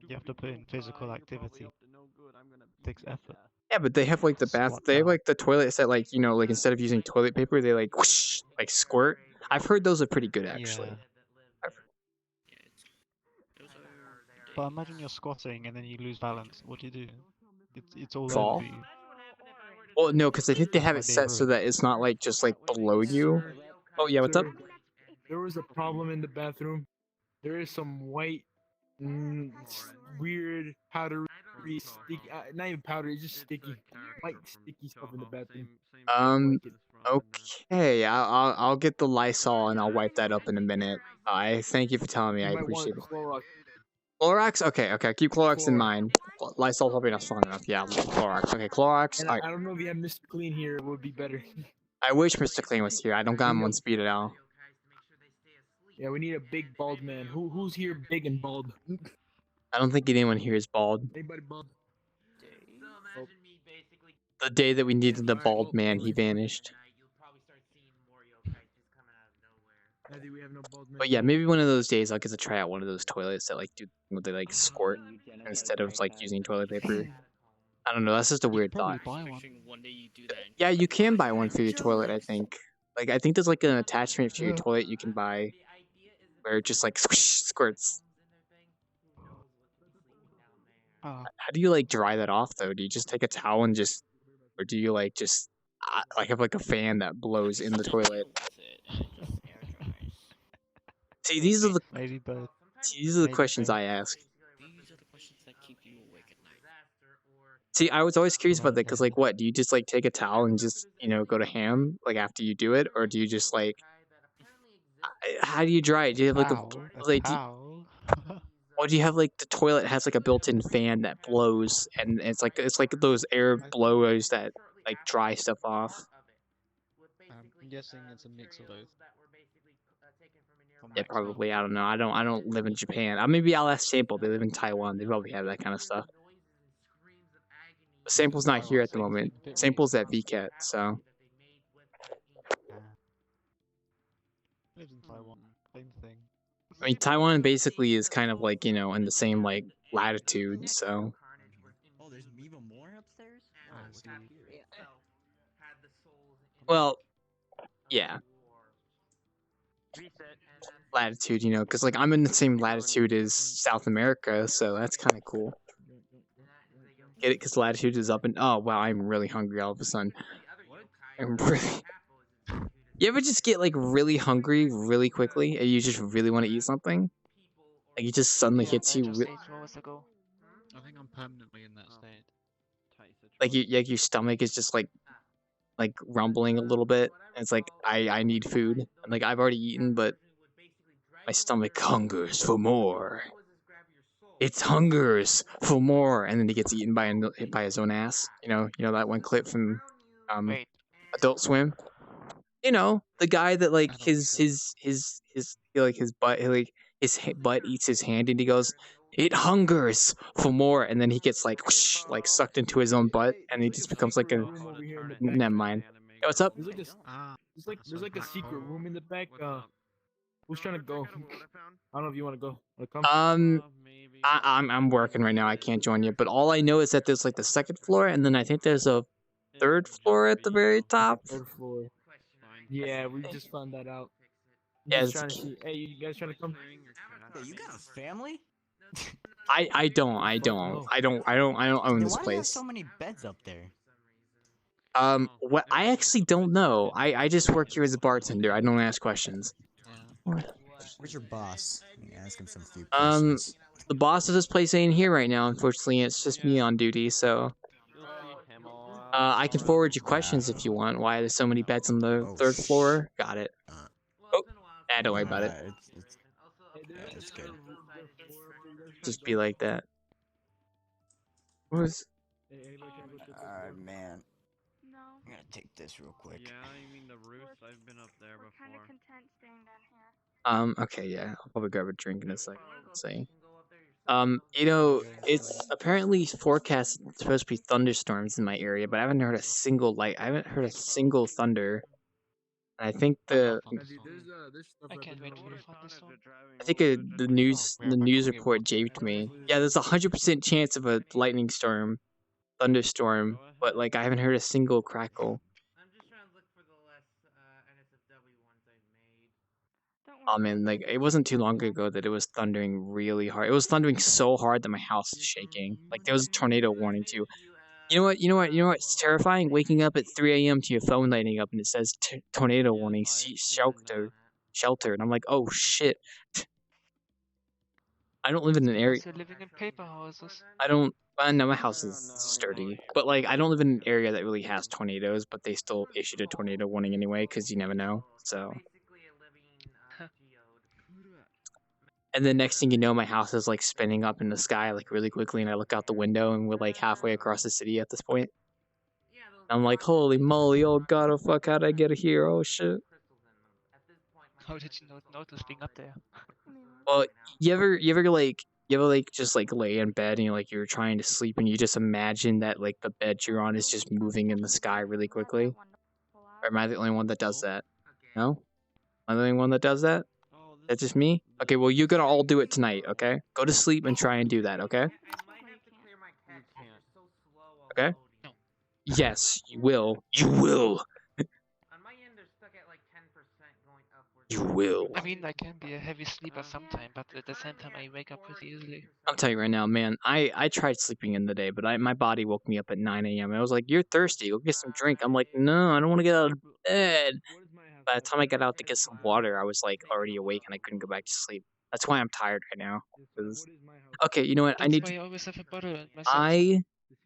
You have to put in physical activity. It takes effort. Yeah, but they have like the bath. Squat They have down. like the toilets that like like instead of using toilet paper, they like whoosh, like squirt. I've heard those are pretty good actually. Yeah. But imagine you're squatting and then you lose balance. What do you do? It's all Fall? over you. Well, no, because I think they have it That's why set they so that it's not like just like below you. Oh yeah, what's up? There was a problem in the bathroom. There is some white, weird, powdery, sticky. Not even powdery, it's just sticky, white, sticky stuff in the bathroom. Okay, I'll get the Lysol and I'll wipe that up in a minute. I thank you for telling me. I You might want appreciate it. Clorox. Clorox? Okay. Keep Clorox in Clorox. mind. Lysol probably not strong enough. Yeah, Clorox. Okay, Clorox. And I don't know if you have Mr. Clean here, it would be better. I wish Mr. Clean was here. I don't got him on speed at all. Yeah, we need a big bald man. Who's here big and bald? I don't think anyone here is bald. Anybody bald? The day that we needed the bald man, he vanished. I think we have no bald man. But yeah, maybe one of those days I'll get to try out one of those toilets that like do what they like squirt instead of like using toilet paper. I don't know. That's just a weird thought. Yeah, you can buy one for your toilet. I think. Like I think there's like an attachment to your toilet you can buy where it just like squirts. How do you like dry that off though? Do you just take a towel and just, or do you like just like have like a fan that blows in the toilet? See, these are the questions I ask. These are the questions that keep you awake at night. See, I was always curious about that because like, what do you just like take a towel and just go to ham like after you do it, or do you just like how do you dry it? Do you have like or do you have like the toilet has like a built-in fan that blows and it's like those air blowers that like dry stuff off? I'm guessing it's a mix of both. Yeah, probably. I don't know. I don't live in Japan. Maybe I'll ask Sample. They live in Taiwan. They probably have that kind of stuff. But Sample's not here at the moment. Sample's at VCAT, so. Lives in Taiwan. Same thing. I mean, Taiwan basically is kind of like in the same like latitude, so. Oh, there's even more upstairs? Well, yeah. Latitude, because like I'm in the same latitude as South America, so that's kind of cool. Get it? Because latitude is up and oh wow, I'm really hungry all of a sudden. I'm really. You ever just get like really hungry really quickly, and you just really want to eat something? Like it just suddenly hits you. I think I'm permanently in that state. Like your stomach is just like rumbling a little bit. And it's like I need food. And like I've already eaten, but my stomach hungers for more. It hungers for more, and then he gets eaten by his own ass. You know that one clip from Adult Swim. The guy that like his butt butt eats his hand, and he goes, "It hungers for more," and then he gets like whoosh, like sucked into his own butt, and he just becomes like a. Never mind. Hey, what's up? There's like a secret room in the back. Who's trying to go? I don't know if you want to go. Wanna come? I'm working right now. I can't join you, but all I know is that there's like the second floor, and then I think there's a third floor at the very top. Third floor. Yeah, we just found that out. Yeah, Just trying to see. Hey, you guys trying to come? Hey, you got a family? I don't own Then this why do you have place. so many beds up there? What I actually don't know. I just work here as a bartender. I don't ask questions. Where's your boss? Let me ask him some few questions. The boss of this place ain't here right now. Unfortunately, it's just me on duty. So. I can forward you questions if you want. Why there's so many beds on the third floor? Got it. Oh, don't worry about it. It's good. Just be like that. What was? Alright, man. No. I'm gonna take this real quick. Yeah, you mean the roofs? I've been up there We're kind of before. content staying down here. Okay, yeah. I'll probably grab a drink in a second. Let's see. You know, it's apparently forecast supposed to be thunderstorms in my area, but I haven't heard a single light. I haven't heard a single thunder. And I think I can't wait for the thunderstorm. I think the news report japed me. Yeah, there's 100% chance of a lightning storm, thunderstorm, but like I haven't heard a single crackle. Oh man, like it wasn't too long ago that it was thundering really hard. It was thundering so hard that my house is shaking. Like there was a tornado warning too. You know what? You know what? You know what's terrifying? Waking up at 3 a.m. to your phone lighting up and it says tornado warning, shelter, and I'm like, oh shit. I don't live in an area. Because you're living in paper houses. I don't. No, my house is sturdy, but like I don't live in an area that really has tornadoes, but they still issued a tornado warning anyway because you never know. So. And then next thing you know, my house is like spinning up in the sky like really quickly, and I look out the window, and we're like halfway across the city at this point. I'm like, holy moly! Oh god! Oh fuck! How'd I get here? Oh shit! How did you not notice being up there? Well, you ever like just like lay in bed and you're trying to sleep and you just imagine that like the bed you're on is just moving in the sky really quickly? Or am I the only one that does that? No? Am I the only one that does that? That's just me? Okay, well you're gonna all do it tonight, okay? Go to sleep and try and do that, okay? Okay? Yes, you will. You will. You will. I mean, I can be a heavy sleeper sometime, but at the same time, I wake up pretty easily. I'm telling you right now, man. I tried sleeping in the day, but my body woke me up at 9 a.m. I was like, "You're thirsty. Go get some drink." I'm like, "No, I don't want to get out of bed." By the time I got out to get some water, I was like already awake and I couldn't go back to sleep. That's why I'm tired right now. Okay, you know what? That's why I always have a bottle at my side. I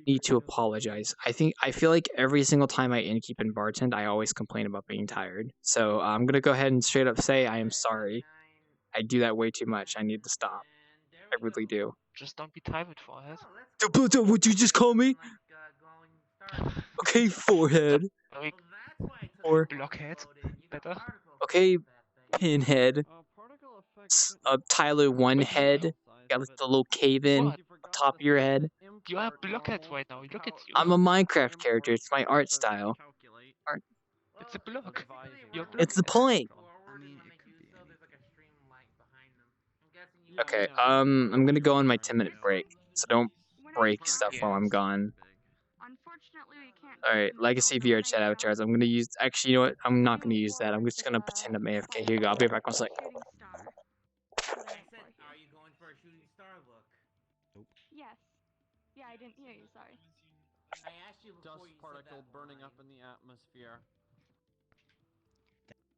need to apologize. I feel like every single time I innkeep and bartend, I always complain about being tired. So I'm gonna go ahead and straight up say I am sorry. I do that way too much. I need to stop. I really do. Just don't be tired, forehead. Would you just call me? Okay, forehead. Or blockhead. Better. Okay, pinhead. Tyler One Head. Got like the little cave in on top of your head. You are a blockhead right now. Look at you. I'm a Minecraft character. It's my art style. It's a block. You're It's the point. Okay, I'm gonna go on my 10-minute break, so don't break stuff while I'm gone. Alright, Legacy VRChat avatars. I'm gonna use. Actually, you know what? I'm not gonna use that. I'm just gonna pretend I'm AFK. Here you go. I'll be right back. 1 sec. Yes. Yeah, I didn't hear you. Sorry. I asked you before Dust particle burning up in the atmosphere.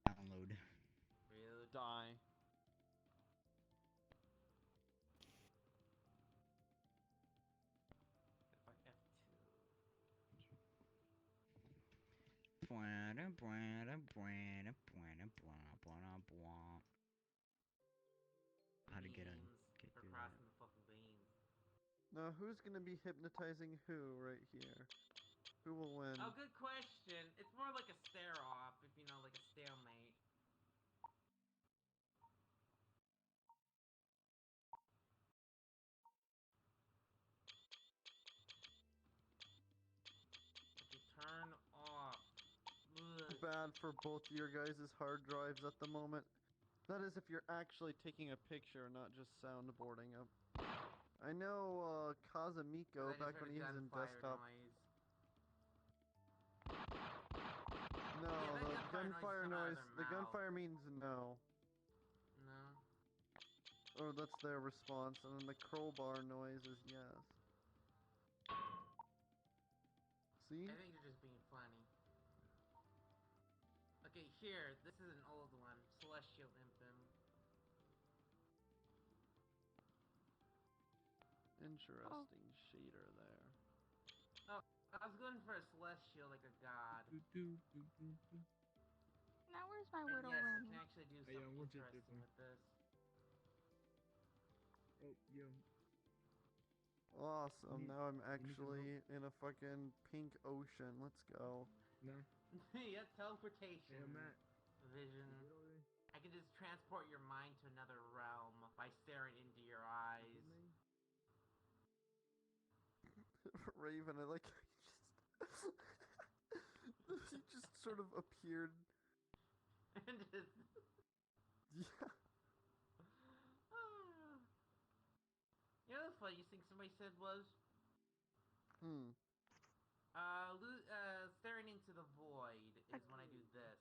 Download. Die. How to get in? Now, who's gonna be hypnotizing who right here? Who will win? Oh, good question. It's more like a stare-off, if you know, like a stalemate. Like you turn off. Ugh. Bad for both your guys' hard drives at the moment. That is if you're actually taking a picture, not just soundboarding them. I know Kazumiko back when he was in desktop. No, the gunfire noise. The gunfire means no. No. Or that's their response, and then the crowbar noise is yes. See? I think you're just being funny. Okay, here. This is an old one. Celestial Impim. Interesting shader there. Oh, I was going for a celestial, like a god. Now where's my And Widow yes, I Ring? can actually do Hey, something what's it interesting with this. Oh, yeah. Awesome. Need- Now I'm you need some actually in a fucking pink ocean. Let's go. No. Yeah, teleportation. Hey, Matt. Vision. I can just transport your mind to another realm by staring into your eyes. Raven, I like how you just sort of appeared. And just... Yeah. You know the funniest thing somebody said was, staring into the void is when I do this.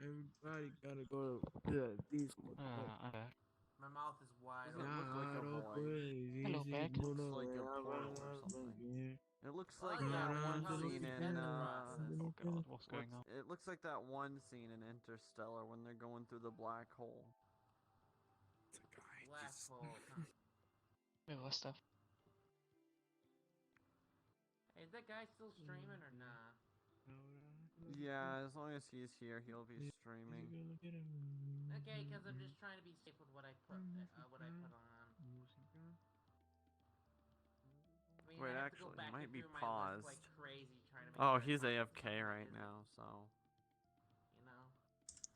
Everybody gotta go to these. I'm back. My mouth is wide Doesn't open. look like a void. Hello, back. It looks like a portal or something. It looks Well, like yeah, that you one probably scene began in the process. Oh god, what's going on? It looks like that one scene in Interstellar when they're going through the black hole. Black hole. Huh? Wait, what stuff? Hey, is that guy still streaming or nah? Yeah, as long as he's here, he'll be streaming. Okay, because I'm just trying to be safe with what I put on. I mean, Wait, I have to go actually, back it might be through my paused. list like crazy trying to make Oh, sure I he's find AFK something right that now, so. you know.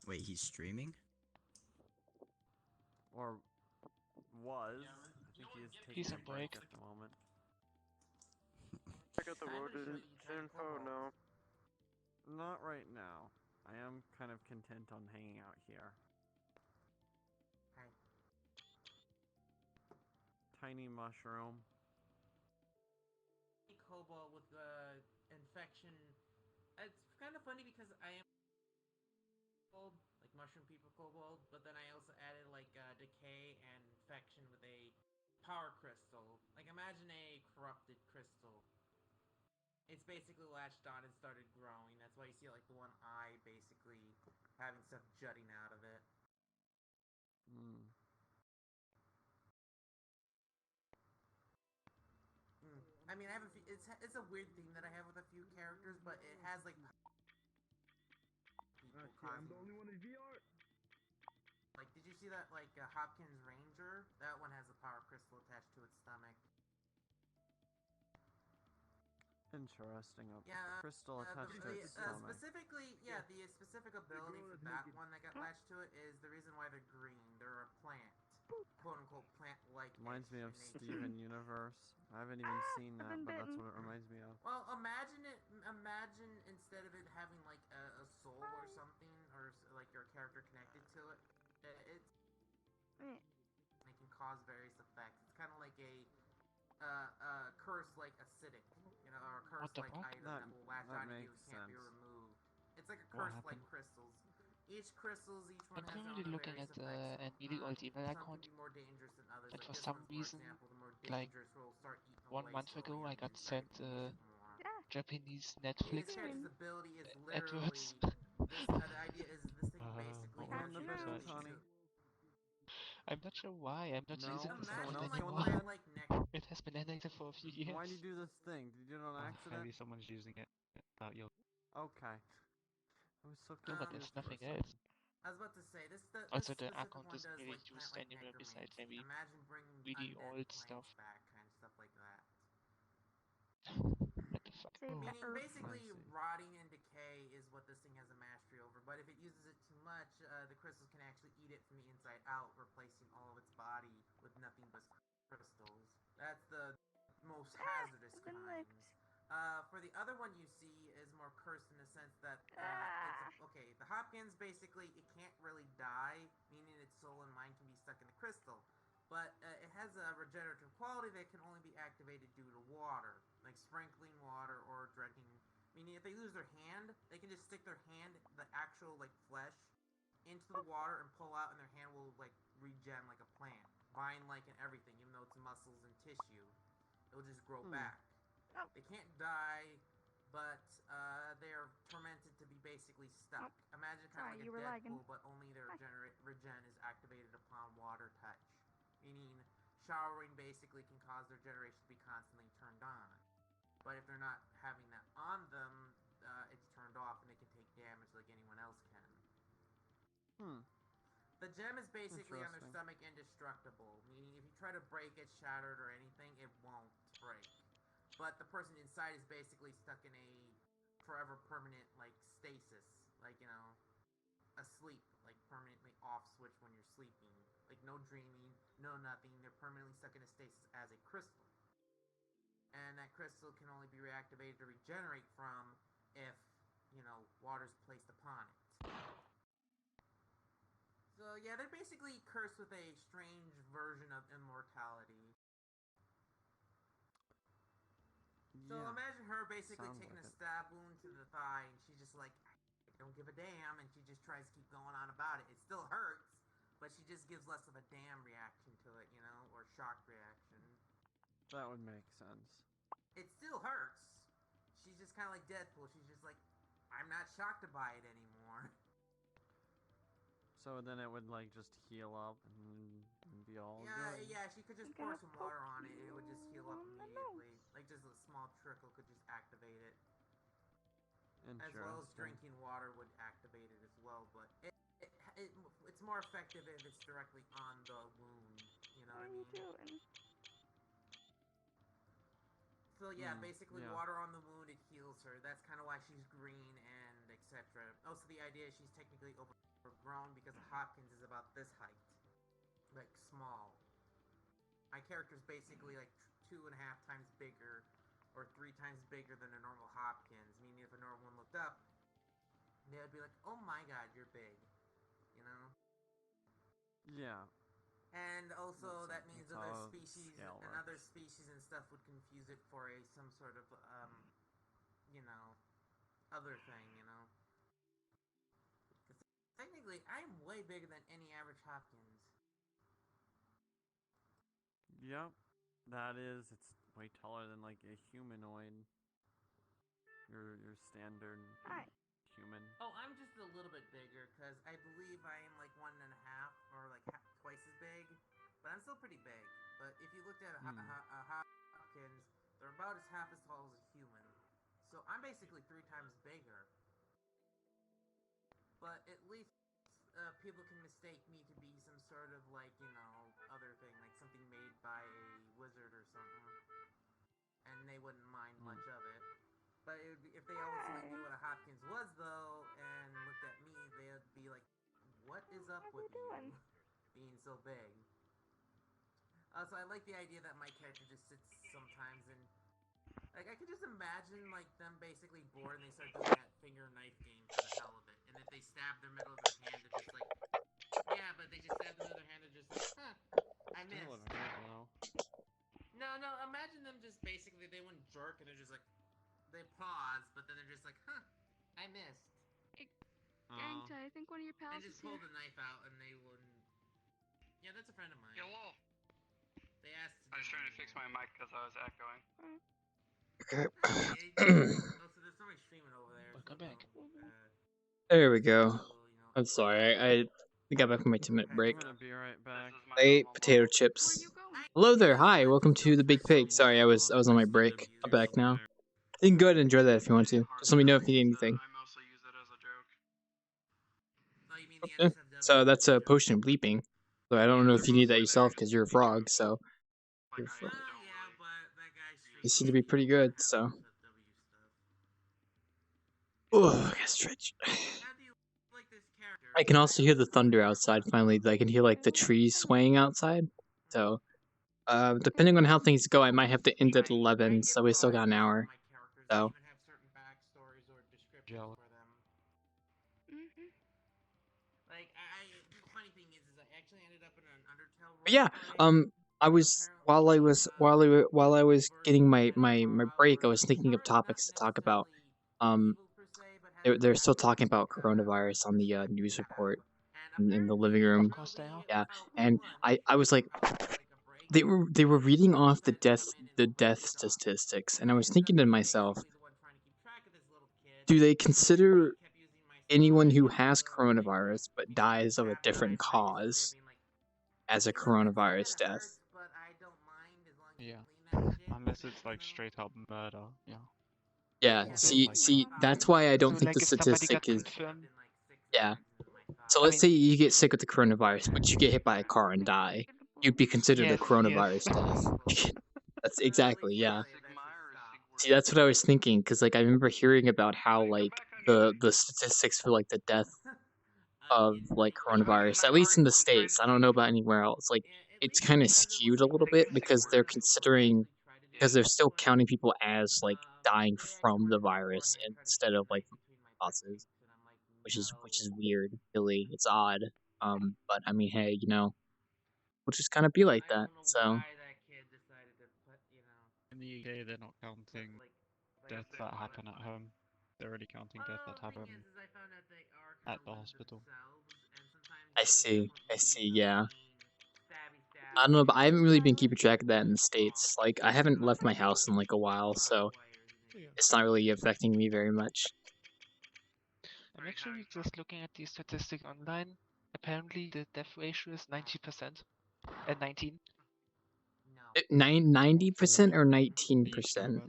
Wait, he's streaming? Or was. I think he is He's taking on a break break. at the moment. Check out the road info, no. Not right now. I am kind of content on hanging out here. Hey. Tiny mushroom. Cobalt with infection. It's kind of funny because I am like mushroom people kobold, but then I also added like decay and infection with a power crystal. Like imagine a corrupted crystal. It's basically latched on and started growing. That's why you see like the one eye basically having stuff jutting out of it. I mean, I have a few, it's a weird thing that I have with a few characters, but it has like people I'm the only one in VR. Like, did you see that like Hopkins Ranger? That one has a power crystal attached to its stomach. Interesting. A Yeah, crystal attached to its stomach. specifically, yeah, the specific ability for that one that got latched to it is the reason why they're green. They're a plant, quote unquote plant-like. Reminds me of Steven Universe. I haven't even seen that, but that's what it reminds me of. Well, imagine instead of it having like a soul or something, or like your character connected to it, it's it can cause various effects. It's kind of like a curse like acidic, you know, or a curse like item that will latch on to you and can't be removed. It's like a curse like crystals. Each one has I'm their own currently looking various at effects. an illegal email Some account, can be more dangerous than others. and Like for this some one's, for reason, example, the more like dangerous will start eating 1 away month slowly ago, I and got start sent consuming more. Japanese His Netflix character's ability is literally adverts. the idea is this thing basically What has was the the ability message? to I'm not sure why. I'm not using this Someone account else go in anymore. the bed? like It has been inactive for a few years. Why did you do this thing? Did you do it on accident? Maybe someone's using it without your. Okay. I was so No, but confused there's for a nothing else. second. I was about to say this Also, the specific account one isn't does really like used plant-like anywhere besides necromancy. maybe Imagine bringing really undead old plants stuff. back, kind of stuff like that. What the fuck? Meaning basically rotting and decay is what this thing has a mastery over, but if it uses it too much, the crystals can actually eat it from the inside out, replacing all of its body with nothing but crystals. That's the most hazardous kind. For the other one you see is more cursed in the sense that okay, the Hopkins basically it can't really die, meaning its soul and mind can be stuck in the crystal. But it has a regenerative quality that can only be activated due to water, like sprinkling water or drinking. Meaning, if they lose their hand, they can just stick their hand, the actual like flesh, into the water and pull out, and their hand will like regen like a plant, vine-like and everything. Even though it's muscles and tissue, it'll just grow back. They can't die, but they are tormented to be basically stuck. Imagine kind of like a Deadpool, but only their regen is activated upon water touch. Meaning, showering basically can cause their generation to be constantly turned on. But if they're not having that on them, it's turned off and it can take damage like anyone else can. The gem is basically on their stomach indestructible, meaning if you try to break it, shattered, or anything, it won't break. But the person inside is basically stuck in a forever permanent, like, stasis. Like, asleep. Like, permanently off switch when you're sleeping. Like, no dreaming, no nothing. They're permanently stuck in a stasis as a crystal. And that crystal can only be reactivated or regenerate from if, water's placed upon it. So yeah, they're basically cursed with a strange version of immortality. So imagine her basically taking a stab wound to the thigh, and she's just like, I don't give a damn, and she just tries to keep going on about it. It still hurts, but she just gives less of a damn reaction to it, or shock reaction. That would make sense. It still hurts. She's just kind of like Deadpool. She's just like, I'm not shocked by it anymore. So then it would like just heal up and be all good. Yeah, she could just pour some water on it and it would just heal up immediately. Like just a small trickle could just activate it. As well as drinking water would activate it as well, but it's more effective if it's directly on the wound. You know what I mean? So yeah, basically water on the wound, it heals her. That's kind of why she's green and etc. Also, the idea is she's technically overgrown because Hopkins is about this height. Like, small. My character's basically like 2.5 times bigger or 3 times bigger than a normal Hopkins. Meaning if a normal one looked up, they would be like, oh my god, you're big. Yeah. And also that means other species and stuff would confuse it for some sort of other thing, Technically, I'm way bigger than any average Hopkins. Yep. It's way taller than like a humanoid. Your standard human. Oh, I'm just a little bit bigger because I believe I am like 1.5 or like twice as big, but I'm still pretty big. But if you looked at a Hopkins, they're about as half as tall as a human. So I'm basically 3 times bigger. But at least people can mistake me to be some sort of like, other thing, like something made by a wizard or something. And they wouldn't mind much of it. But if they also knew what a Hopkins was, though, and looked at me, they'd be like, what is up with you being so big? So I like the idea that my character just sits sometimes and, like, I could just imagine, like, them basically bored and they start doing that finger knife game for the hell of it. And if they stab the middle of their hand, they're just like, yeah, but they just stab the middle of their hand, they're just like, huh, I missed. No, imagine them just basically, they wouldn't jerk and they're just like, they pause, but then they're just like, huh, I missed. Gangta, I think one of your pals They just is here. pull the knife out and they wouldn't. Yeah, that's a friend of mine. Hello. They asked. I was trying to fix my mic because I was echoing. So there's somebody streaming over there. Welcome back. There we go. I'm sorry, I got back from my 2-minute break. I'm gonna be right back. I ate potato chips. Hello there, hi, welcome to the Big Pig. Sorry, I was on my break. I'm back now. You can go ahead and enjoy that if you want to. Just let me know if you need anything. I mostly use it as a joke. Oh, you mean the Okay. So that's a potion of leaping. So I don't know if you need that yourself because you're a frog. So you're a frog. You seem to be pretty good. So. Oh, I got stretch. I can also hear the thunder outside. Finally, I can hear like the trees swaying outside. So, depending on how things go, I might have to end at 11. So we still got an hour. So. Like, the funny thing is I actually ended up in an Undertale role. But yeah, I was while I was getting my break, I was thinking of topics to talk about. They're still talking about coronavirus on the news report in the living room. Of course they are. Yeah, and I was like, they were reading off the death statistics, and I was thinking to myself, do they consider anyone who has coronavirus but dies of a different cause as a coronavirus death? Yeah. Unless it's like straight up murder. Yeah. Yeah, see, that's why I don't So think like the if somebody got statistic is. confirmed, Yeah. So I let's mean, say you get sick with the coronavirus, but you get hit by a car and die. You'd be considered a yes, coronavirus death. That's exactly, yeah. See, that's what I was thinking, because like I remember hearing about how like the statistics for like the death of like coronavirus, at least in the States, I don't know about anywhere else, like it's kind of skewed a little bit because they're considering because they're still counting people as like dying from the virus instead of like causes, which is weird, really. It's odd. But I mean, hey, we'll just kind of be like that. So In the UK, they're not counting deaths that happen at home. They're already counting deaths that happen at the hospital. I see, yeah. I don't know, but I haven't really been keeping track of that in the States. Like, I haven't left my house in like a while, so it's not really affecting me very much. I'm actually just looking at the statistic online. Apparently, the death ratio is 90%. 19. 90% or 19%?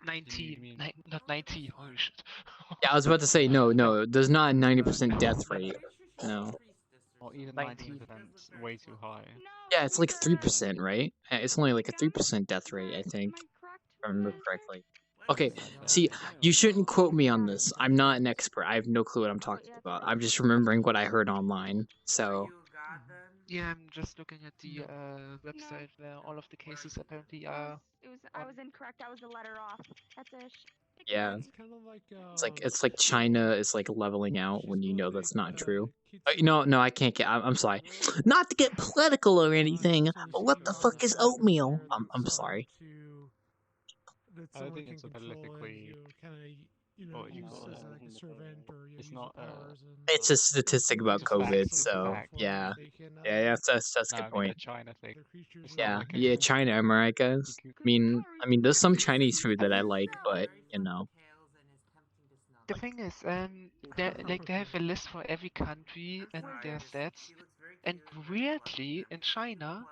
19, not 90. Holy shit. Yeah, I was about to say no. There's not a 90% death rate. No. Or even 19% is way too high. Yeah, it's like 3%, right? It's only like a 3% death rate, I think, if I remember correctly. Okay, see, you shouldn't quote me on this. I'm not an expert. I have no clue what I'm talking about. I'm just remembering what I heard online. So Yeah, I'm just looking at the website where all of the cases apparently are. I was incorrect. I was a letter off. That's it. yeah, It's kind of like it's like China is like leveling out when you know that's not true. No, I can't get. I'm sorry, not to get political or anything, but what the fuck is oatmeal? I'm sorry. that I someone think can it's a control and politically. kind of use as like a servant or It's use not. the powers and It's a statistic about It's a fact. COVID, It's a so fact. yeah, they can that's a No, good I mean the point. China thing. It's not Yeah, like yeah, China, am I right, guys? I mean, there's some Chinese food that I like, but The thing is, they have a list for every country and their stats, and weirdly in China,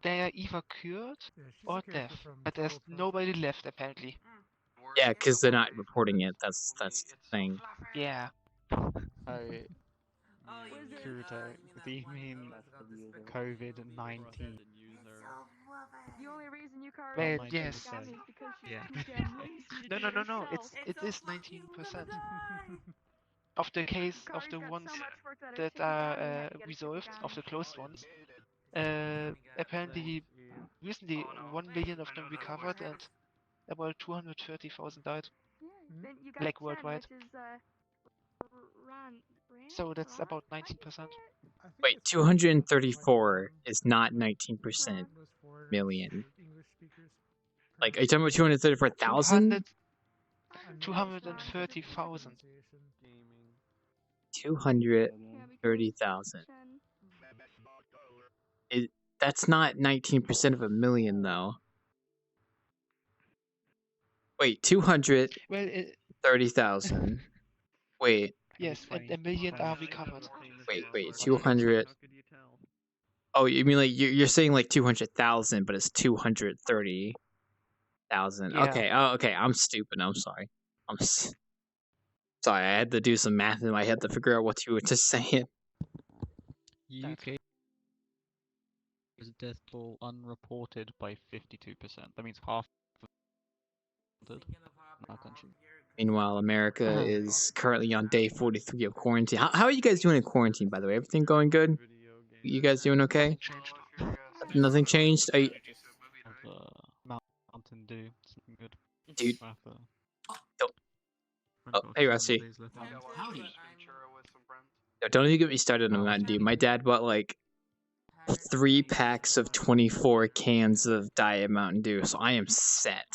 they are either cured or deaf, but there's nobody left apparently. yeah, because they're not reporting it. That's the thing. Yeah. Kuruta, do you mean COVID-19? The only reason you can't Well, read yes. Gami is because she's Yeah. too damn lazy to No, do it no. herself. It is 19% of the case of the ones that are resolved, of the closed ones. Apparently, recently 1 million of them recovered and about 230,000 died. Then you got Like Chen, worldwide. which is So that's about 19%. Wait, 234 is not 19% million. Like, are you talking about 234,000? 230,000. 230,000. That's not 19% of a million, though. Wait, 230,000. Wait. Yes, and 1 million are recovered. Wait, 200. Oh, you mean like you're saying like 200,000, but it's 230,000. Yeah. Okay. Oh, okay. I'm stupid. I'm sorry. Sorry. I had to do some math in my head to figure out what you were just saying. UK is death toll unreported by 52%. That means half in our country. Meanwhile, America is currently on day 43 of quarantine. How are you guys doing in quarantine, by the way? Everything going good? You guys doing okay? Nothing changed? Are you... Mountain Dew. It's looking good. Dude. Oh, hey, Rusty. Don't even get me started on Mountain Dew. My dad bought like 3 packs of 24 cans of Diet Mountain Dew, so I am set.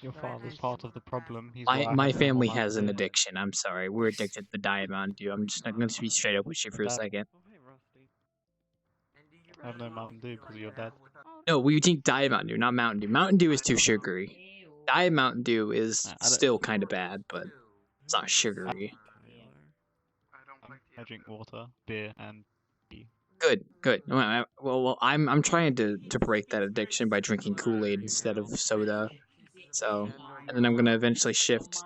Your father's part of the problem. He's My family has an addiction. I'm sorry. We're addicted to Diet Mountain Dew. I'm just not going to be straight up with you for a second. I have no Mountain Dew because of your dad. No, we drink Diet Mountain Dew, not Mountain Dew. Mountain Dew is too sugary. Diet Mountain Dew is still kind of bad, but it's not sugary. I drink water, beer, and tea. Good, good. Well, I'm trying to break that addiction by drinking Kool-Aid instead of soda. So, and then I'm gonna eventually shift.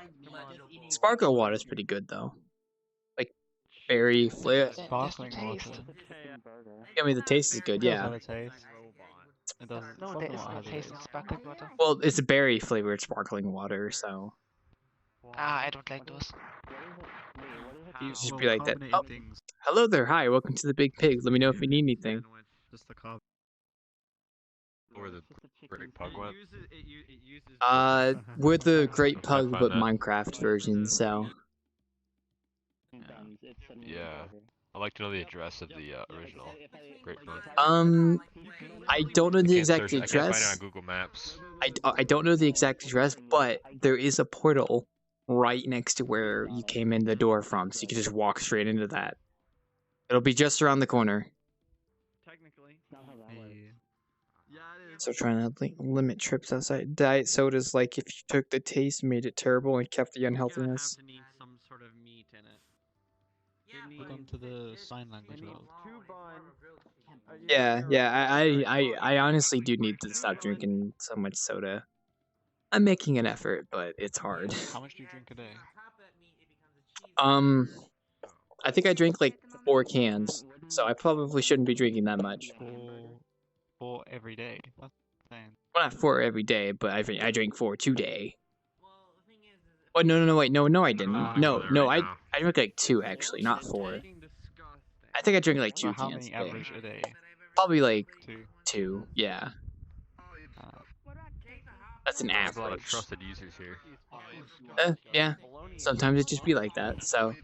Sparkle water is pretty good though, like berry flavor. Sparkling water. I mean, the taste is good. It does Yeah. have a taste. It doesn't. No, there Sparkling is water no has a taste in taste. sparkling water. Well, it's a berry flavored sparkling water, so Ah, I don't like those. you just Well, be like that. carbonated Oh, things. hello there. Hi, welcome to the Big Pig. Let me know if you need anything. Just the carb. Or the Great Pug one. We're the Great I Pug, find but that- Minecraft version. So Yeah. I'd like to know the address of the original Great Pug. I don't know the exact I can't find it address. on Google Maps. I don't know the exact address, but there is a portal right next to where you came in the door from, so you can just walk straight into that. It'll be just around the corner. Technically. So trying to limit trips outside. Diet soda's like if you took the taste, made it terrible, and kept the unhealthiness. To need some sort of meat in it. Welcome to the sign language world. Yeah. I honestly do need to stop drinking so much soda. I'm making an effort, but it's hard. How much do you drink a day? I think I drink like 4 cans, so I probably shouldn't be drinking that much. For every day. That's insane. Well, not 4 every day, but I drink 4 today. Oh no, wait, no, I didn't. No, I drink like 2 actually, not 4. I think I drink like 2 Well, how cans many a day. average a day? Probably like 2. 2, yeah. That's an There's a lot of average. trusted users here. Yeah. Sometimes it just be like that. So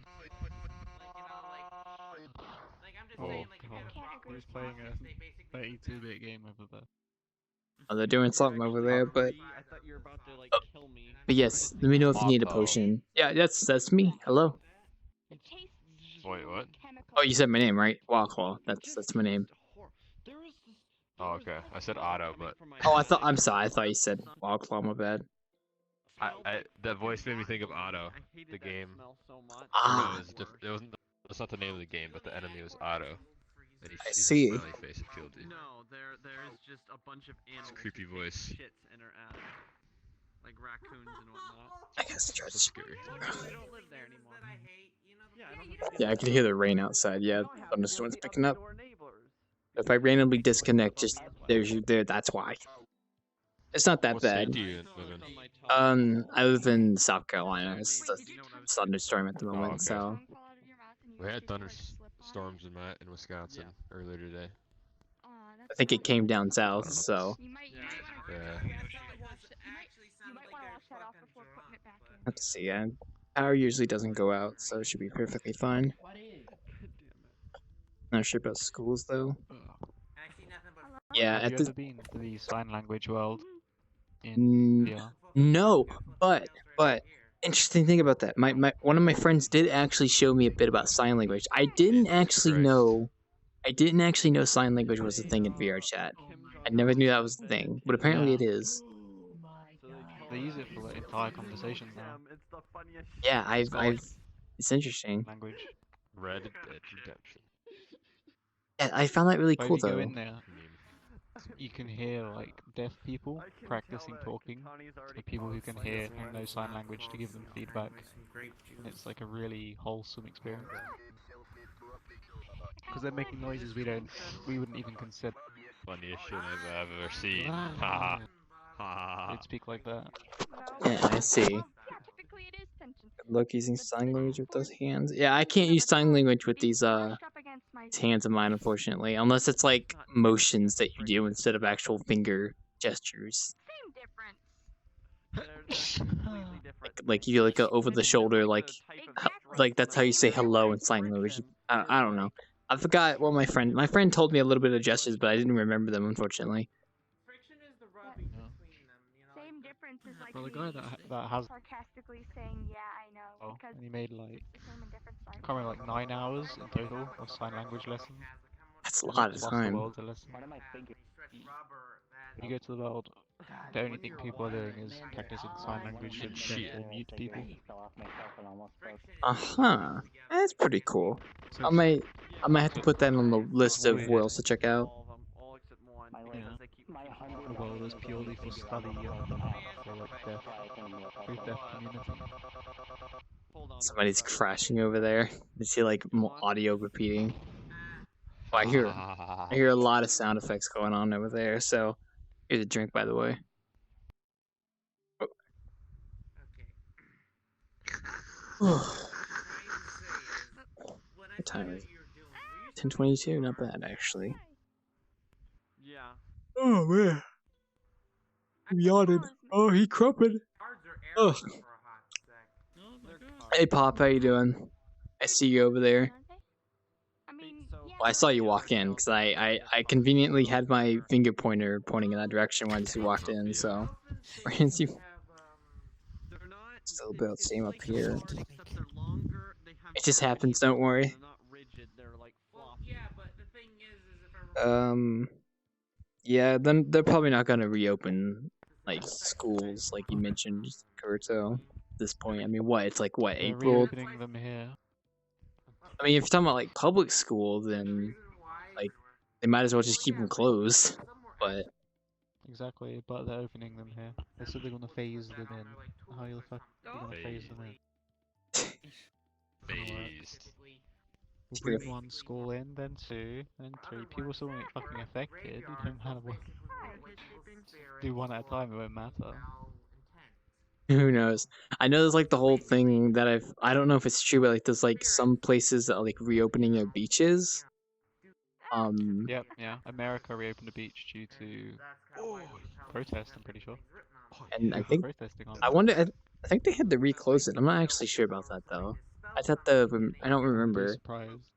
Oh god, who's playing a 32-bit game over there? they're doing something over there, but I thought you were about to like kill me. but yes, let me know if you need a potion. Yeah, that's me. Hello. Wait, what? Oh, you said my name, right? Wildclaw. That's my name. Oh, okay. I said Otto, but Oh, I'm sorry. I thought you said Wildclaw. My bad. that voice made me think of Otto, the game. Ah. No, it wasn't. That's not the name of the game, but the enemy was Otto. And I he's see. a smiley face that killed you. No, there is just a bunch of animals. It's a creepy voice. Shits in her attic. Like raccoons and whatnot. I guess That's scary. We don't live there anymore. Yeah, I don't have Yeah, I can hear the rain outside. Yeah, thunderstorm's picking up. If I randomly disconnect, just there's you there. That's why. It's not that What bad. state do you live in? I live in South Carolina. It's a thunderstorm at the Oh, moment, okay. so We had thunderstorms in Wisconsin earlier today. I think it came down south. So Yeah. let's see. Power usually doesn't go out, so it should be perfectly fine. Not sure about schools though. Yeah, Have at you the ever been to the sign language world in VR? no, but interesting thing about that. My one of my friends did actually show me a bit about sign language. I didn't actually know sign language was a thing in VRChat. I never knew that was the thing, but apparently it is. They use it for like, entire conversations now. Yeah, it's interesting. Language. Red Dead Redemption. Yeah, I found that really But cool if you go though. in there, you can hear like deaf people practicing talking to people who can hear and know sign language to give them feedback. And it's like a really wholesome experience. Because they're making noises we wouldn't even consider. Funniest shit I've ever seen. Ha ha. They'd speak like that. Yeah, I see. Look, using sign language with those hands. Yeah, I can't use sign language with these hands of mine, unfortunately, unless it's like motions that you do instead of actual finger gestures. Like you like go over the shoulder, like that's how you say hello in sign language. I don't know. I forgot what my friend told me a little bit of gestures, but I didn't remember them, unfortunately. Same difference is like Well, the guy that has sarcastically saying, "Yeah, I know," because and he made like it's the same in different I can't remember, like 9 hours in total of sign language lessons. That's a lot of Lost time. the world to listen. You go to the world The only thing people are doing is practicing sign language and therefore mute people. Uh-huh. That's pretty cool. So I might have to put that on the list of weird. worlds to check out. Yeah. The world is purely for study and for like deaf, very deaf community. Somebody's crashing over there. You see like audio repeating. Oh, I hear a lot of sound effects going on over there. So here's a drink, by the way. Oh. What time is it? 10:22. Not bad, actually. Yeah. Oh man. I'm yawning. Oh, he crumpled. Oh. Hey, Pop, how you doing? I see you over there. Well, I saw you walk in because I conveniently had my finger pointer pointing in that direction once you walked in. So, still about the same up here. It just happens. Don't worry. Yeah, then they're probably not gonna reopen like schools like you mentioned, Kurto. At this point, I mean, what? It's like what, They're April? reopening them here. I mean, if you're talking about like public school, then like they might as well just keep them closed. But Exactly, but they're opening them here. They said they're gonna phase them in. How the fuck are they gonna phase them in? Phased. We'll bring one school in, then two, then three. People still won't get fucking affected. You don't matter what. Do one at a time, it won't matter. who knows? I know there's like the whole thing that I don't know if it's true, but like there's like some places that are like reopening their beaches. Yep, yeah. America reopened a beach due to protest, I'm pretty sure. And I People think protesting on I wonder. I think they had to reclose it. I'm not actually sure about that though. I thought I don't remember. surprised.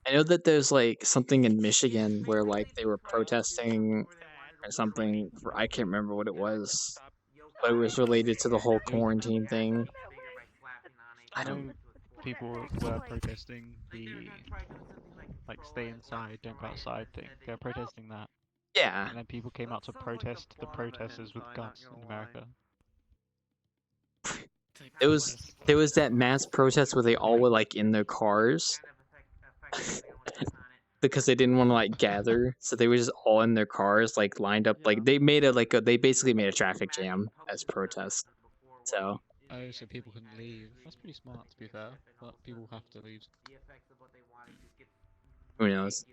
I know that there's like something in Michigan where like they were protesting or something for I can't remember what it was, but it was related to the whole quarantine thing. I don't. People were protesting the like stay inside, don't go outside thing. They're protesting that. Yeah. And then people came out to protest the protesters with guns in America. There was that mass protest where they all were like in their cars because they didn't want to like gather, so they were just all in their cars, like lined up, like they made they basically made a traffic jam as protest. So. Oh, so people couldn't leave. That's pretty smart, to be fair. But people have to leave. Who knows?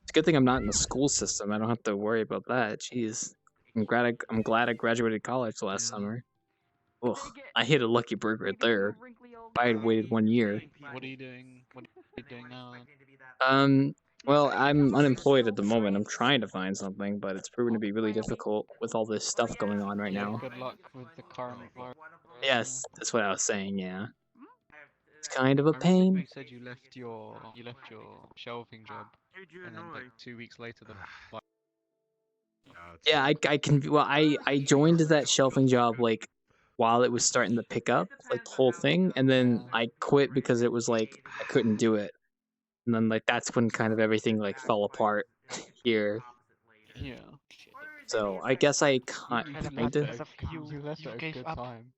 It's a good thing I'm not in the school system. I don't have to worry about that. Jeez, I'm glad I graduated college last summer. Ugh, I hit a lucky break right there. If I had waited 1 year. What are you doing? What are you doing now? Well, I'm unemployed at the moment. I'm trying to find something, but it's proven to be really difficult with all this stuff going on right now. Good luck with the current virus. Yes, that's what I was saying. Yeah, it's kind of a pain. You said you left your shelving job, and then like 2 weeks later the. Yeah, I can. Well, I joined that shelving job like while it was starting to pick up, like the whole thing, and then I quit because it was like I couldn't do it, and then like that's when kind of everything like fell apart here. Yeah. So I guess I kind of. You left at a good time.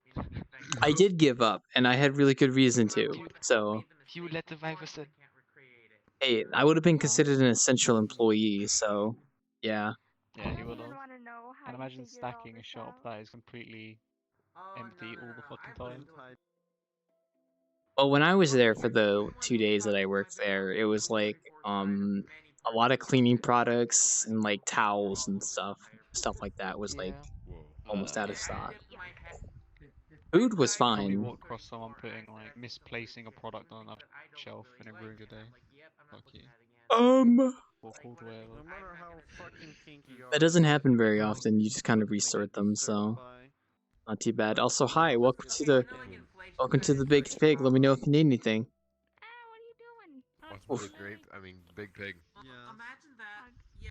I did give up, and I had really good reason to. So. You let the virus in. Hey, I would have been considered an essential employee, so yeah. Yeah, you would have. And imagine stacking a shop that is completely empty all the fucking time. Well, when I was there for the 2 days that I worked there, it was like a lot of cleaning products and like towels and stuff like that was like almost out of stock. Food was Probably fine. walked across someone misplacing a product on a shelf and it ruined your day. Fuck you. Or called whatever. That doesn't happen very often. You just kind of resort them, so not too bad. Also, hi, welcome to the Big Pig. Let me know if you need anything. What's the grape? I mean, big pig.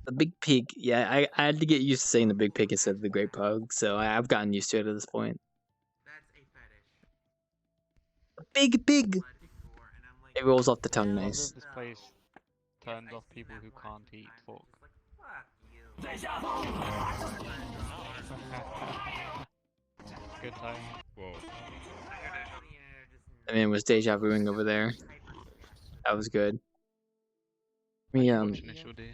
The Big Pig. Yeah, I had to get used to saying the Big Pig instead of the Great Pug, so I've gotten used to it at this point. Big Pig. It rolls off the tongue nice. This place turns off people who can't eat pork. Good time. Whoa. I mean, it was deja vuing over there. That was good. Let me Initial D.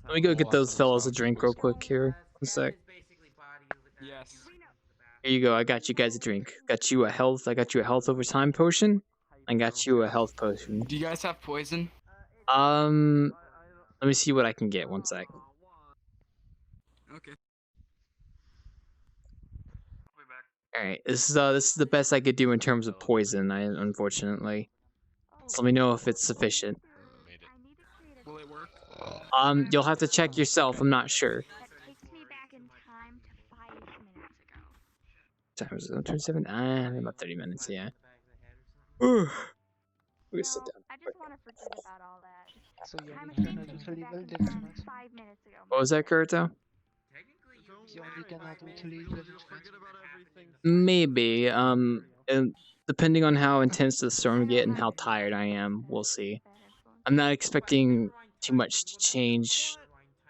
let me go get those fellas a drink real quick here. One sec. Yes. Here you go. I got you guys a drink. Got you a health. I got you a health over time potion. I got you a health potion. Do you guys have poison? Let me see what I can get. One sec. Okay. All right. This is the best I could do in terms of poison. Unfortunately. So let me know if it's sufficient. Will it work? You'll have to check yourself. I'm not sure. Time is it? 27. About 30 minutes. Yeah. We sit down. I just want to forget about all that. So you I'm only ashamed gonna to do be back level in depth time max? 5 minutes ago. What was that, Kurito? You only gonna do to level max? Maybe. And depending on how intense the storm get and how tired I am, we'll see. I'm not expecting too much to change.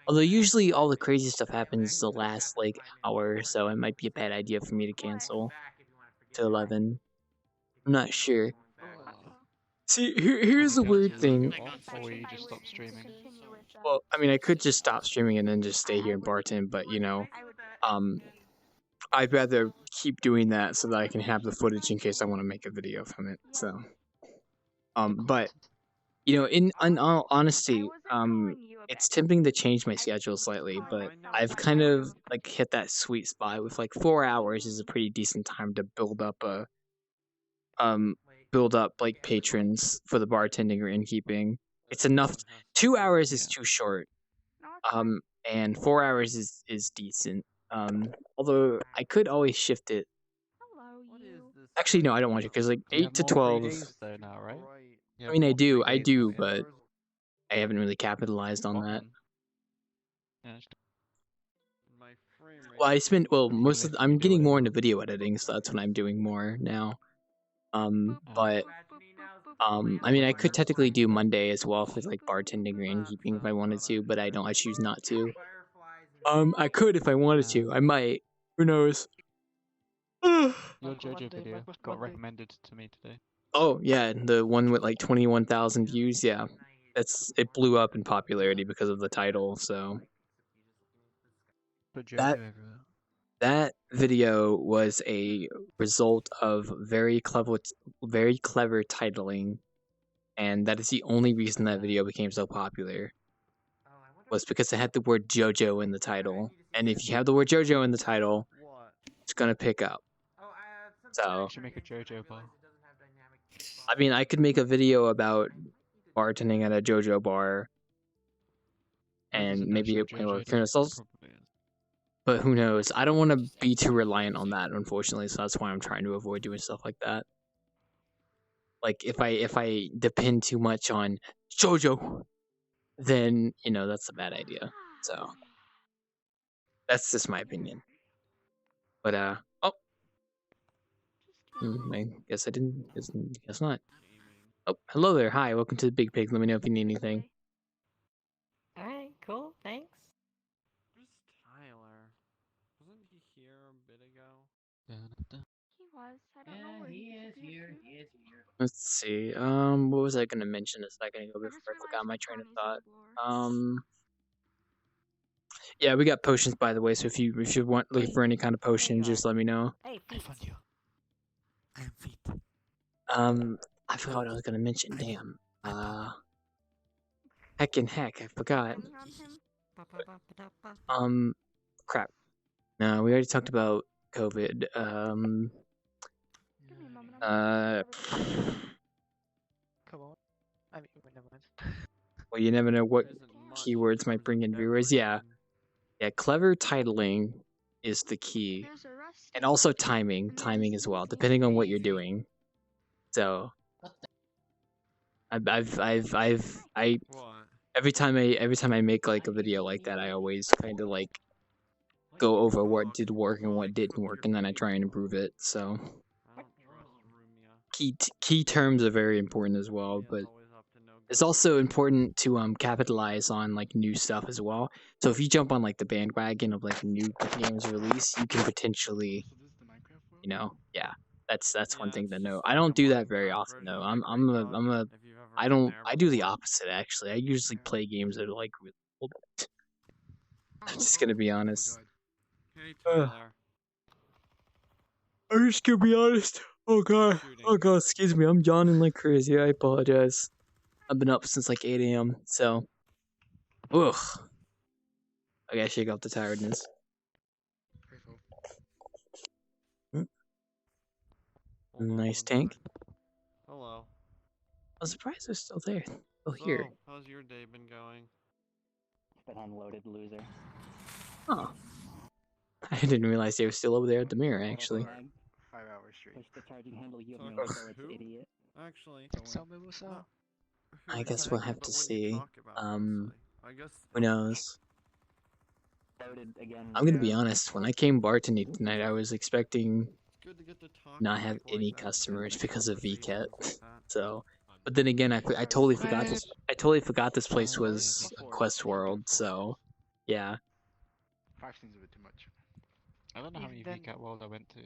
Although usually all the crazy stuff happens the last like hour, so it might be a bad idea for me to cancel to 11. I'm not sure. See, here's the weird thing. Or will you just stop streaming? Well, I mean, I could just stop streaming and then just stay here and bartend, but you know, I'd rather keep doing that so that I can have the footage in case I want to make a video from it. So, but you know, in all honesty, it's tempting to change my schedule slightly, but I've kind of like hit that sweet spot with like 4 hours is a pretty decent time to build up like patrons for the bartending or innkeeping. It's enough. 2 hours is too short. And 4 hours is decent. Although I could always shift it. Actually, no, I don't want to because like You 8 have to more 12. free days though now, right? You I have mean, more free I days do, now, yeah? but I haven't really capitalized on that. Yeah, Well, I spent most of I'm do getting more whatever. into video editing, so that's what I'm doing more now. But I mean, I could technically do Monday as well for like bartending or innkeeping if I wanted to, but I don't. I choose not to. I could if I wanted to. I might. Who knows? Your JoJo video got recommended to me today. Oh yeah, the one with like 21,000 views. Yeah, it blew up in popularity because of the title. So Put JoJo that everywhere. that video was a result of very clever titling, and that is the only reason that video became so popular. Was because it had the word JoJo in the title, and if you have the word JoJo in the title, it's gonna pick up. So You should make a JoJo bar. I mean, I could make a video about bartending at a JoJo bar, and maybe it might work for ourselves. But who knows? I don't want to be too reliant on that, unfortunately. So that's why I'm trying to avoid doing stuff like that. Like if I depend too much on JoJo, then you know that's a bad idea. So that's just my opinion. But oh, I guess I didn't. Guess not. Oh, hello there. Hi, welcome to the Big Pig. Let me know if you need anything. Alright, cool, thanks. Where's Tyler? Wasn't he here a bit ago? He was. I don't know where he is here. He is here. Let's see. What was I gonna mention a second ago before I forgot my train of thought? Yeah, we got potions by the way. So if you want looking for any kind of potion, just let me know. Hey, I found you. I am feet. I forgot what I was gonna mention. Damn. Heckin' heck, I forgot. Crap. No, we already talked about COVID. Come on. I mean, never mind. Well, you never know what keywords might bring in viewers. Yeah, clever titling is the key, and also timing as well, depending on what you're doing. So, every time I make like a video like that, I always kind of like go over what did work and what didn't work, and then I try and improve it. So, key terms are very important as well, but it's also important to capitalize on like new stuff as well. So if you jump on like the bandwagon of like new games release, you can potentially, yeah, that's one thing to know. I don't do that very often though. I do the opposite actually. I usually play games that are like really old. I'm just gonna be honest. Hey, Ugh. Tyler. I'm just gonna be honest. Oh god. Oh god, excuse me. I'm yawning like crazy. I apologize. I've been up since like 8 a.m. So, ugh. I gotta shake off the tiredness. Nice tank. Hello. I'm surprised they're still there. Still here. So, how's your day been going? Been unloaded, loser. Oh. I didn't realize they were still over there at the mirror, actually. 5 hours straight. Push the charging handle, you have no Talk bullets, who? idiot. Actually, Tell me what's up. I guess we'll have to see. I guess Who knows? Loaded again. I'm gonna be honest. When I came bartending tonight, I was expecting not have any customers because of VCAT. So, but then again, I totally forgot this. I totally forgot this place was a Quest World. So, yeah. 5 seems a bit too much. I don't know how many VCAT world I went to.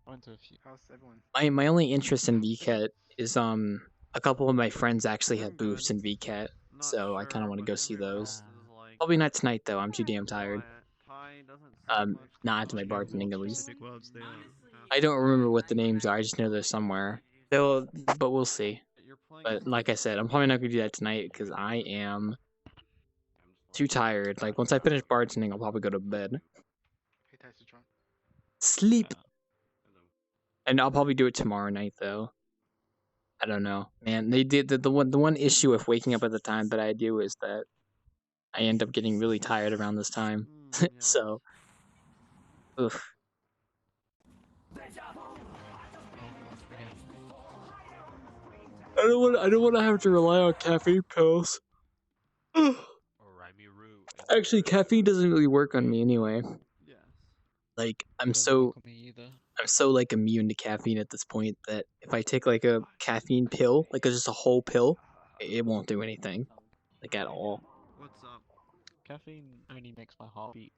I went to a few. How's everyone? My only interest in VCAT is a couple of my friends actually have booths in VCAT, so I kind of want to go see those. Probably not tonight though. I'm too damn tired. Not after my bartending at least. I don't remember what the names are. I just know they're somewhere. But we'll see. But like I said, I'm probably not gonna do that tonight because I am too tired. Like once I finish bartending, I'll probably go to bed. Sleep. And I'll probably do it tomorrow night though. I don't know, man. They did the one issue with waking up at the time that I do is that I end up getting really tired around this time. So, oof. I don't want to have to rely on caffeine pills. Actually, caffeine doesn't really work on me anyway. Like I'm so like immune to caffeine at this point that if I take like a caffeine pill, like just a whole pill, it won't do anything, like at all. What's up? Caffeine only makes my heart beat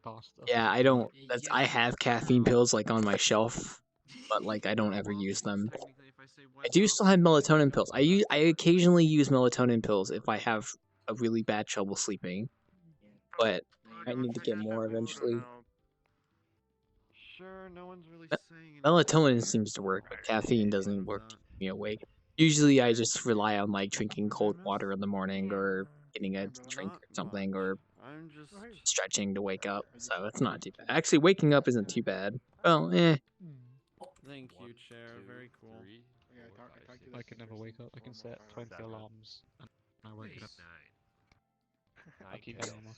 faster. Yeah, I don't. I have caffeine pills like on my shelf, but like I don't ever use them. I do still have melatonin pills. I occasionally use melatonin pills if I have a really bad trouble sleeping, but I need to get more eventually. Sure, no one's really saying Melatonin seems to work, but caffeine doesn't work to keep me awake. Usually, I just rely on like drinking cold water in the morning or getting a drink or something or I'm just stretching to wake up. So it's not too bad. Actually, waking up isn't too bad. Well, Thank you, Chair. Very cool. I can never wake up. I can set 20 alarms and I won't get up. I keep it on.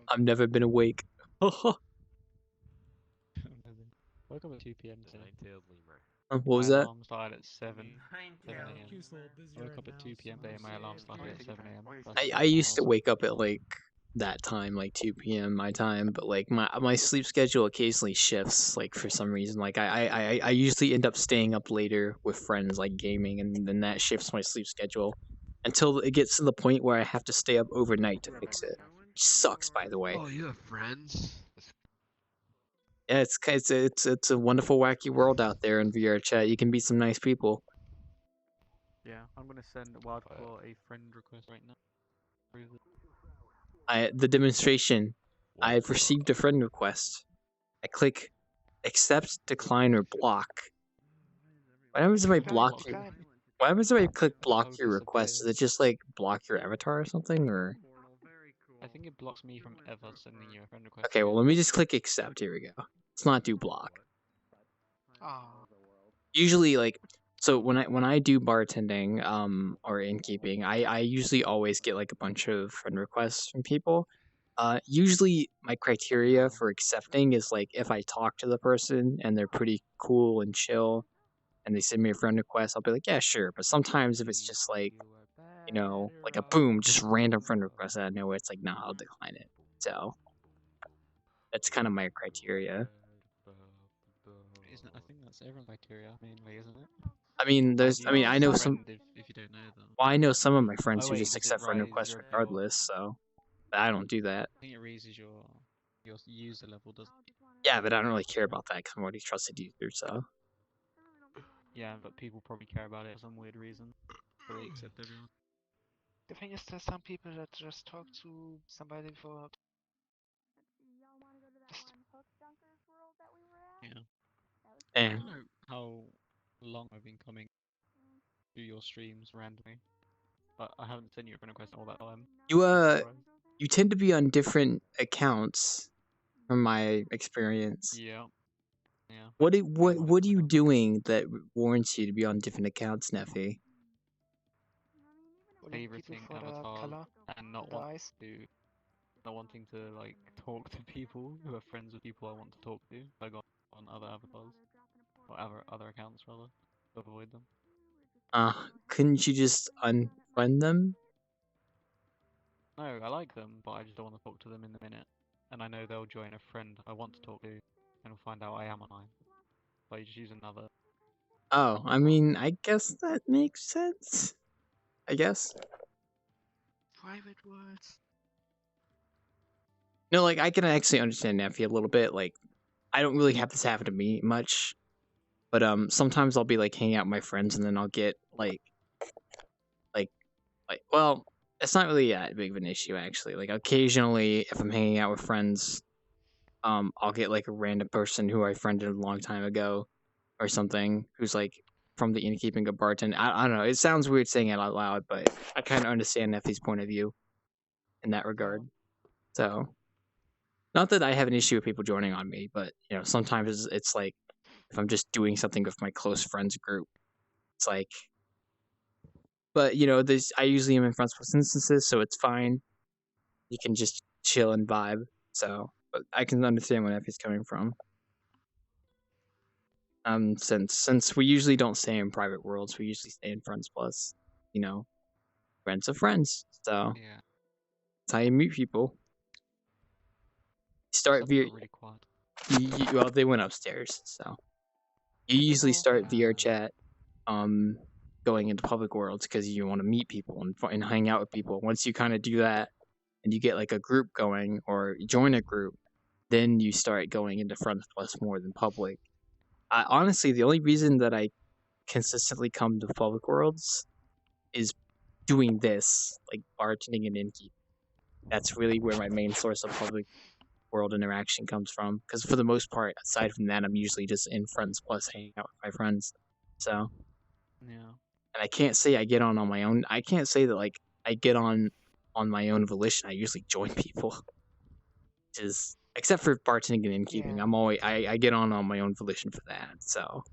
I've never been awake. Woke up at 2 p.m. today. What was my that? alarm started at 7 a.m. I woke up at 2 p.m. today and my alarm started at 7 a.m. I used to wake up at like that time, like 2 p.m. my time, but like my sleep schedule occasionally shifts, like for some reason. Like I usually end up staying up later with friends, like gaming, and then that shifts my sleep schedule until it gets to the point where I have to stay up overnight to fix it. Which sucks, by the way. Oh, you have friends? Yeah, it's a wonderful, wacky world out there in VRChat. You can meet some nice people. Yeah, I'm gonna send Wildclaw a friend request right now. The demonstration. I've received a friend request. I click accept, decline, or block. What happens if I block you? What happens if I click block your request? Does it just like block your avatar or something, or? I think it blocks me from ever sending you a friend request. Okay, well let me just click accept. Here we go. Let's not do block. Usually, like, so when I do bartending or innkeeping, I usually always get like a bunch of friend requests from people. Usually my criteria for accepting is like if I talk to the person and they're pretty cool and chill and they send me a friend request, I'll be like, yeah, sure. But sometimes if it's just like, like a boom, just random friend request out of nowhere, it's like, nah, I'll decline it. So that's kind of my criteria. I think that's everyone's criteria mainly, isn't it? I mean, And you I ask know a some. friend if you don't know them. Well, I know some of my friends Oh who wait, just does it accept friend rise requests your regardless. So, but I don't do that. I think it raises your user level, doesn't it? Yeah, but I don't really care about that because I'm already a trusted user. So. Yeah, but people probably care about it for some weird reason. So they accept everyone. The thing is, there's some people that just talk to somebody for. Yeah. I And don't know how long I've been coming to your streams randomly, but I haven't sent you a friend request all that time. you I'm surprised. you tend to be on different accounts, from my experience. Yeah. Yeah. What are you doing that warrants you to be on different accounts, Neffy? Favoriting avatars and not wanting to like talk to people who are friends with people I want to talk to. I got on other avatars or other accounts rather to avoid them. Couldn't you just unfriend them? No, I like them, but I just don't want to talk to them in the minute. And I know they'll join a friend I want to talk to and find out I am online. So I just use another. Oh, I mean, I guess that makes sense. I guess. Private words. No, like I can actually understand Neffy a little bit. Like, I don't really have this happen to me much, but sometimes I'll be like hanging out with my friends, and then I'll get like well, it's not really that big of an issue actually. Like occasionally, if I'm hanging out with friends, I'll get like a random person who I friended a long time ago, or something, who's like from the innkeeping of Barton. I don't know. It sounds weird saying it out loud, but I kind of understand Neffy's point of view in that regard. So, not that I have an issue with people joining on me, but sometimes it's like if I'm just doing something with my close friends group, it's like. But this I usually am in front plus instances, so it's fine. You can just chill and vibe. So, but I can understand where Neffy's coming from. Since we usually don't stay in private worlds, we usually stay in friends plus, friends of friends. So Yeah. that's how you meet people. Start via. Really quiet. Well, they went upstairs, so you usually start VRChat, going into public worlds because you want to meet people and hang out with people. Once you kind of do that, and you get like a group going or join a group, then you start going into friends plus more than public. Honestly, the only reason that I consistently come to public worlds is doing this, like bartending and innkeep. That's really where my main source of public world interaction comes from. Because for the most part, aside from that, I'm usually just in friends plus hanging out with my friends. So, yeah. And I can't say I get on my own. I can't say that like I get on my own volition. I usually join people. Which is except for bartending and innkeeping. Yeah. I'm always I get on my own volition for that. So.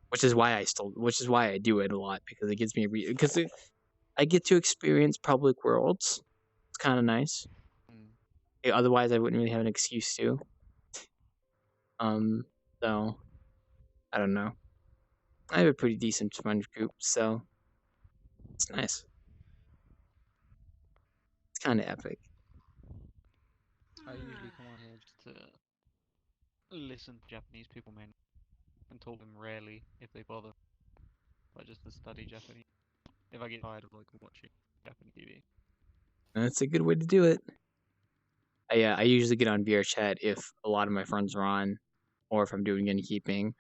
Which is why I do it a lot, because it gives me I get to experience public worlds. It's kind of nice. Otherwise, I wouldn't really have an excuse to. So I don't know. I have a pretty decent friend group, so it's nice. It's kind of epic. I usually come on here just to listen to Japanese people, man, and talk to them rarely if they bother, but just to study Japanese. If I get tired of like watching Japanese TV. That's a good way to do it. I usually get on VRChat if a lot of my friends are on, or if I'm doing innkeeping.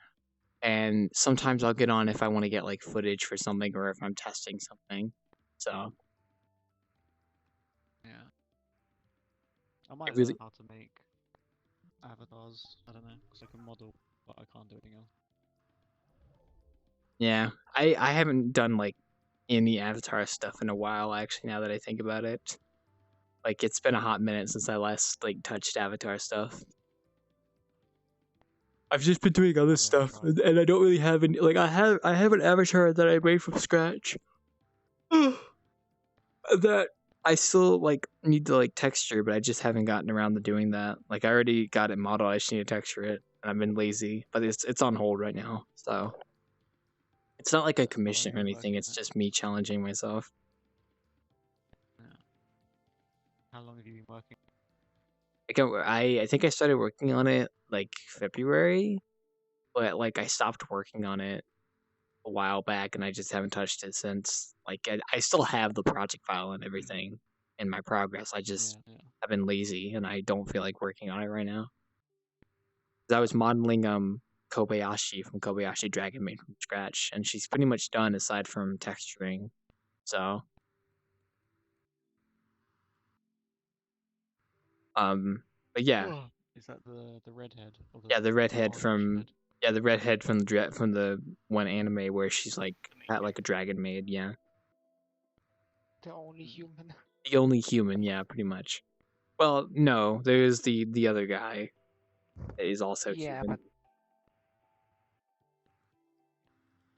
And sometimes I'll get on if I want to get like footage for something, or if I'm testing something. So Yeah. I might really- learn how to make avatars. I don't know, because I can model, but I can't do anything else. Yeah, I haven't done like any avatar stuff in a while, actually, now that I think about it. Like it's been a hot minute since I last like touched avatar stuff. I've just been doing other stuff, and I don't really have any. Like I have an avatar that I made from scratch. That I still like need to like texture, but I just haven't gotten around to doing that. Like I already got it modeled, I just need to texture it, and I've been lazy. But it's on hold right now, so it's not like a commission or anything. It's just me challenging myself. Yeah. How long have you been working? Like I think I started working on it like February, but like I stopped working on it a while back, and I just haven't touched it since. Like I still have the project file and everything in my progress. I just have been lazy, and I don't feel like working on it right now. 'Cause I was modeling Kobayashi from Kobayashi Dragon Maid from scratch, and she's pretty much done aside from texturing. So, but yeah, Is that the redhead? Or yeah, the redhead orange from head? yeah, the redhead from the one anime where she's like had like a dragon maid. Yeah, The only human. the only human. Yeah, pretty much. Well, no, there's the other guy that is also Yeah, human.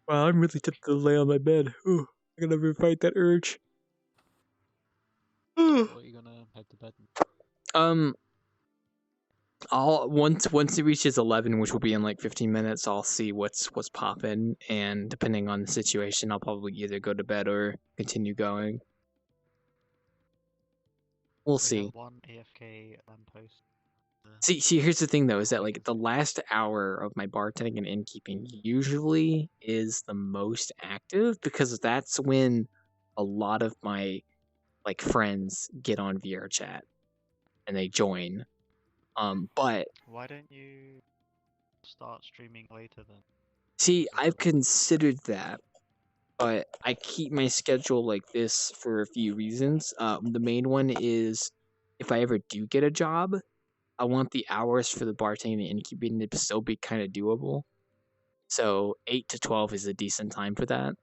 but Wow, I'm really tempted to lay on my bed. Ooh, I gotta never fight that urge. what are you gonna head to bed? Um, I'll once it reaches 11, which will be in like 15 minutes, I'll see what's popping, and depending on the situation, I'll probably either go to bed or continue going. We'll We see. have one AFK lamppost. See, here's the thing though, is that like the last hour of my bartending and innkeeping usually is the most active because that's when a lot of my like friends get on VRChat and they join. But Why don't you start streaming later then? see, I've considered that, but I keep my schedule like this for a few reasons. The main one is if I ever do get a job, I want the hours for the bartending and innkeeping to still be kind of doable. So 8 to 12 is a decent time for that.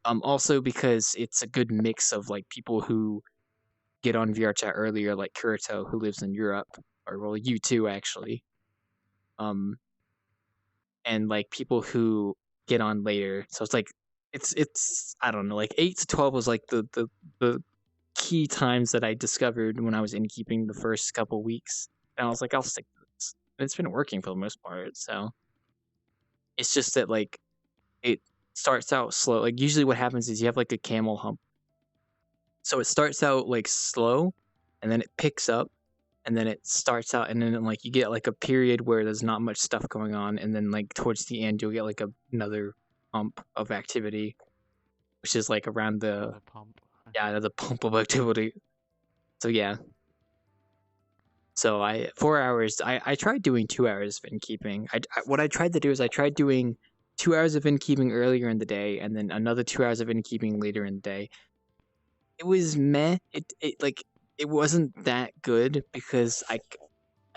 Also because it's a good mix of like people who get on VRChat earlier, like Kurito, who lives in Europe, or well, you too actually. And like people who get on later. So it's like it's I don't know, like 8 to 12 was like the key times that I discovered when I was innkeeping the first couple weeks. And I was like, I'll stick to this. And it's been working for the most part. So it's just that like it starts out slow. Like usually what happens is you have like a camel hump. So it starts out like slow and then it picks up and then it starts out and then like you get like a period where there's not much stuff going on and then like towards the end you'll get like another pump of activity, which is like around the pump. the pump of activity. So yeah. So 4 hours. I tried doing 2 hours of innkeeping. What I tried to do is I tried doing 2 hours of innkeeping earlier in the day and then another 2 hours of innkeeping later in the day. It was meh. It like it wasn't that good because I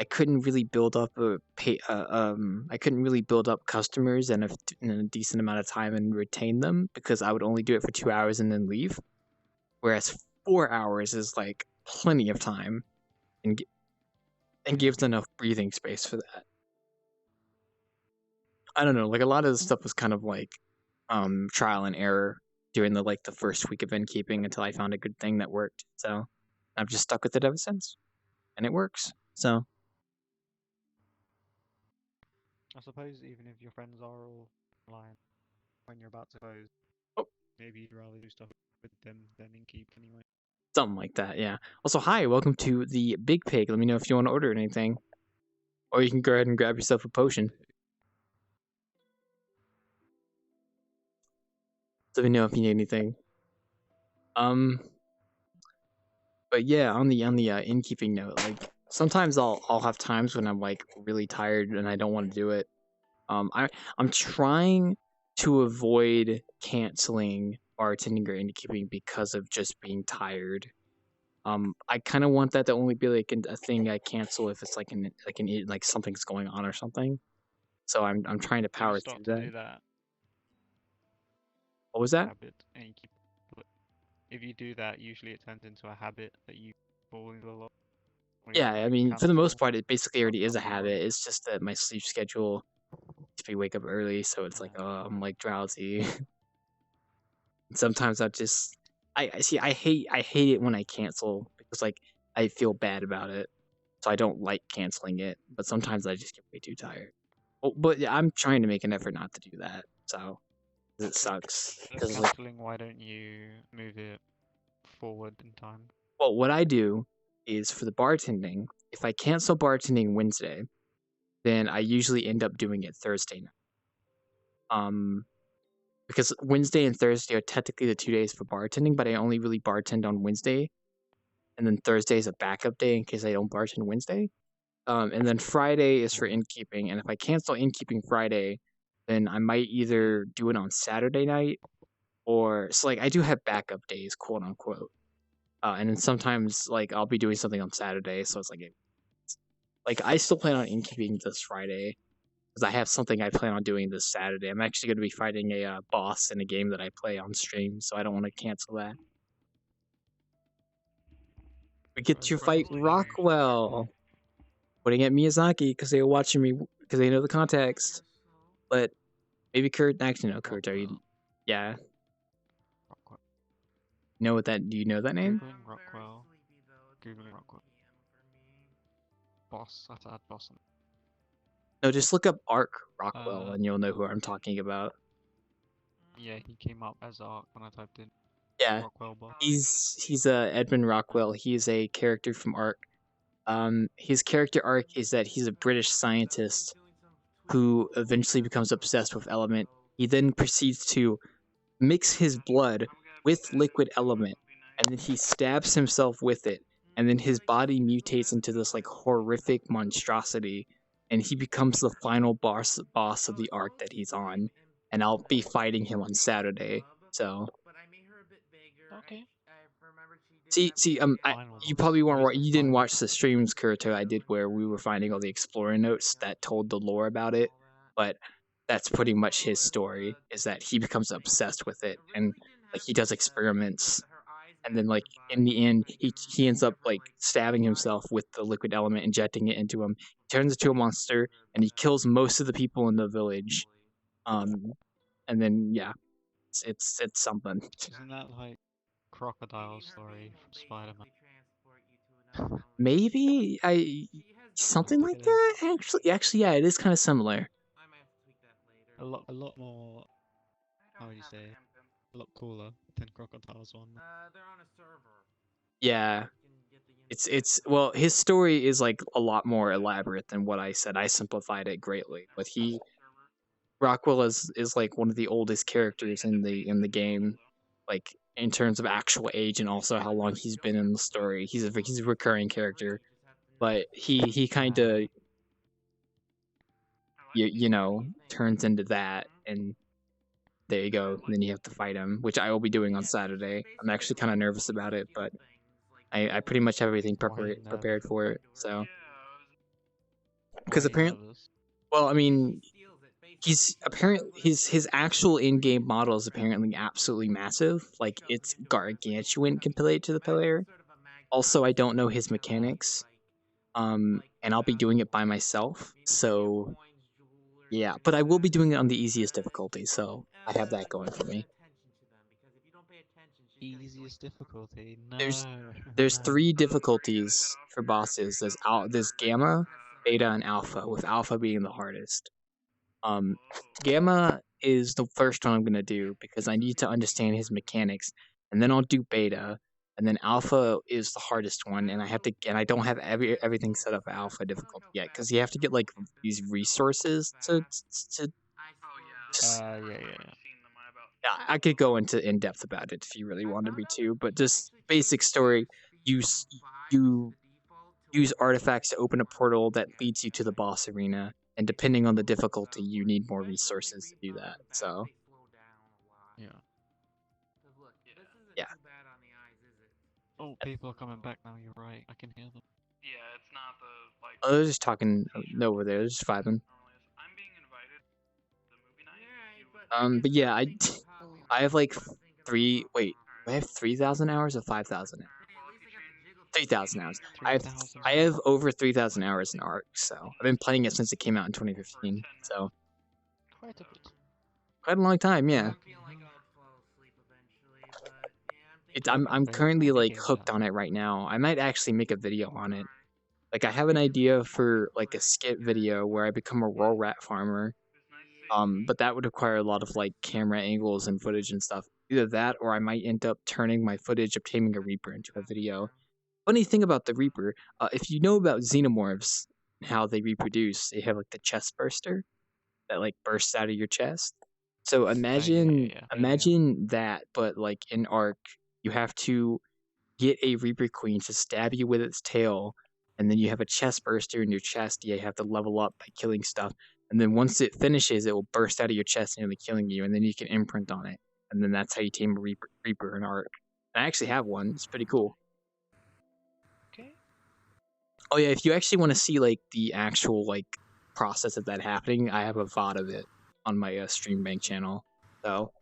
couldn't really build up I couldn't really build up customers in a decent amount of time and retain them because I would only do it for 2 hours and then leave. Whereas 4 hours is like plenty of time and gives enough breathing space for that. I don't know, like a lot of the stuff was kind of like trial and error during the first week of innkeeping until I found a good thing that worked. So I've just stuck with it ever since. And it works. So I suppose even if your friends are all online when you're about to close, maybe you'd rather do stuff with them than in keep anyway. something like that, yeah. Also, hi, welcome to the Big Pig. Let me know if you want to order anything. Or you can go ahead and grab yourself a potion. Let me know if you need anything. But yeah, on the innkeeping note, like sometimes I'll have times when I'm like really tired and I don't want to do it. I'm trying to avoid canceling bartending or innkeeping because of just being tired. I kind of want that to only be like a thing I cancel if it's like like something's going on or something. So I'm trying to power through that. Do that. What was that? Habit, and you keep. If you do that, usually it turns into a habit that you fall into a lot. Yeah, I mean, for the most part, it basically already is a habit. It's just that my sleep schedule, if I wake up early, so it's like, oh, I'm like drowsy. Sometimes I see. I hate it when I cancel because like I feel bad about it, so I don't like canceling it. But sometimes I just get way too tired. Well, but yeah, I'm trying to make an effort not to do that. So it sucks. Canceling, why don't you move it forward in time? Well, what I do is for the bartending, if I cancel bartending Wednesday, then I usually end up doing it Thursday night. Because Wednesday and Thursday are technically the 2 days for bartending, but I only really bartend on Wednesday, and then Thursday is a backup day in case I don't bartend Wednesday. And then Friday is for innkeeping, and if I cancel innkeeping Friday, then I might either do it on Saturday night or so like I do have backup days, quote unquote. And then sometimes like I'll be doing something on Saturday, so it's like I still plan on innkeeping this Friday because I have something I plan on doing this Saturday. I'm actually going to be fighting a boss in a game that I play on stream, so I don't want to cancel that. We get to fight Rockwell, putting at Miyazaki because they were watching me because they know the context. But maybe Kurt, actually no, Kurt, are you? Yeah. Know what that? Do you know that name? Googling Rockwell. Googling Rockwell. Boss. I have to add boss on. No, just look up Ark Rockwell and you'll know who I'm talking about. Yeah, he came up as Ark when I typed in. Yeah, Rockwell boss. he's Edmund Rockwell. He is a character from Ark. His character arc is that he's a British scientist who eventually becomes obsessed with Element. He then proceeds to mix his blood with liquid Element, and then he stabs himself with it, and then his body mutates into this like horrific monstrosity, and he becomes the final boss of the arc that he's on. And I'll be fighting him on Saturday. So Okay. see, you probably weren't. You didn't watch the streams, Kurito, I did where we were finding all the explorer notes that told the lore about it, but that's pretty much his story. Is that he becomes obsessed with it, and like he does experiments, and then like in the end, he ends up like stabbing himself with the liquid element, injecting it into him. He turns into a monster, and he kills most of the people in the village. And then yeah, it's something. Isn't that like Crocodile story from Spider-Man? Maybe something like that. Actually, yeah, it is kind of similar. A lot more. How would you say? A lot cooler than Crocodile's one. They're on a server. Yeah, it's well, his story is like a lot more elaborate than what I said. I simplified it greatly, but Rockwell is like one of the oldest characters in the game, like in terms of actual age and also how long he's been in the story. He's a recurring character, but he kind of you know turns into that, and there you go. And then you have to fight him, which I will be doing on Saturday. I'm actually kind of nervous about it, but I pretty much have everything prepared for it. So because apparently, well, I mean, his actual in-game model is apparently absolutely massive. Like it's gargantuan compared to the player. Also, I don't know his mechanics. And I'll be doing it by myself. So yeah, but I will be doing it on the easiest difficulty, so I have that going for me. Easiest difficulty? No. There's 3 difficulties for bosses. There's Gamma, Beta, and Alpha, with Alpha being the hardest. Gamma is the first one I'm gonna do because I need to understand his mechanics, and then I'll do Beta, and then Alpha is the hardest one, and I don't have everything set up for Alpha difficulty yet because you have to get like these resources to. Yeah, I could go into in depth about it if you really wanted me to, but just basic story: you use artifacts to open a portal that leads you to the boss arena, and depending on the difficulty, you need more resources to do that. So yeah. Yeah. Oh, people are coming back now. You're right. I can hear them. Yeah, it's not the like. Oh, they're just talking over there. They're just vibing. But yeah, I have like I have 3,000 hours or 5,000 hours. 3,000 hours. I have over 3,000 hours in Ark, so I've been playing it since it came out in 2015. So quite a long time, yeah. I'm currently like hooked on it right now. I might actually make a video on it. Like I have an idea for like a skit video where I become a rural rat farmer. But that would require a lot of like camera angles and footage and stuff. Either that, or I might end up turning my footage of taming a Reaper into a video. Funny thing about the Reaper, if you know about xenomorphs and how they reproduce, they have like the chest burster that like bursts out of your chest. So imagine yeah. imagine that, but like in Ark, you have to get a Reaper Queen to stab you with its tail, and then you have a chest burster in your chest. You have to level up by killing stuff, and then once it finishes, it will burst out of your chest, nearly killing you, and then you can imprint on it, and then that's how you tame a Reaper in Ark. And I actually have one. It's pretty cool. Okay. Oh yeah, if you actually want to see like the actual like process of that happening, I have a VOD of it on my Stream Bank channel. So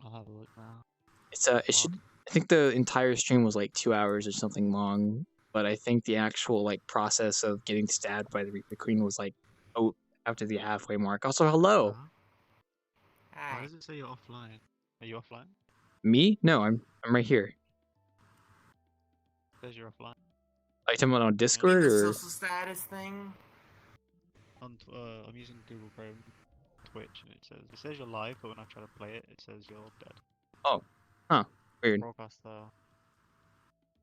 I'll have a look now. it should. I think the entire stream was like 2 hours or something long, but I think the actual like process of getting stabbed by the Reaper Queen was like after the halfway mark. Also, hello. Why does it say you're offline? Are you offline? Me? No, I'm right here. It says you're offline. Are you talking about on Discord The or? social status thing. I'm using Google Chrome, Twitch, and it says you're live, but when I try to play it, it says you're dead. Oh, huh. Weird. Broadcast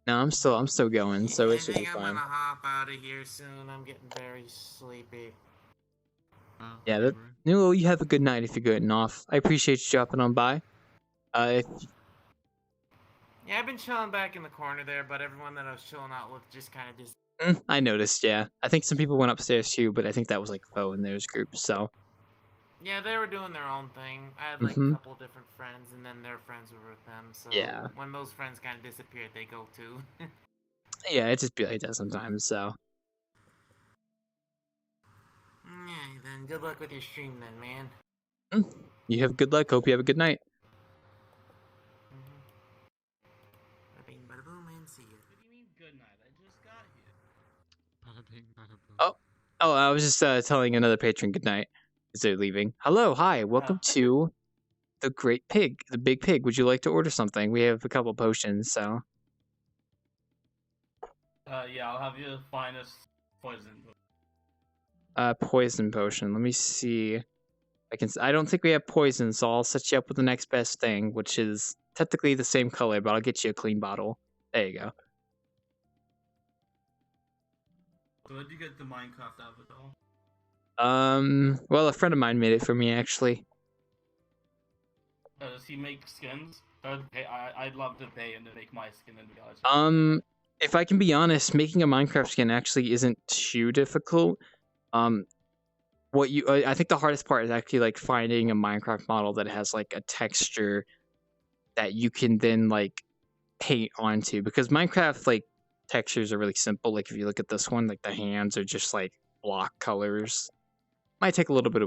No, I'm still going, so it should be I'm fine. gonna hop out of here soon. I'm getting very sleepy. Yeah, well, you have a good night if you're getting off. I appreciate you dropping on by. Yeah, I've been chilling back in the corner there, but everyone that I was chilling out with just kind of just. I noticed, yeah. I think some people went upstairs too, but I think that was like Foe in those groups, so. Yeah, they were doing their own thing. I had like a couple different friends, and then their friends were with them. So yeah. When those friends kind of disappeared, they go too. Yeah, it just be like that sometimes, so. Yeah, then good luck with your stream then, man. You have good luck. Hope you have a good night. Bada bing, bada boom, and see ya. What do you mean good night? I just got here. Bada bing, bada boom. Oh, I was just telling another patron good night as they're leaving. Hello, hi, welcome to the Great Pig, the Big Pig. Would you like to order something? We have a couple potions, so. Yeah, I'll have your finest poison. Poison potion. Let me see. I don't think we have poison, so I'll set you up with the next best thing, which is technically the same color, but I'll get you a clean bottle. There you go. So where'd you get the Minecraft avatar? Well, a friend of mine made it for me, actually. Does he make skins? I'd love to pay him to make my skin in the guys. If I can be honest, making a Minecraft skin actually isn't too difficult. I think the hardest part is actually like finding a Minecraft model that has like a texture that you can then like paint onto, because Minecraft like textures are really simple. Like if you look at this one, like the hands are just like block colors. Might take a little bit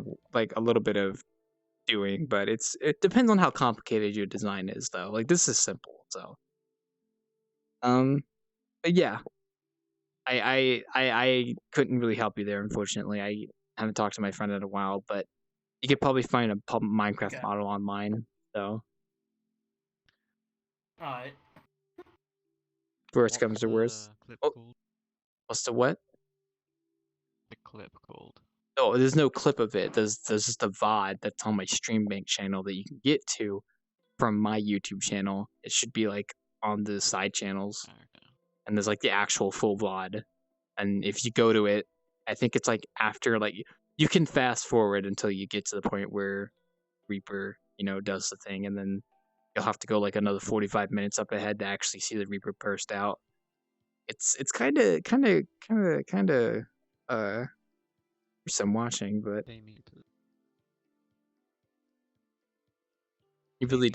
of doing, but it depends on how complicated your design is though. Like this is simple, so but yeah, I couldn't really help you there, unfortunately. I haven't talked to my friend in a while, but you could probably find a Minecraft model online. So, alright. Worst comes to worst. What's the what? The clip called. Oh, there's no clip of it. There's just a VOD that's on my Stream Bank channel that you can get to from my YouTube channel. It should be like on the side channels. Okay. And there's like the actual full VOD. And if you go to it, I think it's like after like you can fast forward until you get to the point where Reaper, does the thing, and then you'll have to go like another 45 minutes up ahead to actually see the Reaper burst out. It's kind of some watching, but you really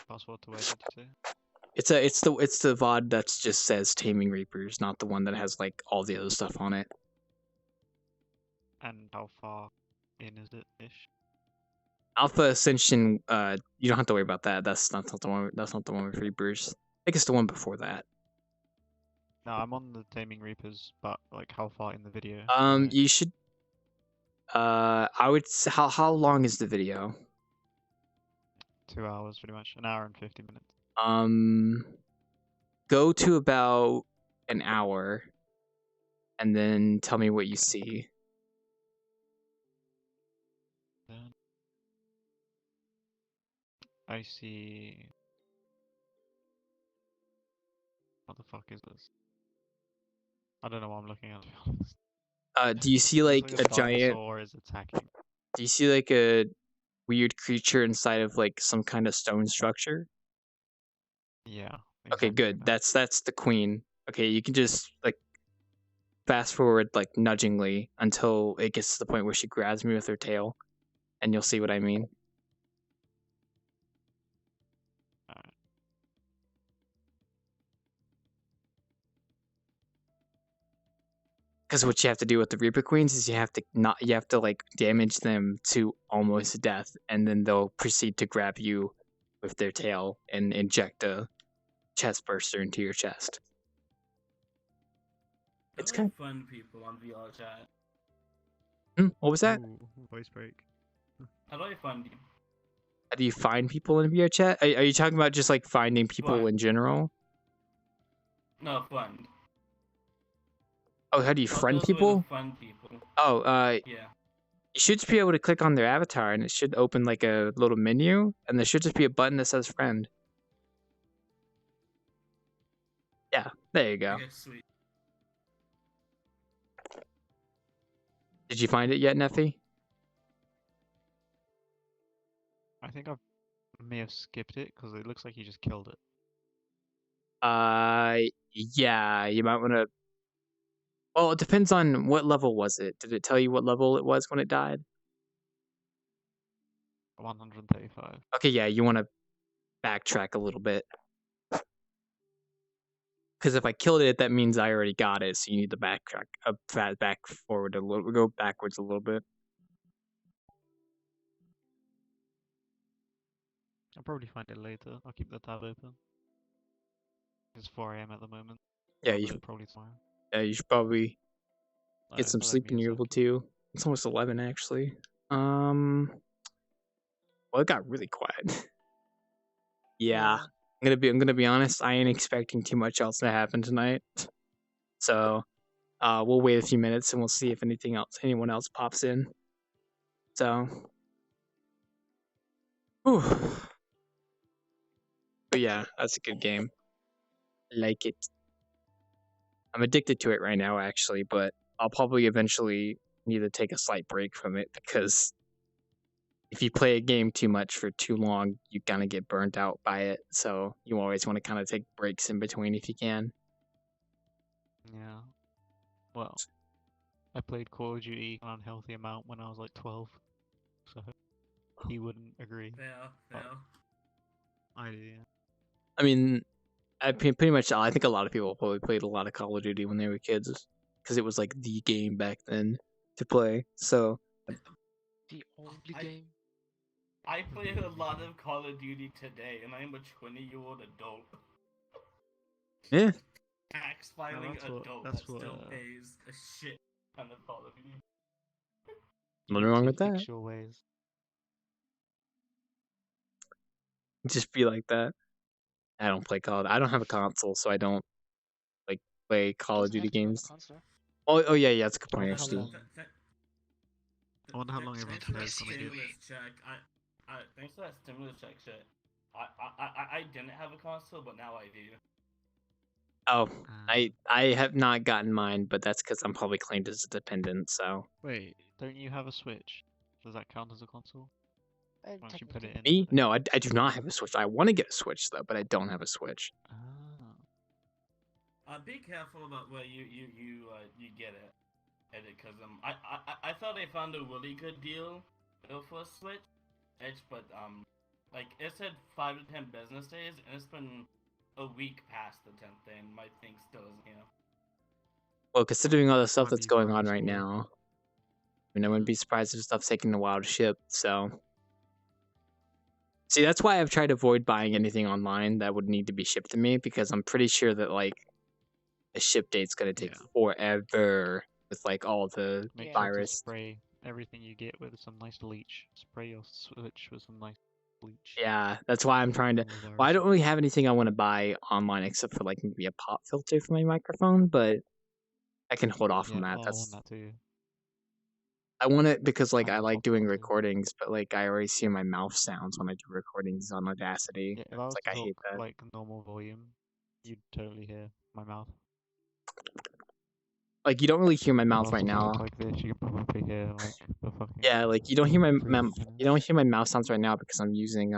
Password to where did you say? it's the VOD that just says Taming Reapers, not the one that has like all the other stuff on it. And how far in is it ish? Alpha Ascension, you don't have to worry about that. That's not the one. That's not the one with Reapers. I think it's the one before that. No, I'm on the Taming Reapers, but like how far in the video? You should. I would. How long is the video? 2 hours, pretty much. An hour and 50 minutes. Go to about an hour, and then tell me what you see. I see. What the fuck is this? I don't know what I'm looking at, to be honest. Do you see like Looks a giant? Or is attacking? Do you see like a weird creature inside of like some kind of stone structure? Yeah. Okay, Exactly good. that. That's the queen. Okay, you can just like fast forward like nudgingly until it gets to the point where she grabs me with her tail, and you'll see what I mean. Alright. Because what you have to do with the Reaper Queens is you have to like damage them to almost death, and then they'll proceed to grab you with their tail and inject a chest burster into your chest. It's How do kind I fund people on VRChat? what was that? Ooh, voice break. How do I fund you? How do you find people in VRChat? Are you talking about just like finding people What? in general? No, fund. Oh, how do you What's friend the way to people? fund people? Oh, Yeah. you should just be able to click on their avatar and it should open like a little menu, and there should just be a button that says friend. Yeah, there you go. Okay, sweet. Did you find it yet, Neffy? I think I may have skipped it because it looks like you just killed it. Yeah, you might want to. Well, it depends on what level was it. Did it tell you what level it was when it died? 135. Okay, yeah, you want to backtrack a little bit. Because if I killed it, that means I already got it, so you need to backtrack, back forward a little, go backwards a little bit. I'll probably find it later. I'll keep the tab open. It's 4 AM at the moment. Yeah, I'll you do should, it probably tomorrow. yeah, you should probably get some Alright, sleep me when a you're sec. able to. It's almost 11 actually. Well, it got really quiet. Yeah, I'm gonna be honest. I ain't expecting too much else to happen tonight. So, we'll wait a few minutes and we'll see if anyone else pops in. So, whew. But yeah, that's a good game. I like it. I'm addicted to it right now, actually, but I'll probably eventually need to take a slight break from it because if you play a game too much for too long, you kind of get burnt out by it. So you always want to kind of take breaks in between if you can. Yeah. Well, I played Call of Duty an unhealthy amount when I was like 12. So he wouldn't agree. Fair. I do, yeah. I mean, pretty much, I think a lot of people probably played a lot of Call of Duty when they were kids because it was like the game back then to play. So The only game. I play a lot of Call of Duty today, and I'm a 20-year-old adult. yeah, Tax filing adult that still pays a shit ton of Call of Duty. nothing wrong with that. Fix your ways. Just be like that. I don't play I don't have a console, so I don't like play Call of Duty games. Oh yeah, that's a good point, actually. I wonder how long everyone Thanks plays for on that the game. stimulus check. Thanks for that stimulus check shit. I didn't have a console, but now I do. Oh, I have not gotten mine, but that's because I'm probably claimed as a dependent. So Wait, don't you have a Switch? Does that count as a console? Once you put it in. me, no, I do not have a Switch. I want to get a Switch though, but I don't have a Switch. Be careful about where you get it. Because I thought I found a really good deal for a Switch, but like it said 5 to 10 business days, and it's been a week past the 10th day, and my thing still isn't here. Well, considering all the stuff that's going on right now, I mean, I wouldn't be surprised if stuff's taking a while to ship. So, see, that's why I've tried to avoid buying anything online that would need to be shipped to me because I'm pretty sure that like a ship date's gonna take forever with like all the Make virus. sure to spray everything you get with some nice bleach. Spray your Switch with some nice bleach. Yeah, that's why I'm trying to. Well, I don't really have anything I want to buy online except for like maybe a pop filter for my microphone, but I can hold off on that. I want that too. I want it because like I like doing recordings, but like I already see my mouth sounds when I do recordings on Audacity. Yeah, if I was It's to like I hate talk that. like normal volume, you'd totally hear my mouth. Like you don't really hear my mouth right now. Like this, you can probably hear like the fucking. Yeah, like you don't hear my mouth sounds right now because I'm using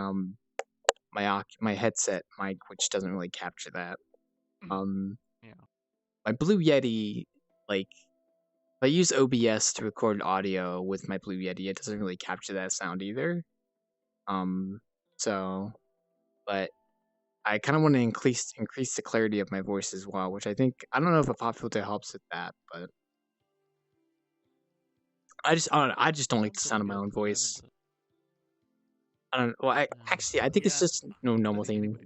my headset mic, which doesn't really capture that. Yeah. My Blue Yeti, like if I use OBS to record audio with my Blue Yeti, it doesn't really capture that sound either. So, but I kind of want to increase the clarity of my voice as well, which I don't know if a pop filter helps with that, but I just don't like the sound of my own voice. I don't. Well, I think it's just no normal thing,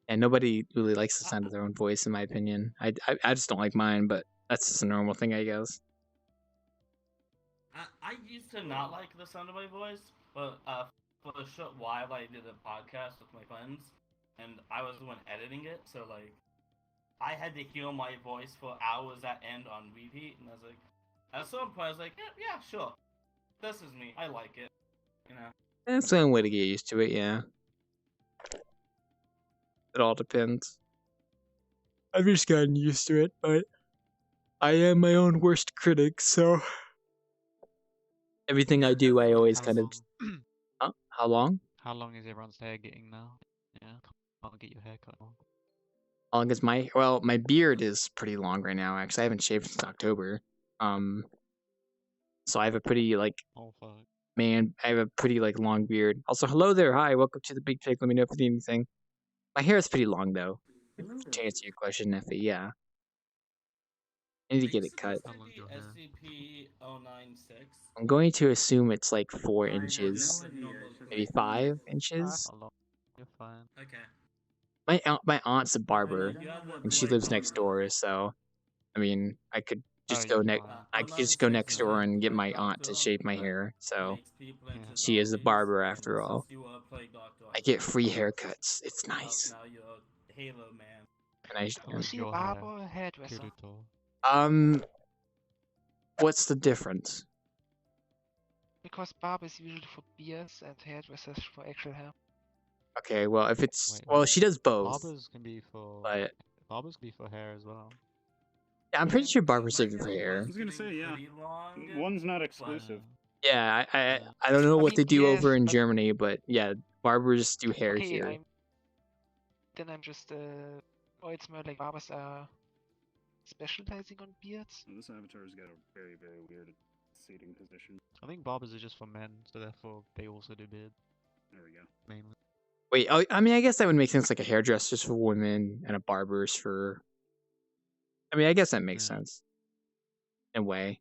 and nobody really likes the sound of their own voice, in my opinion. I just don't like mine, but that's just a normal thing, I guess. I used to not like the sound of my voice, but for a short while I did a podcast with my friends, and I was the one editing it, so like I had to hear my voice for hours at end on repeat, and I was like, at some point I was like, yeah, sure, this is me, I like it, you know. That's the only way to get used to it, yeah. It all depends. I've just gotten used to it, but I am my own worst critic, so everything I do, I always kind of. How long? How long is everyone's hair getting now? Yeah, can't get your hair cut long. How long is my beard is pretty long right now. Actually, I haven't shaved since October. So I have a pretty Oh fuck. Man, I have a pretty long beard. Also, hello there, hi, welcome to the Big Pig. Let me know if you need anything. My hair is pretty long though. To answer your question, Effie, yeah. I need to get it cut. SCP-096. I'm going to assume it's like 4 inches, maybe 5 inches. You're fine. Okay. My aunt's a barber, and she lives next door. So, I mean, I could just go next door and get my aunt to shave my hair. So, she is a barber after all. I get free haircuts. It's nice. Now you're a Halo man. And Is she a barber or a hairdresser? What's the difference? Because barbers usually for beards and hairdressers for actual hair. Okay, well, if it's Wait, she does both. Barbers can be for hair as well. Yeah, I'm pretty sure barbers are for hair. I was gonna say, yeah. One's not exclusive. Yeah, I don't know what they do over in Germany, but yeah, barbers do hair here. Then I'm just oh, it's more like barbers are specializing on beards. This avatar's got a very, very weird seating position. I think barbers are just for men, so therefore they also do beard. There we go. Mainly. Wait, I mean, I guess that would make sense. Like a hairdresser's for women and a barber's for. I mean, I guess that makes sense. In a way.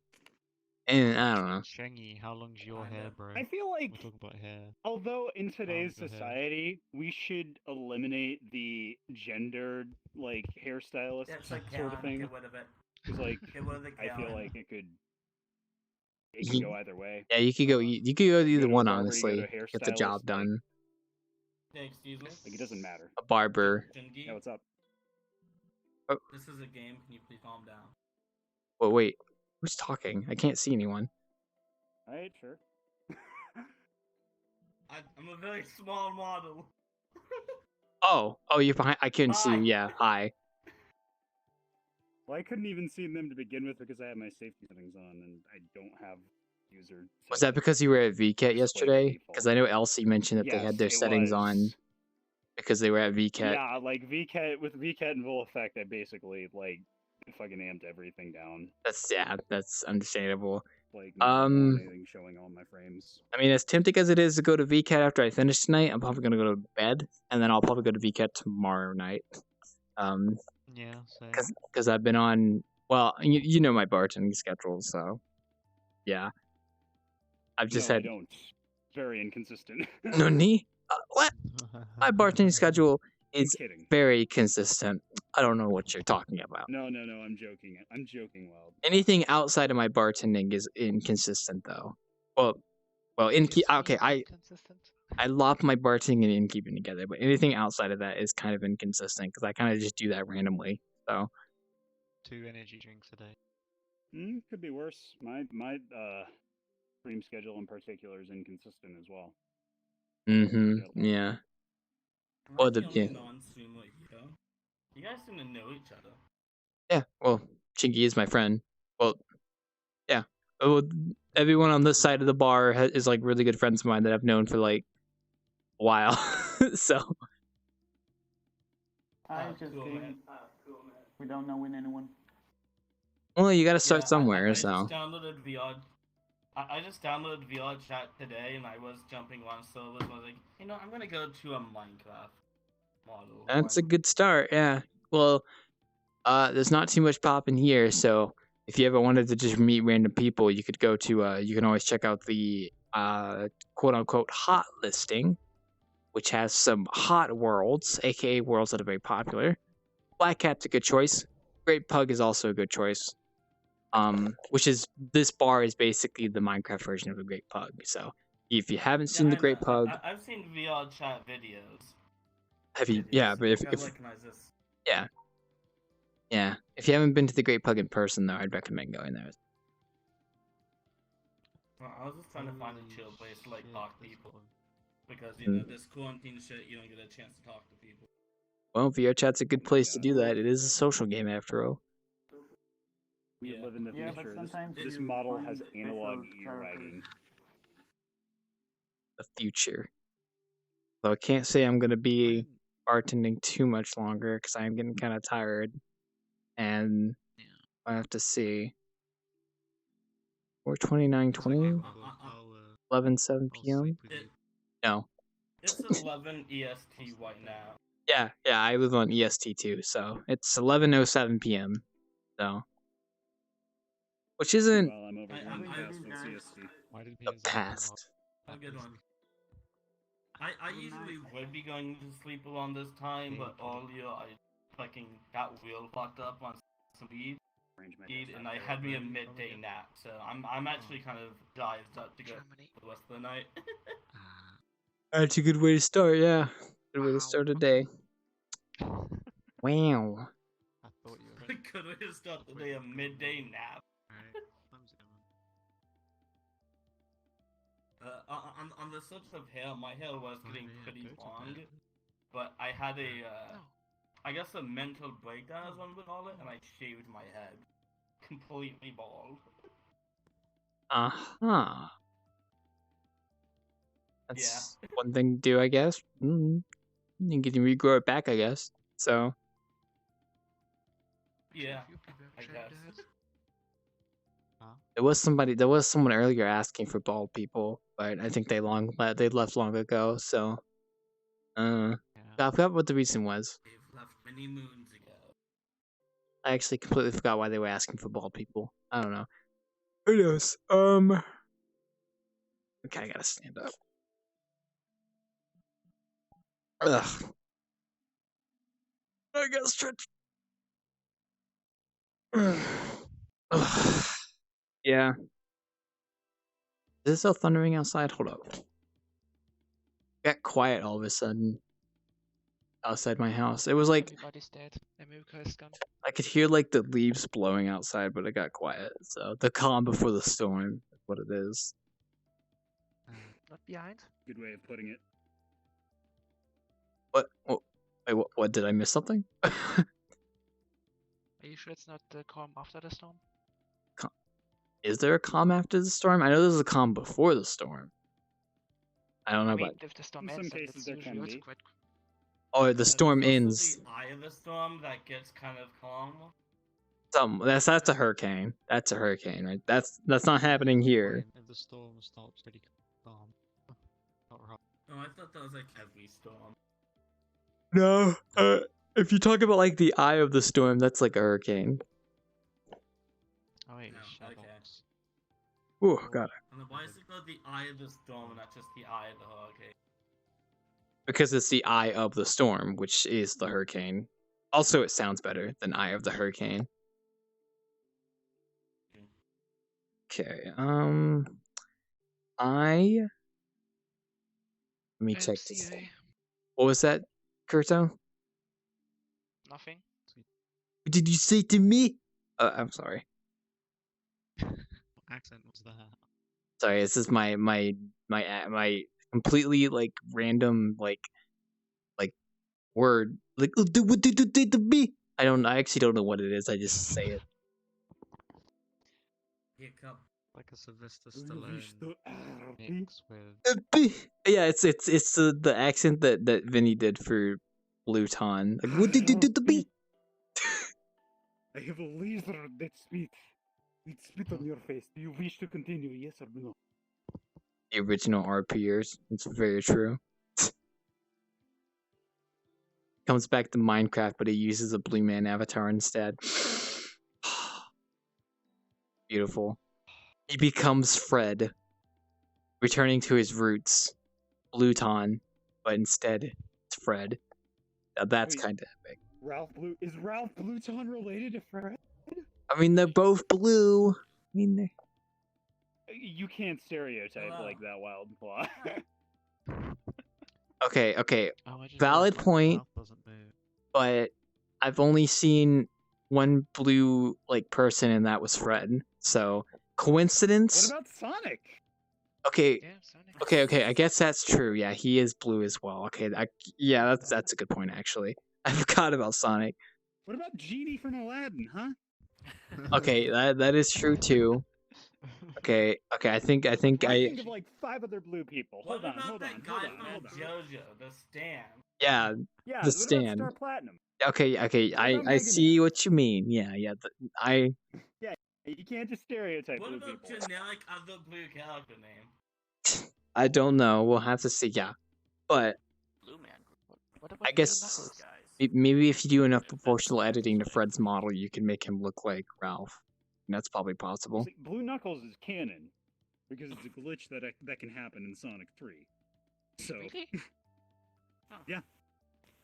And I don't know. Shangy, how long's your hair, bro? I feel like, we're talking about hair. Although in today's your hair? society, we should eliminate the gendered hairstylist sort of thing. Get rid of it. Because Get rid of the I feel Karen. like it could go either way. Yeah, you could go either to a one, barber, you go honestly. to a Get the job hairstylist, done. Yeah, excuse me. Like it doesn't matter. A barber. Yeah, what's up? This is a game. Can you please calm down? Well, wait. Who's talking? I can't see anyone. Alright, sure. I'm a very small model. Oh, you're behind. I couldn't see you. Yeah, hi. Well, I couldn't even see them to begin with because I have my safety settings on, and I don't have user. Was that because you were at VCat yesterday? Because I know Elsie mentioned that they had their Yes, it settings was. on because they were at VCat. Yeah, like VCat with VCat in full effect, I basically fucking amped everything down. That's understandable. Like not anything showing on my frames. I mean, as tempting as it is to go to VCat after I finish tonight, I'm probably gonna go to bed, and then I'll probably go to VCat tomorrow night. Yeah, same. Because I've been on. Well, you know my bartending schedule, so yeah. I've just No, had. I don't. Very inconsistent. No knee. What? My bartending schedule is kidding. very consistent. I don't know what you're talking about. No, I'm joking. I'm joking, Wild. Anything outside of my bartending is inconsistent, though. Well, okay. I lop my bartending and innkeeping together, but anything outside of that is kind of inconsistent because I kind of just do that randomly. So 2 energy drinks a day. Could be worse. My stream schedule in particular is inconsistent as well. Yeah. Well, Non-streamer here. You guys seem to know each other. Yeah. Well, Chinky is my friend. Well, yeah. Oh, everyone on this side of the bar is like really good friends of mine that I've known for like a while. So I just cool, kidding. man. We don't know when anyone. well, you got to start Yeah, somewhere. I just So downloaded VR. I just downloaded VRChat today, and I was jumping on servers. And I was like, I'm gonna go to a Minecraft model. that's a good start. Yeah. Well, there's not too much popping here, so if you ever wanted to just meet random people, you could go to you can always check out the quote unquote hot listing, which has some hot worlds, aka worlds that are very popular. Black Cat's a good choice. Great Pug is also a good choice. Which is this bar is basically the Minecraft version of a Great Pug. So if you haven't seen the I know. Great Pug, I've seen VRChat videos. have you? Yeah, but I recognize this. Yeah, if you haven't been to the Great Pug in person, though, I'd recommend going there. Well, I was just trying to find a chill place to talk to people, because this quarantine shit, you don't get a chance to talk to people. Well, VRChat's a good place to do that. It is a social game after all. We live in the Yeah, but future. sometimes This you model find has analog special ear wagging. The future. So I can't say I'm gonna be bartending too much longer because I'm getting kind of tired, and I have to see. 4:29:20, 11:07 p.m. No. It's 11 EST right now. Yeah, I live on EST too, so it's 11:07 p.m. So, which isn't While I'm over here in past one CST. the past. Have a good one. I usually would be going to sleep around this time, but earlier I fucking got real fucked up on some weed, and I had me a midday nap, so I'm actually kind of jazzed up to go for the rest of the night. That's a good way to start. Yeah, good way to start a day. Wow. I thought you were. Good way to start the day, a midday nap. On the subject of hair, my hair was getting pretty long, but I had I guess a mental breakdown as one would call it, and I shaved my head. Completely bald. Uh-huh. That's Yeah. one thing to do, I guess. You can regrow it back, I guess. So. Yeah, I guess. There was someone earlier asking for bald people, but I think they left long ago. So, I forgot what the reason was. They've left many moons ago. I actually completely forgot why they were asking for bald people. I don't know. Who knows? Okay, I gotta stand up. Ugh. I gotta stretch. Ugh. Yeah. Is it still thundering outside? Hold up. Got quiet all of a sudden outside my house. It was like Everybody's dead. America is gone. I could hear like the leaves blowing outside, but it got quiet. So the calm before the storm is what it is. Not behind. Good way of putting it. What? Wait, what? Did I miss something? Are you sure it's not the calm after the storm? Is there a calm after the storm? I know there's a calm before the storm. I don't know I mean, about. if the storm In ends, some then cases it's there usually can also be. quite. Oh, the storm There's ends. also the eye of the storm that gets kind of calm. That's a hurricane. That's a hurricane, right? That's not happening here. If the storm stops, pretty calm. Not right. Oh, I thought that was like every storm. No. If you talk about like the eye of the storm, that's like a hurricane. Oh wait, No, okay. Oh god. On the bicycle, the eye of the storm, not just the eye of the hurricane. Because it's the eye of the storm, which is the hurricane. Also, it sounds better than eye of the hurricane. Okay. Let me check this. What was that, Kurto? Nothing. What did you say to me? I'm sorry. What accent was that? Sorry, this is my completely like random like word. Like what did you say to me? I actually don't know what it is. I just say it. Here come. Like a Sylvester Do you wish Stallone to mix with. Yeah, it's the accent that Vinny did for Bluton. Like, what did you do to me? I have a laser that spit. It spit on your face. Do you wish to continue? Yes or no? The original RPers. It's very true. Comes back to Minecraft, but he uses a blue man avatar instead. Beautiful. He becomes Fred, returning to his roots, Bluton, but instead it's Fred. Now that's Wait. kind of epic. Is Ralph Bluton related to Fred? I mean, they're both blue. I mean, You can't stereotype like that, Wildclaw. okay. Oh, I just Valid realized point, Ralph doesn't move. but I've only seen one blue person, and that was Fred. So coincidence? What about Sonic? Okay. Yeah, Sonic. Okay. I guess that's true. Yeah, he is blue as well. Okay. Yeah, that's a good point actually. I forgot about Sonic. What about Genie from Aladdin, huh? Okay, that is true too. Okay. I think I think of like 5 other blue people. What Hold on. about that guy from JoJo, the Stan? Yeah, Yeah, the what about stand. Star Platinum? Okay. What I about Mega see Man? what you mean. Yeah. Yeah, you can't just stereotype What blue about people. generic other blue character name? I don't know. We'll have to see. Yeah, but Blue Man. What about I guess maybe if you do enough proportional editing to Fred's model, you can make him look like Ralph. And that's probably possible. See, Blue Knuckles is canon because it's a glitch that can happen in Sonic 3. So, yeah.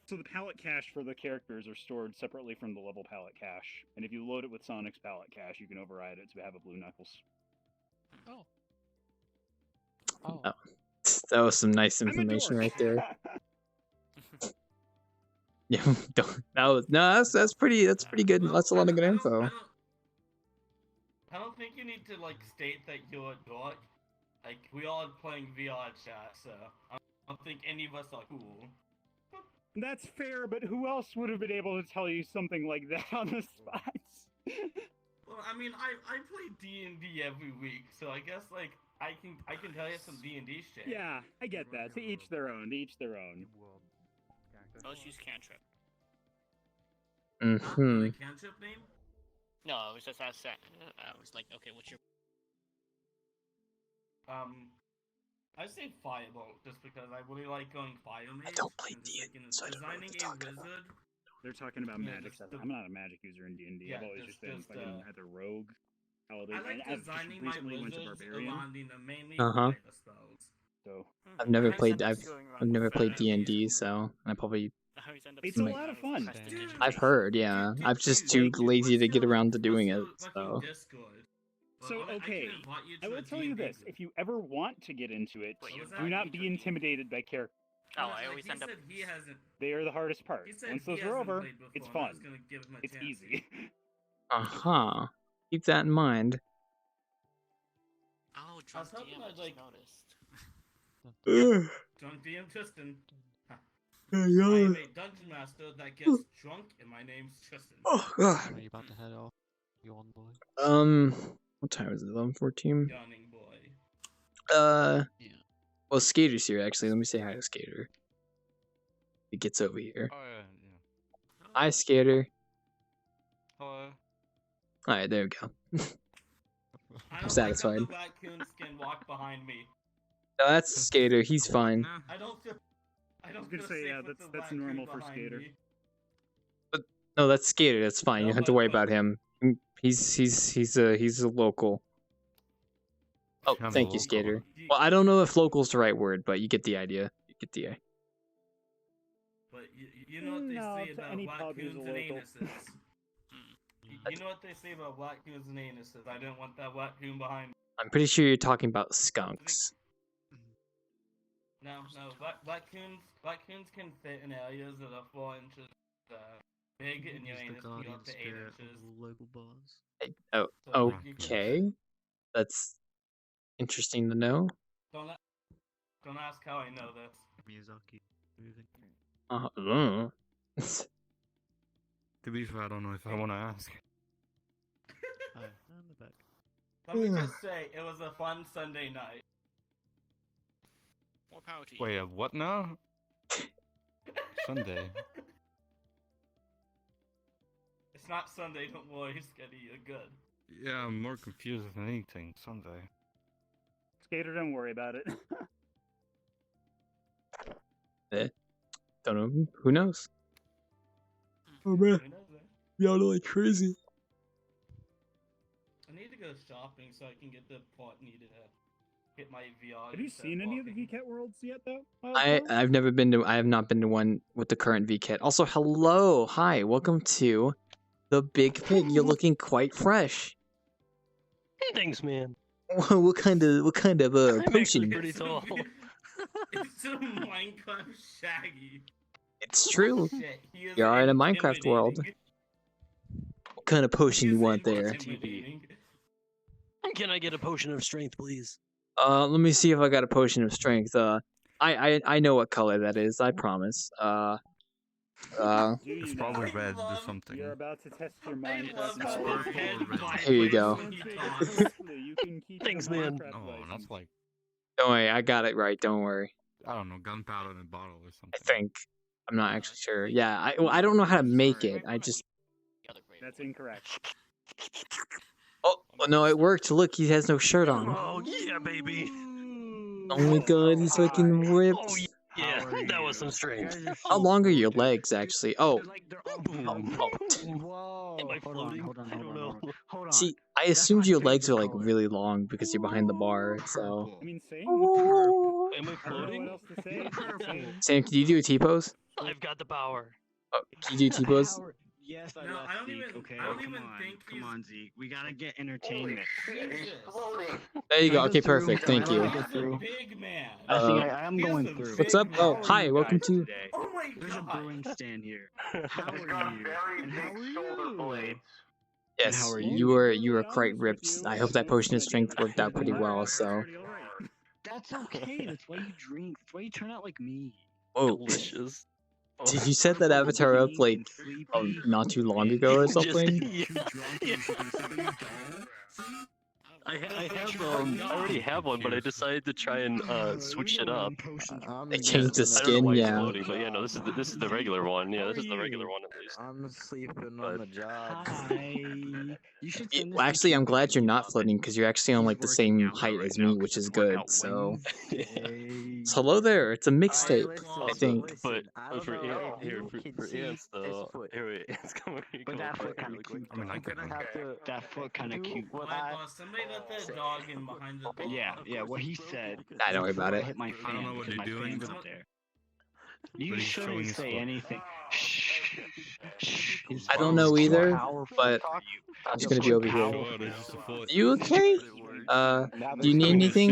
So the palette cache for the characters are stored separately from the level palette cache, and if you load it with Sonic's palette cache, you can override it to have a Blue Knuckles. Oh. Oh. That was some nice information right there. Yeah, that's pretty good. That's a lot of good info. I don't think you need to state that you're a dork. Like we all are playing VRChat, so I don't think any of us are cool. That's fair, but who else would have been able to tell you something like that on the spot? Well, I mean, I play D&D every week, so I guess I can tell you some D&D shit. Yeah, I get that. To each their own. To each their own. Let's use cantrip. Mm-hmm. Cantrip name? No, I was just I was like, okay, what's your I say Firebolt just because I really like going Fire Mage. I don't play D&D, so I don't know what designing they're a talking about. wizard. They're talking about magic stuff. I'm not a magic user in D&D. Yeah, I've always just been just, either rogue, paladin, I like and I've just designing my recently went to wizards barbarian. around mainly Uh-huh. fighter spells. So I've never How played. does that I've never played D&D, so I probably. how he's end up it's a lot of fun. I've heard, yeah. I'm just too lazy to get around to doing it. So. So, okay, I will tell you this. If you ever want to get into it, do not be intimidated by characters. Oh, I always end up. He hasn't. They are the hardest part. Once those are over, it's fun. It's easy. Uh-huh. Keep that in mind. Oh, drunk DM, I just noticed. Drunk DM Tristan. I I am a dungeon master that gets drunk, and my name's Tristan. Oh god. Are you about to head off? You on boy? What time is it? 11:14. Yawning boy. Yeah. Well, Skater's here actually. Let me say hi to Skater. He gets over here. Oh yeah. Hi, Skater. Hello. Alright, there we go. I I'm don't satisfied. Like how the raccoons can walk behind me. No, that's Skater. He's fine. I don't feel. I was gonna say, yeah, that's normal for Skater. No, that's Skater. That's fine. You don't have to worry about him. He's a local. Oh, I'm a thank you, local. Skater. Well, I don't know if local's the right word, but you get the idea. You get the idea. But you know what they say about raccoons and anuses. You know what they say about raccoons and anuses. I don't want that raccoon behind me. I'm pretty sure you're talking about skunks. No, raccoons can fit in areas that are 4 inches big, and your Use the anus can go guardian up to 8 spirit inches. of all local bars. Oh, So, like, you can- okay. That's interesting to know. Don't ask how I know this. Miyazaki moving. To be fair, I don't know if I want to ask. Oh, I'm back. Let me just say, it was a fun Sunday night. More power to you. Wait, what now? Sunday. It's not Sunday, don't worry, Sketty, you're good. Yeah, I'm more confused than anything. Sunday. Skater, don't worry about it. Don't know. Who knows? Oh man, y'all are like crazy. I need to go shopping so I can get the part needed to get my VR. Have you seen any of the VCat worlds yet, though? I've never been to. I have not been to one with the current VCat. Also, hello, hi, welcome to the Big Pig. You're looking quite fresh. Thanks, man. What kind of I'm actually potion? pretty tall. It's a Minecraft Shaggy. It's true. Shit, he is You're in a Minecraft world. What kind of potion you want there? Can I get a potion of strength, please? Let me see if I got a potion of strength. I know what color that is. I promise. It's probably red or something. You're about to test your mind. Here you go. Thanks, man. Oh, that's like, Don't worry, I got it right. Don't worry. I don't know, gunpowder in a bottle or something. I think. I'm not actually sure. Yeah, I don't know how to make it. I just. That's incorrect. Oh no, it worked. Look, he has no shirt on. Oh yeah, baby. Oh my god, he's fucking ripped. Oh yeah, that was some strength. How long are your legs actually? Oh. Whoa. Am I floating? Hold on. I don't know. Hold on. See, I assumed your legs are like really long because you're behind the bar. So. I mean, same. Am I floating? What else to say? Sam, can you do a T-pose? I've got the power. Oh, can you do T-pose? Yes, I No, love I don't Zeke. even- Okay, I don't come even on, think come he's- on, Zeke. We gotta get entertainment. There you go. Can I Okay, through? perfect. Can I Thank you. get through? Big man. I think Uh, I am going through. What's up? Oh, hi. Welcome to. Oh my There's a god. brewing stand here. How are you? And how are you? Yes, how are you were quite ripped. I hope that potion of strength worked out pretty well. So. That's okay. That's why you drink. That's why you turn out like me. Whoa. Delicious. Did you set that avatar up like not too long ago or something? I already have one, but I decided to try and switch it up. They changed the I don't know skin, why it's yeah. floating, but yeah, no, this is the regular one. Yeah, this is the regular one at least. I'm sleeping on the job. You should Actually, I'm glad you're not floating because you're actually on like the same height as me, which is good. So. So hello there. It's a mixtape, I think. But for ants though, here wait, it's coming. But that foot kind of cute. I mean, I could. That foot kind of cute. My boss, somebody let that dog in behind the door. Yeah, what he said. Nah, don't worry about it. Hit my I don't know what fan, they're because my doing. fan's up there. You But he's showing shouldn't his say foot. anything. Shh. I don't know either, but I'm just gonna be over here. You okay? Do you need anything?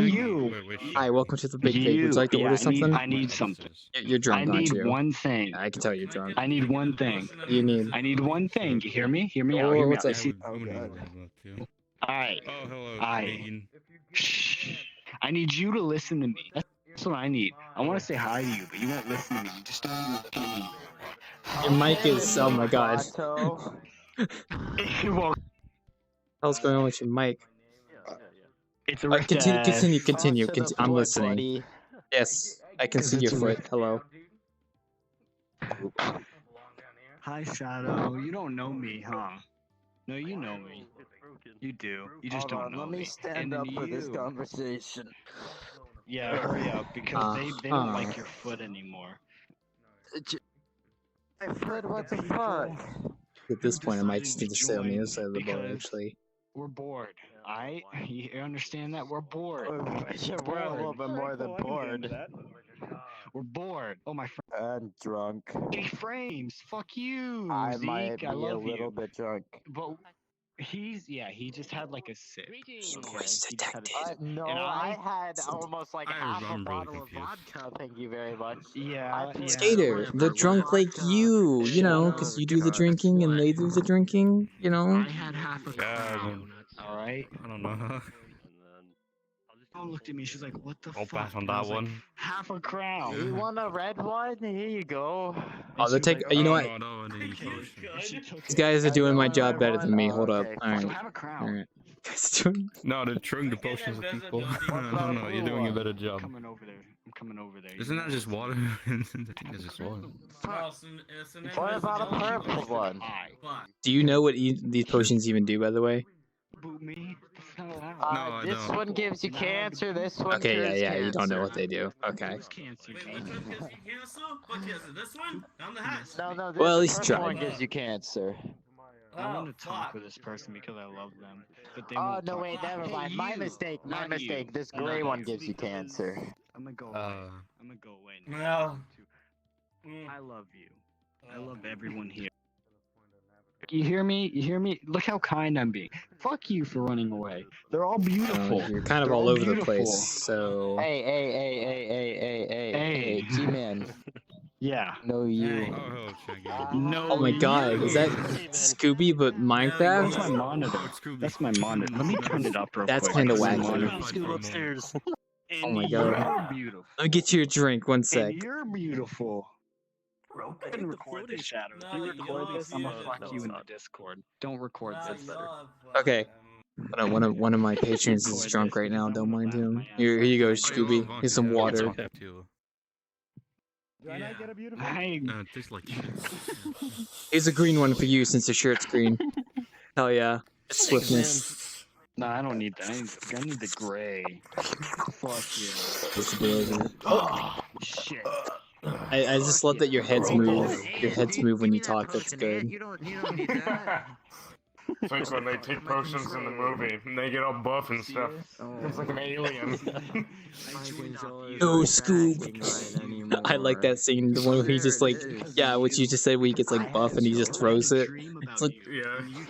Hi, welcome to the Big Pig. Would you like to order something? I need something. You're drunk, I aren't need you? one thing. Yeah, I can tell you're drunk. I need one thing. You need. I need one thing. You hear me? Hear me out. Oh, Hear me what's out. that? See- Oh, Alright. hello, Alright. Megan. Shh. I need you to listen to me. That's what I need. I want to say hi to you, but you won't listen to me. You just don't even look at me. Your mic is. Oh my god. What's going on with your mic? It's a Continue. I'm listening. Yes, I can see your foot. Hello. Hi, Shadow. You don't know me, huh? No, you know me. You do. You just don't know Let me. me stand And up for this you- conversation. Yeah, hurry up, because they don't like your foot anymore. My foot, what the fuck? At this point, I might just need to stay on the other side of the boat, actually. We're bored. You understand that? We're bored. We're a little bit more than bored. We're bored. Oh, my friend. I'm drunk. Hey, Frames. Fuck you, I Zeke. might be I a love little you. bit drunk. But he just had like a sip. Okay? He just had a sip. No, And I had almost like half a I'm really bottle of confused. vodka. Thank you very much. Yeah. Skater, they're drunk like you know, because you do the drinking and they do the drinking, you know? I had half a Yeah, crown. All right. I don't know. mom looked at me. She's like, "What the I'll fuck?" pass on And I that was like, one. half a crown. You want a red one? Here you go. Oh, they're taking. You know what? No, no, no, And she took These it. guys are You doing my want a job red better one? than me. Oh, Hold up. okay, All So right. have a All crown. right. Guys doing. No, they're throwing the potions at people. about No, you're doing a better job. I'm coming over there. I'm coming over there. Isn't that just water? I think that's just water. No, it's an What about a invisibility purple potion. one? Fine. Do you know what these potions even do, by the way? Boot me. No, I This don't. one gives you cancer. This one Okay, cures yeah. You don't know cancer. what they do. Okay. Cancer. Wait, which one gives you cancer? What cancer? This one? Down the hatch. No, Well, at the least you purple tried. one gives you cancer. I Oh, want to talk fuck. with this person because I love them, but they Oh won't no, talk. wait, never Hey, mind. My you, mistake. My not mistake. you. This Not gray one you. gives you cancer. I'm gonna go away. I'm gonna go away now. Well. I love you. I love everyone here. You hear me? You hear me? Look how kind I'm being. Fuck you for running away. They're all beautiful. You're kind of They're all over the beautiful. place. So. Hey, G-Man. Yeah. No, you. Oh, hello, Shaggy. No. Oh my God! Is that Scooby but That's my Minecraft? monitor. That's my monitor. Let me turn it up real That's quick. kind of That's my wacky. monitor. Scoot upstairs. Oh my And God! you're beautiful. Let me get you a drink. One sec. And you're beautiful. Go ahead and record this, Shadow. If you record this, I'm gonna fuck you in the Discord. Don't record this. Okay. One of my patrons is drunk right now. Don't mind him. Here you go, Scooby. Here's some water. Do I not get a beautiful? It tastes like shit. Here's a green one for you since your shirt's green. Hell yeah. Swiftness. No, I don't need that. I need the gray. Fuck Disability. Oh, shit. I just love that your heads move. Your heads move when you talk. That's good. You don't need that. It's like when they take potions in the movie and they get all buff and stuff. It's like an alien. No, Scoob. I like that scene. The one where he just like, yeah, what you just said, where he gets like buff and he just throws it. It's like,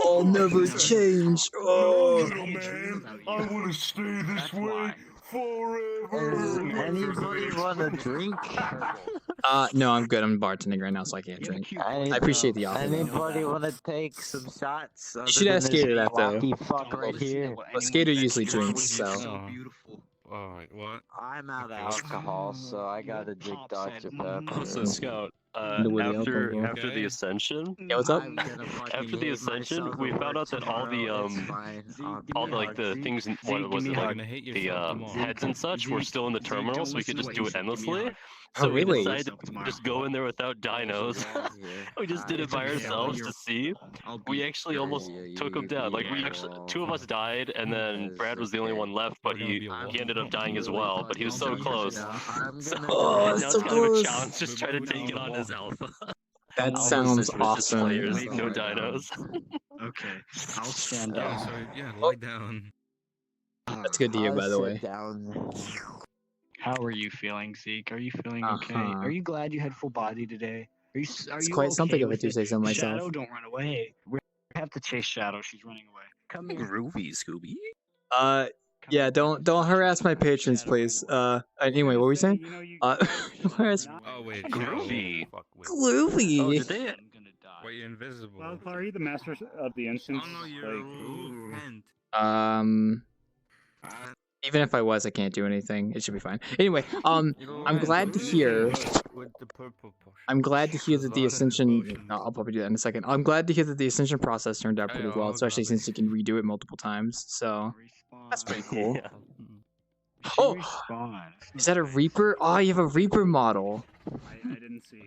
I'll never change. Oh. No, man, I want to stay this way forever. Anybody want a drink? No, I'm good. I'm bartending right now, so I can't drink. I appreciate the offer. Anybody want to take some shots? You should ask Skater that though. Wacky fuck right here. But Skater usually drinks, so. Alright, what? I'm out of alcohol, so I gotta drink Dr. Pepper. Also, Scout, Into the after alcohol. after the ascension, Yeah, what's up? after the ascension, we found out that all the like the things, what was it, like the heads and such, were still in the terminal, so we could just do it endlessly. So we really? decided to just go in there without dinos. We just did it by ourselves to see. We actually almost took them down. Like two of us died, and then Brad was the only one left, but he ended up dying as well. But he was so close. So now that's so it's kind of a close. challenge. Just try to take it on as alpha. That Alpha sounds sisters, just awesome. players, no dinos. Okay, I'll stand Yeah, up. so, yeah, lie down. That's good to hear, by the way. How are you feeling, Zeke? Are you feeling okay? Are you glad you had full body today? Are you? It's quite something if I do say so myself. Shadow, don't run away. We have to chase Shadow. She's running away. Come here. Groovy, Scooby. Yeah, don't harass my patrons, please. Anyway, what were we saying? Don't harass. Oh, wait. Groovy. Groovy. Oh, did they? Wait, you're invisible. Well, are you the master of the instance? Oh, no, you're Even if I was, I can't do anything. It should be fine. Anyway, I'm glad to hear. I'm glad to hear that the ascension. No, I'll probably do that in a second. I'm glad to hear that the ascension process turned out pretty well, especially since you can redo it multiple times. So that's pretty cool. Yeah. Oh, is that a Reaper? Oh, you have a Reaper model. I didn't see.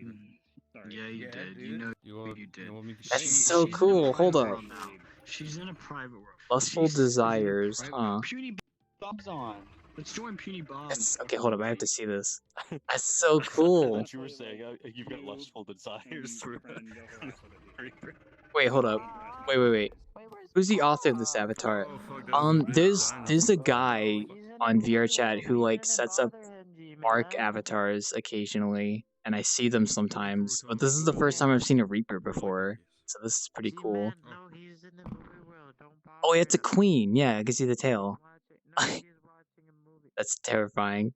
Sorry. Yeah, you did. You know you did. That's so cool. Hold up. She's in a private world. Lustful desires, huh? Puny Bob's on. Let's join Puny Bob. Okay, hold up. I have to see this. That's so cool. You were saying you've got lustful desires. Wait, hold up. Wait. Who's the author of this avatar? There's a guy on VRChat who like sets up ARC avatars occasionally, and I see them sometimes. But this is the first time I've seen a Reaper before, so this is pretty cool. Oh, yeah, it's a queen. Yeah, I can see the tail. That's terrifying.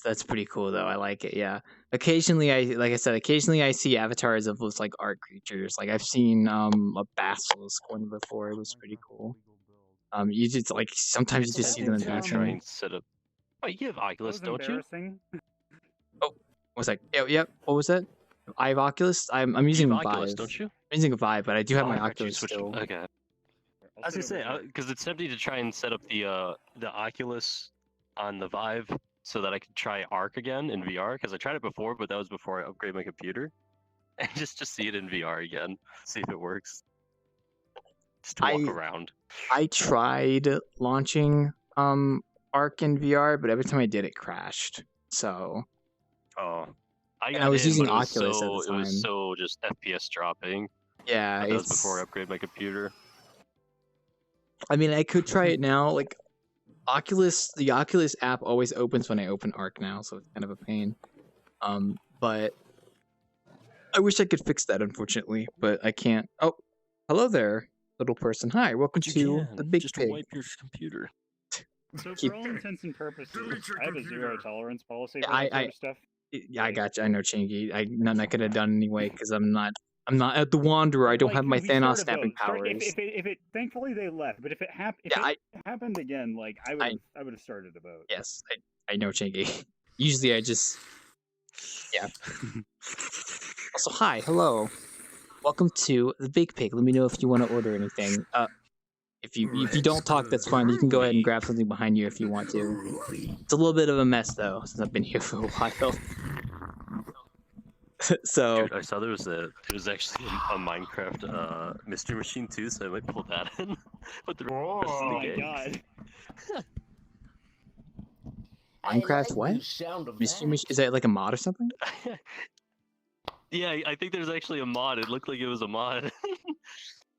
That's pretty cool though. I like it. Yeah. occasionally like I said, occasionally I see avatars of those like art creatures. Like I've seen a basilisk one before. It was pretty cool. You just like sometimes you just see them in To try passing. and set up. Oh, you have Oculus, That was don't you? embarrassing. Oh, what's that? Yep. What was that? I have Oculus. I'm You using have Vive. Oculus, don't you? I'm using a Vive, but I do have Oh, my I thought you Oculus switched. still. Okay. I was gonna say because it's tempting to try and set up the Oculus on the Vive so that I could try Arc again in VR because I tried it before, but that was before I upgraded my computer, and just see it in VR again, see if it works. Just to walk around. I tried launching Arc in VR, but every time I did, it crashed. So. Oh. And I was in, using but it was Oculus at so, the time. It was so just FPS dropping. Yeah, That was before I upgraded my computer. I mean, I could try it now. Like the Oculus app always opens when I open Arc now, so it's kind of a pain. But I wish I could fix that, unfortunately, but I can't. Oh, hello there, little person. Hi, welcome to the Big Pig. Wipe your computer. So for all intents and purposes, I have a zero tolerance policy for I- that sort I- of stuff. Yeah, I got you. I know, Chingy. None I could have done anyway because I'm not at the Wanderer. I don't have my we Thanos started snapping those. powers. If it, thankfully they left, but if it happened again, like I would have started a vote. Yes, I know, Chingy. Usually I just yeah. Also, hi, hello, welcome to the Big Pig. Let me know if you want to order anything. If you don't talk, that's fine. You can go ahead and grab something behind you if you want to. It's a little bit of a mess though, since I've been here for a while. So Dude, I saw there was actually a Minecraft mystery machine too, so I might pull that in. But the rest of the Oh my game. god. Minecraft, what? Mystery Machine? Is that like a mod or something? Yeah, I think there's actually a mod. It looked like it was a mod.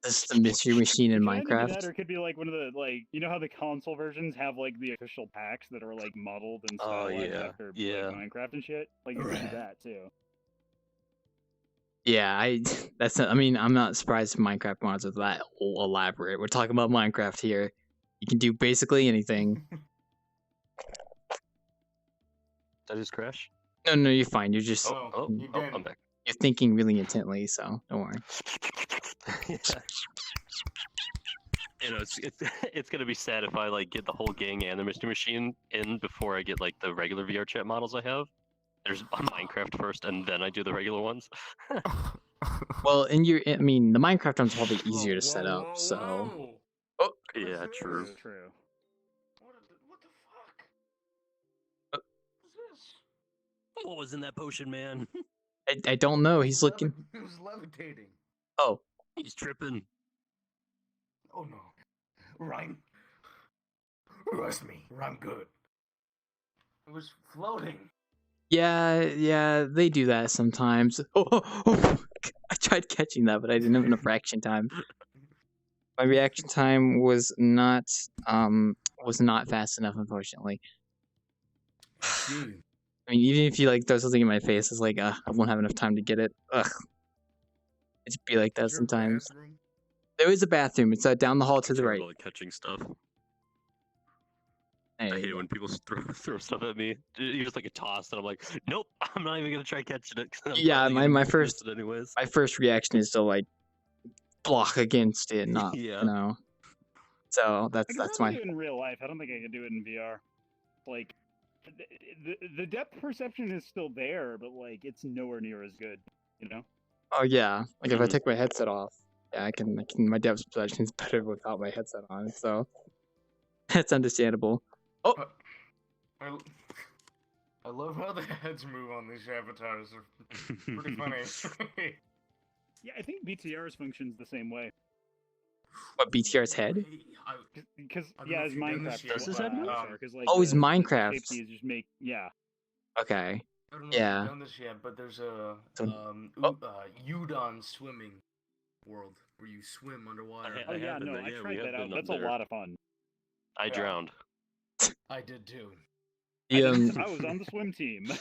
This is the Mystery Machine in It could either be that, Minecraft. or it could be like one of the you know how the console versions have like the official packs that are like modeled and stylized yeah, after yeah. like, Minecraft and shit. Like it could be that too. Yeah, that's not, I mean, I'm not surprised if Minecraft mods are that elaborate. We're talking about Minecraft here. You can do basically anything. Did I just crash? No, you're fine. You're just I'm back. you're thinking really intently, so don't worry. Yeah. You know, it's gonna be sad if I like get the whole gang and the mystery machine in before I get like the regular VRChat models I have. There's Minecraft first, and then I do the regular ones. Well, I mean, the Minecraft one's probably easier to set up, so. Oh, yeah, true. True. What was in that potion, man? I don't know. He's looking. It was levitating. Oh, he's tripping. Oh no. Rhyme. Trust me, I'm good. It was floating. Yeah, they do that sometimes. Oh, I tried catching that, but I didn't have enough reaction time. My reaction time was not fast enough, unfortunately. I mean, even if you like throw something in my face, it's like, I won't have enough time to get it. Ugh. It's be like that sometimes. There is a bathroom. It's down the hall to the right. Terrible at catching stuff. There I you hate it go. when people throw stuff at me. You just like a toss, and I'm like, nope, I'm not even gonna try catching it. 'Cause I'm Yeah, probably gonna my miss first it anyways. my first reaction is to like block against it, not Yeah. you know. So I can that's probably my do it in real life. I don't think I can do it in VR. Like, the depth perception is still there, but like it's nowhere near as good. You know. oh yeah. Like if I take my headset off, yeah, I can my depth perception is better without my headset on. So that's understandable. Oh, I love how the heads move on these avatars. They're pretty funny. Yeah, I think BTR's functions the same way. what BTR's head? Because yeah, as Minecraft. Does his head move? Because like Oh, it's the Minecraft. safety is just make Okay. I don't know if Yeah. you've done this yet, but there's a So- Udon swimming world where you swim underwater. Oh yeah, no, I we tried have that out. been up That's a there. lot of fun. I drowned. I did too. The, I was on the swim team.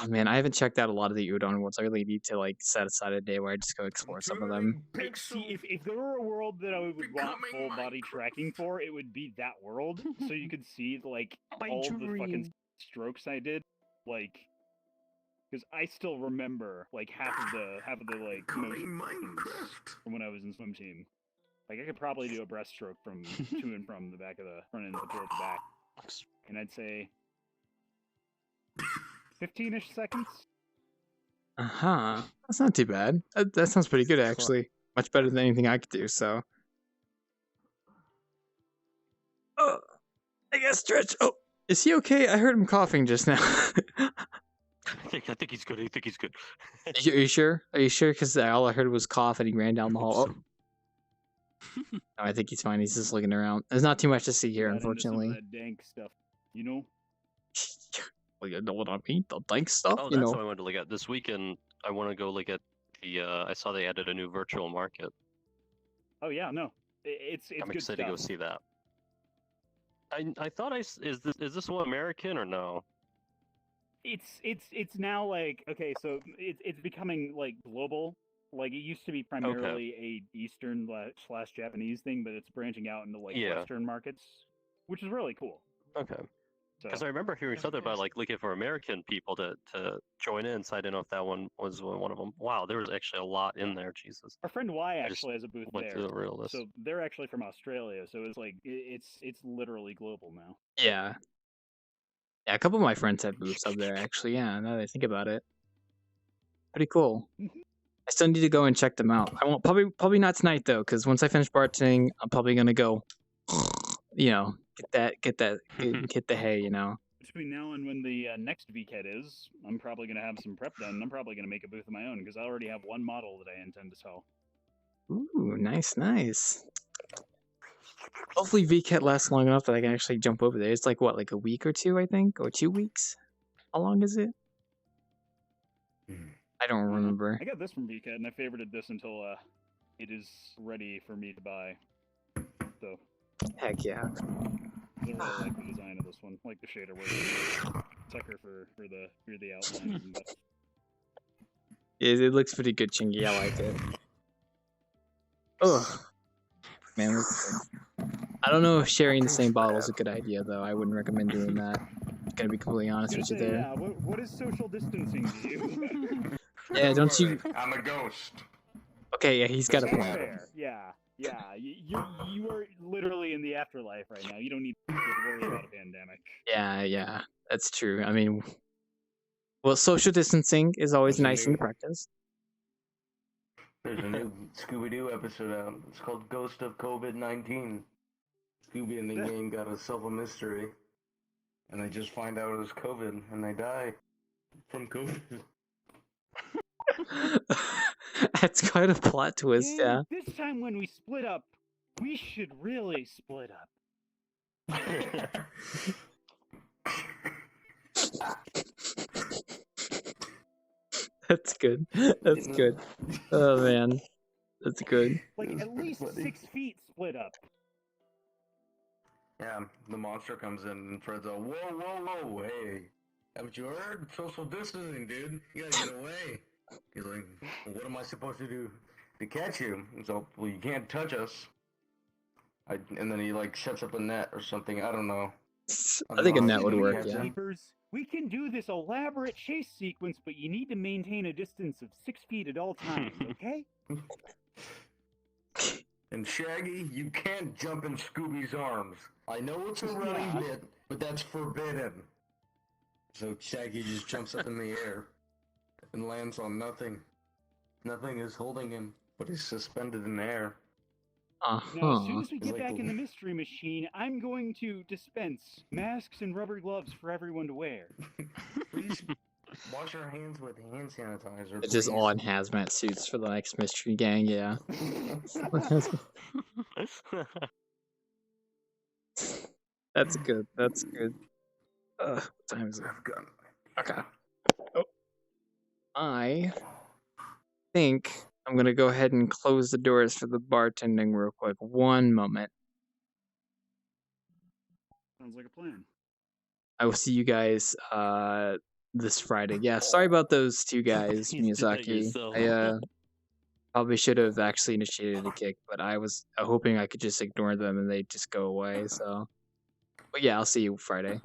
oh man, I haven't checked out a lot of the Udon worlds. I really need to like set aside a day where I just go explore some of them. See, if there were a world that I would want full body tracking for, it would be that world. So you could see like all the fucking strokes I did. Like, because I still remember like half of the like motions from when I was in swim team. Like I could probably do a breaststroke from to and from the back of the front end to the back, and I'd say 15-ish seconds. That's not too bad. That sounds pretty good actually. Much better than anything I could do. So. Oh, I guess stretch. Oh, is he okay? I heard him coughing just now. I think he's good. I think he's good. Are you sure? Are you sure? Because all I heard was cough and he ran down the hall. Oh. No, I think he's fine. He's just looking around. There's not too much to see here, unfortunately. Into some of that dank stuff, you know. Well, you know what I mean? The dank stuff. Oh, you that's know. what I wanted to look at this weekend. I want to go look at the. I saw they added a new virtual market. Oh yeah, no, it's I'm good excited to go stuff. see that. I thought is this one American or no? It's now like, okay, so it's becoming like global. Like it used to be primarily a Eastern / Japanese thing, but it's branching out into like Western markets, which is really cool. Okay. So Because I remember hearing something about like looking for American people to join in, so I didn't know if that one was one of them. Wow, there was actually a lot in there. Jesus. our friend Y I just actually has a booth went there. through the real list. So they're actually from Australia. So it's like it's literally global now. Yeah. Yeah, a couple of my friends have booths up there, actually. Yeah, now that I think about it. Pretty cool. I still need to go and check them out. I won't probably not tonight though, because once I finish bartending, I'm probably gonna go, you know, get the hay, you know. Between now and when the next VCAT is, I'm probably gonna have some prep done. I'm probably gonna make a booth of my own because I already have one model that I intend to sell. Ooh, nice. Hopefully VCAT lasts long enough that I can actually jump over there. It's like what, like a week or two, I think, or 2 weeks. How long is it? I don't remember. I got this from VCAT and I favorited this until it is ready for me to buy. So. Heck yeah. I really like the design of this one. Like the shader work. Sucker for the outlines and stuff. It looks pretty good, Chingy. I like it. Ugh. Man, I don't know if sharing the same bottle is a good idea, though. I wouldn't recommend doing that. I'm gonna be completely honest with you there. Yeah, what is social distancing to you? Yeah, don't you... I'm a ghost. Okay, yeah, he's got a point. Fair. Yeah. You are literally in the afterlife right now. You don't need to worry about a pandemic. Yeah, that's true. I mean, well, social distancing is always a nice thing to practice. There's a new Scooby-Doo episode out. It's called Ghost of COVID-19. Scooby and the gang gotta solve a mystery. And they just find out it was COVID, and they die from COVID. That's quite a plot twist, yeah. This time when we split up, we should really split up. That's good. That's good. Oh, man. That's good. Like, at least 6 feet split up. Yeah, the monster comes in and Fred's all, whoa, hey. Haven't you heard? Social distancing, dude. You gotta get away. He's like, well, what am I supposed to do to catch you? He's like, well, you can't touch us. And then he, like, sets up a net or something. I don't know. I think a net would work, yeah. We can do this elaborate chase sequence, but you need to maintain a distance of 6 feet at all times, okay? And Shaggy, you can't jump in Scooby's arms. I know it's a running bit, but that's forbidden. So Shaggy just jumps up in the air and lands on nothing. Nothing is holding him, but he's suspended in air. Now, as soon as we get back in the mystery machine, I'm going to dispense masks and rubber gloves for everyone to wear. Please wash your hands with hand sanitizer. It's just all in hazmat suits for the next mystery gang, yeah. That's good. What time is it? Okay. Oh. I think I'm gonna go ahead and close the doors for the bartending real quick. One moment. Sounds like a plan. I will see you guys this Friday. Yeah, sorry about those two guys, Miyazaki. I probably should have actually initiated a kick, but I was hoping I could just ignore them and they'd just go away, so. But yeah, I'll see you Friday.